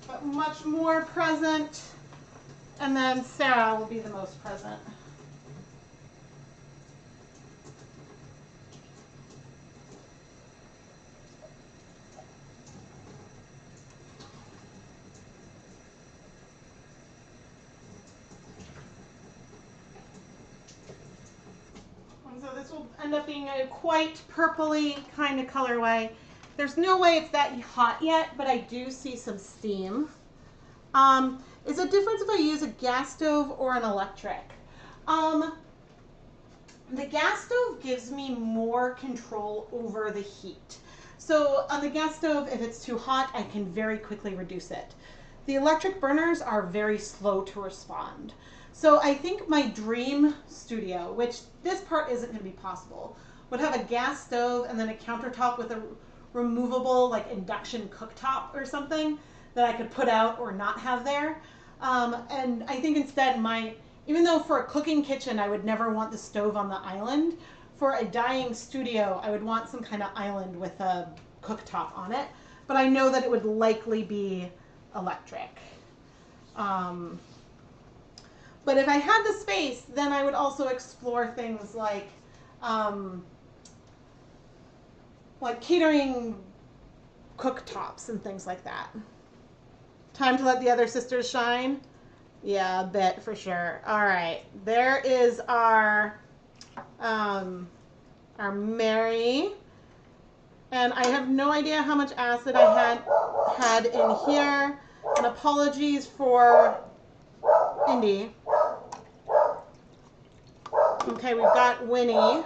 But much more present. And then Sarah will be the most present. So this will end up being a quite purpley kind of colorway. There's no way it's that hot yet, but I do see some steam. Is it different if I use a gas stove or an electric? The gas stove gives me more control over the heat. So on the gas stove, if it's too hot, I can very quickly reduce it. The electric burners are very slow to respond. So I think my dream studio, which this part isn't going to be possible, would have a gas stove and then a countertop with a removable like induction cooktop or something that I could put out or not have there. And I think instead even though for a cooking kitchen I would never want the stove on the island, for a dyeing studio I would want some kind of island with a cooktop on it. But I know that it would likely be electric. But if I had the space, then I would also explore things like catering cooktops and things like that. Time to let the other sisters shine? Yeah, a bit for sure. All right, there is our Mary. And I have no idea how much acid I had in here. And apologies for Indy. Okay, we've got Winnie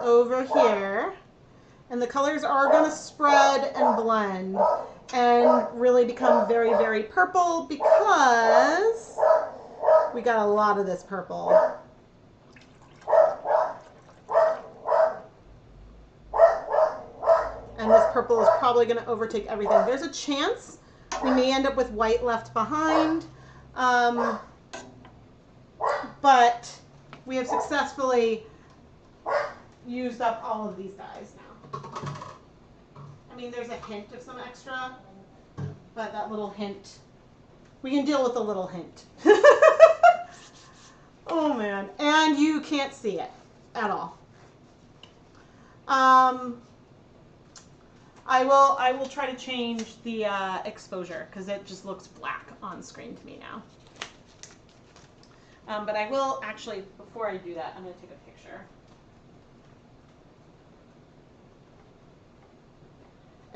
over here. And the colors are going to spread and blend and really become very, very purple because we got a lot of this purple. And this purple is probably going to overtake everything. There's a chance we may end up with white left behind. But we have successfully used up all of these dyes now. I mean, there's a hint of some extra, but that little hint, we can deal with a little hint. Oh man, and you can't see it at all. I will try to change the exposure because it just looks black on screen to me now. But I will actually, before I do that, I'm going to take a picture.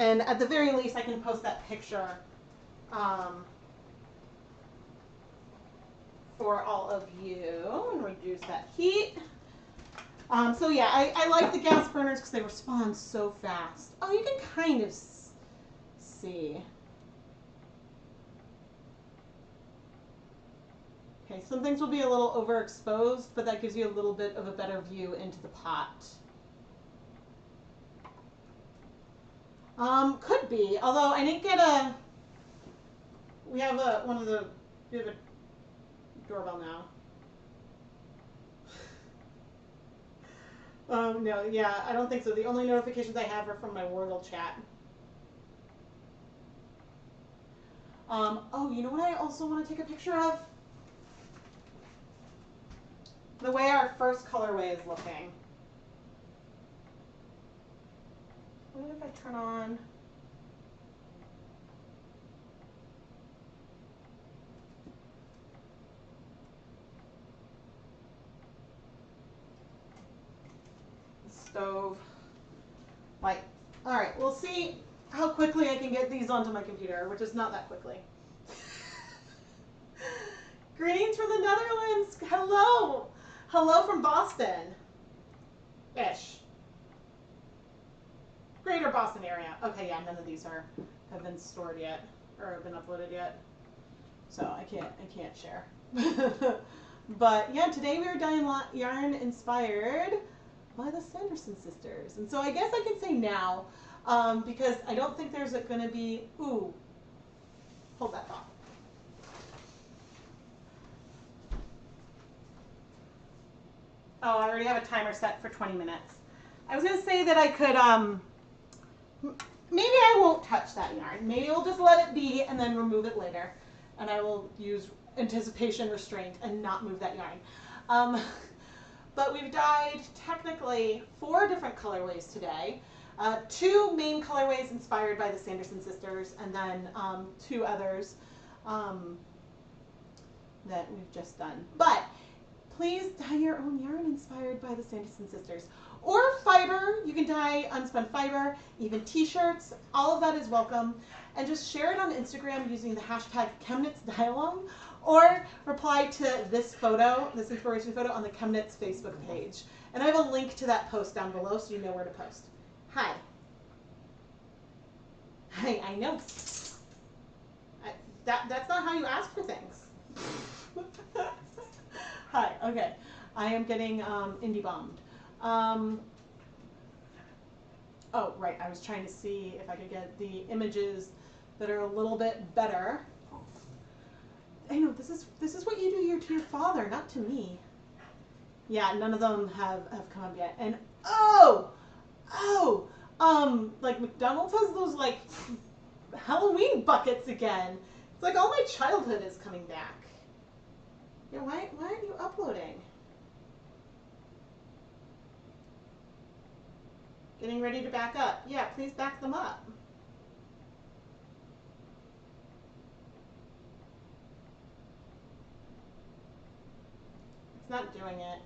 And at the very least, I can post that picture for all of you and reduce that heat. So yeah, I like the gas burners because they respond so fast. Oh, you can kind of see. Okay, some things will be a little overexposed, but that gives you a little bit of a better view into the pot. Could be, although I didn't get we have a doorbell now. No, yeah, I don't think so. The only notifications I have are from my Wordle chat. Oh, you know what I also want to take a picture of? The way our first colorway is looking. What if I turn on? stove. Light. All right, we'll see how quickly I can get these onto my computer, which is not that quickly. Greetings from the Netherlands. Hello. Hello from Boston. Ish. Greater Boston area. Okay, yeah, none of these have been stored yet or have been uploaded yet. So I can't share. But yeah, today we are dyeing yarn inspired by the Sanderson sisters. And so I guess I can say now, because I don't think there's going to be, ooh, hold that thought. Oh, I already have a timer set for 20 minutes. I was going to say that I could, maybe I won't touch that yarn. Maybe we'll just let it be and then remove it later. And I will use anticipation restraint and not move that yarn. But we've dyed technically 4 different colorways today. 2 main colorways inspired by the Sanderson sisters, and then 2 others that we've just done. But please dye your own yarn inspired by the Sanderson sisters. Or fiber, you can dye unspun fiber, even t-shirts, all of that is welcome. And just share it on Instagram using the hashtag ChemKnitsDiealong, or reply to this photo, this inspiration photo, on the ChemKnits Facebook page. And I have a link to that post down below so you know where to post. Hi. Hi, I know. That's not how you ask for things. Hi, okay. I am getting indie bombed. Oh, right, I was trying to see if I could get the images that are a little bit better. I know, this is what you do to your father, not to me. Yeah, none of them have come up yet. And like McDonald's has those like Halloween buckets again. It's like all my childhood is coming back. Yeah, why aren't you uploading? Getting ready to back up. Yeah, please back them up. It's not doing it.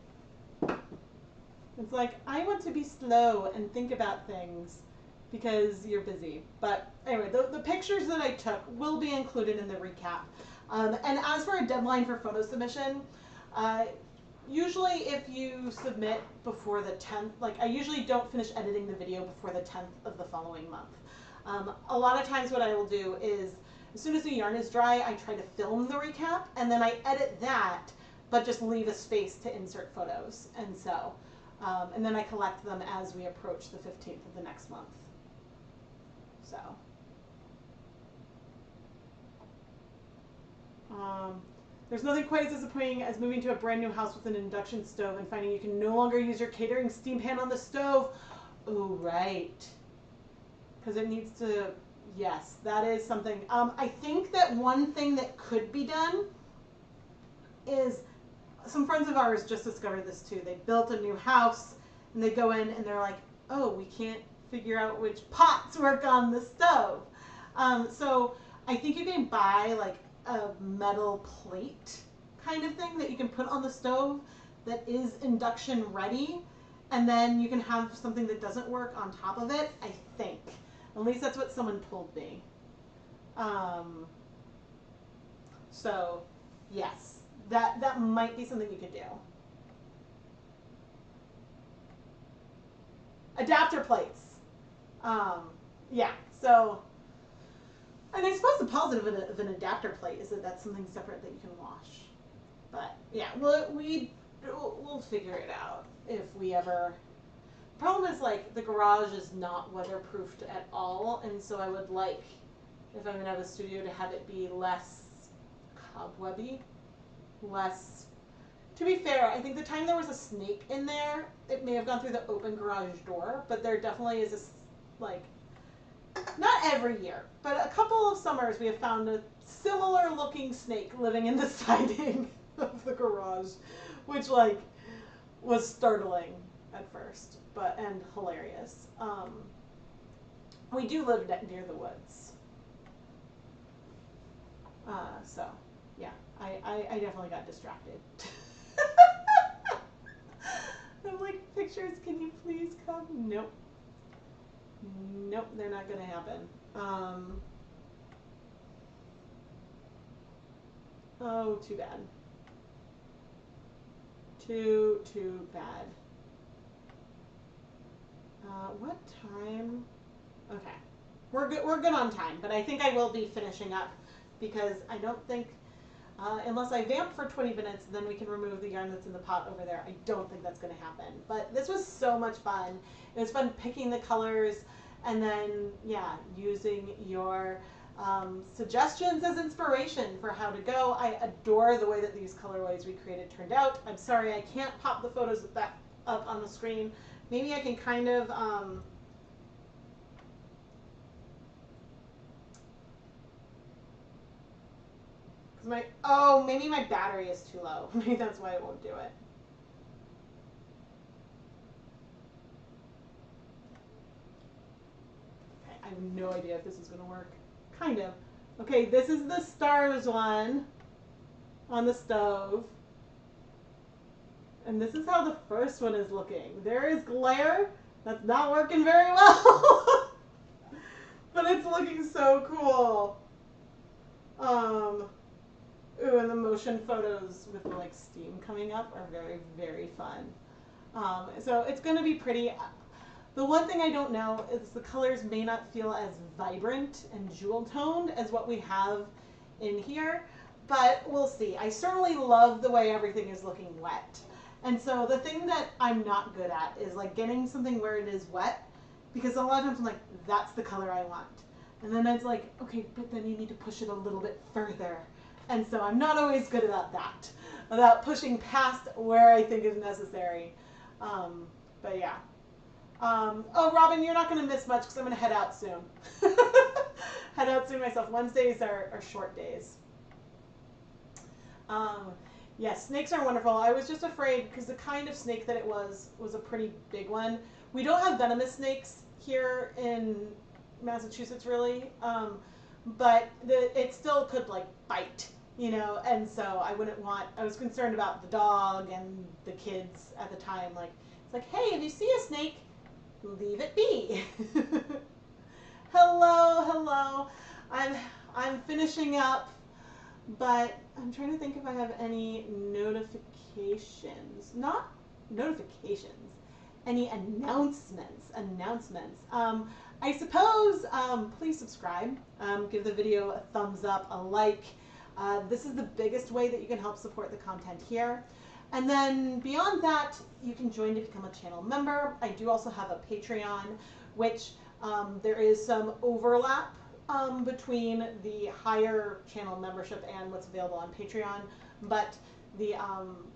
It's like, I want to be slow and think about things because you're busy. But anyway, the pictures that I took will be included in the recap. And as for a deadline for photo submission, usually if you submit before the 10th, like I usually don't finish editing the video before the 10th of the following month. A lot of times what I will do is, as soon as the yarn is dry, I try to film the recap, and then I edit that, but just leave a space to insert photos. And so, and then I collect them as we approach the 15th of the next month. So. There's nothing quite as disappointing as moving to a brand new house with an induction stove and finding you can no longer use your catering steam pan on the stove. Oh, right. Because it needs to, yes, that is something. I think that one thing that could be done is, some friends of ours just discovered this too. They built a new house and they go in and they're like, oh, we can't figure out which pots work on the stove. So I think you can buy like a metal plate kind of thing that you can put on the stove that is induction ready, and then you can have something that doesn't work on top of it, I think. At least that's what someone told me. So yes, that might be something you could do. Adapter plates. Yeah, so, and I suppose the positive of an adapter plate is that that's something separate that you can wash. But yeah, we'll figure it out if we ever. Problem is, like, the garage is not weatherproofed at all, and so I would like, if I'm gonna have a studio, to have it be less cobwebby, less. To be fair, I think the time there was a snake in there, it may have gone through the open garage door, but there definitely is this, like, not every year, but a couple of summers we have found a similar looking snake living in the siding of the garage, which, like, was startling at first, but, and hilarious. We do live near the woods. So, yeah, I definitely got distracted. I'm like picturing pictures. Can you please come? Nope. Nope, they're not going to happen. Oh, too bad. Too bad. What time? Okay. We're good on time, but I think I will be finishing up because I don't think, unless I vamp for 20 minutes, then we can remove the yarn that's in the pot over there. I don't think that's going to happen. But this was so much fun. It was fun picking the colors and then, yeah, using your suggestions as inspiration for how to go. I adore the way that these colorways we created turned out. I'm sorry I can't pop the photos of that up on the screen. Maybe I can kind of maybe my battery is too low. Maybe that's why it won't do it. Okay, I have no idea if this is gonna work. Kind of. Okay, this is the stars one on the stove. And this is how the first one is looking. There is glare. That's not working very well. But it's looking so cool. Ooh, and the motion photos with the like steam coming up are very, very fun. So it's gonna be pretty. The one thing I don't know is the colors may not feel as vibrant and jewel toned as what we have in here, but we'll see. I certainly love the way everything is looking wet. And so the thing that I'm not good at is like getting something where it is wet, because a lot of times I'm like, that's the color I want. And then it's like, okay, but then you need to push it a little bit further. And so I'm not always good about that, about pushing past where I think is necessary. But yeah. Oh, Robin, you're not going to miss much because I'm going to head out soon. Head out soon myself. Wednesdays are short days. Yes, snakes are wonderful. I was just afraid because the kind of snake that it was a pretty big one. We don't have venomous snakes here in Massachusetts, really, but it still could like bite, you know, and so I was concerned about the dog and the kids at the time. Like, it's like, hey, if you see a snake, leave it be. Hello. I'm finishing up, but I'm trying to think if I have any notifications. Not notifications. Any announcements. I suppose please subscribe. Give the video a thumbs up, a like. This is the biggest way that you can help support the content here. And then beyond that, you can join to become a channel member. I do also have a Patreon, which there is some overlap between the higher channel membership and what's available on Patreon, but the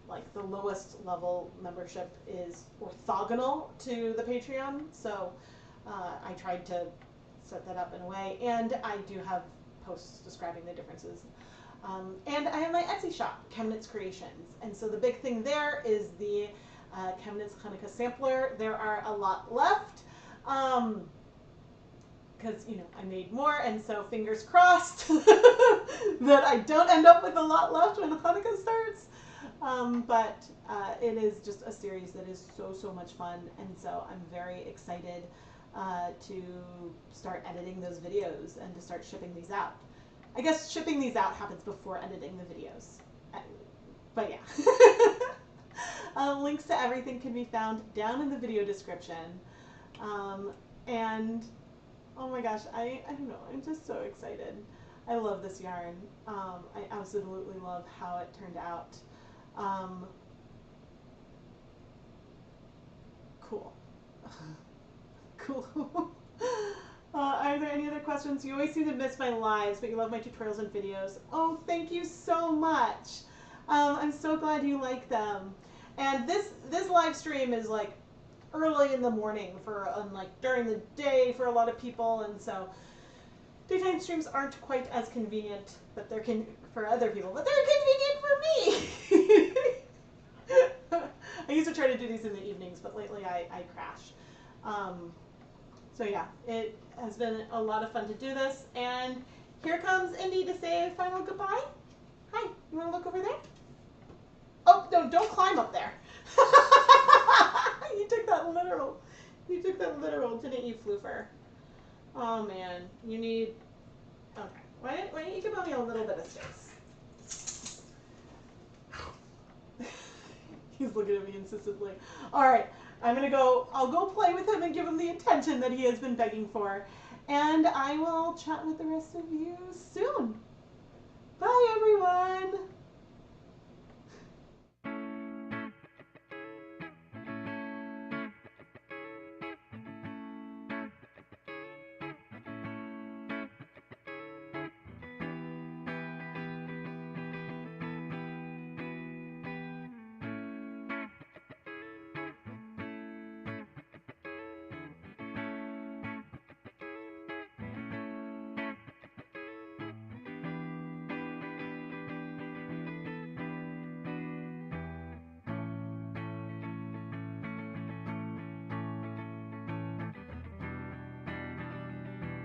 like the lowest level membership is orthogonal to the Patreon. So I tried to set that up in a way, and I do have posts describing the differences. And I have my Etsy shop, ChemKnits Creations. And so the big thing there is the ChemKnits Hanukkah sampler. There are a lot left because, you know, I made more, and so fingers crossed that I don't end up with a lot left when Hanukkah starts. But it is just a series that is so much fun, and so I'm very excited to start editing those videos and to start shipping these out. I guess shipping these out happens before editing the videos. But yeah. Links to everything can be found down in the video description. And oh my gosh, I don't know, I'm just so excited. I love this yarn. I absolutely love how it turned out. Cool. Cool. Are there any other questions? You always seem to miss my lives, but you love my tutorials and videos. Oh, thank you so much. I'm so glad you like them. And this live stream is like early in the morning for like during the day for a lot of people, and so daytime streams aren't quite as convenient, but they're for other people, but they're convenient for me. I used to try to do these in the evenings, but lately I crash. So yeah, it has been a lot of fun to do this, and here comes Indy to say a final goodbye. Hi, you want to look over there? Oh, no, don't climb up there. You took that You took that literal, didn't you, Floofer? Oh man, you need. Okay, why don't you give me a little bit of space? He's looking at me insistently. All right, I'm gonna go. I'll go play with him and give him the attention that he has been begging for, and I will chat with the rest of you soon. Bye, everyone.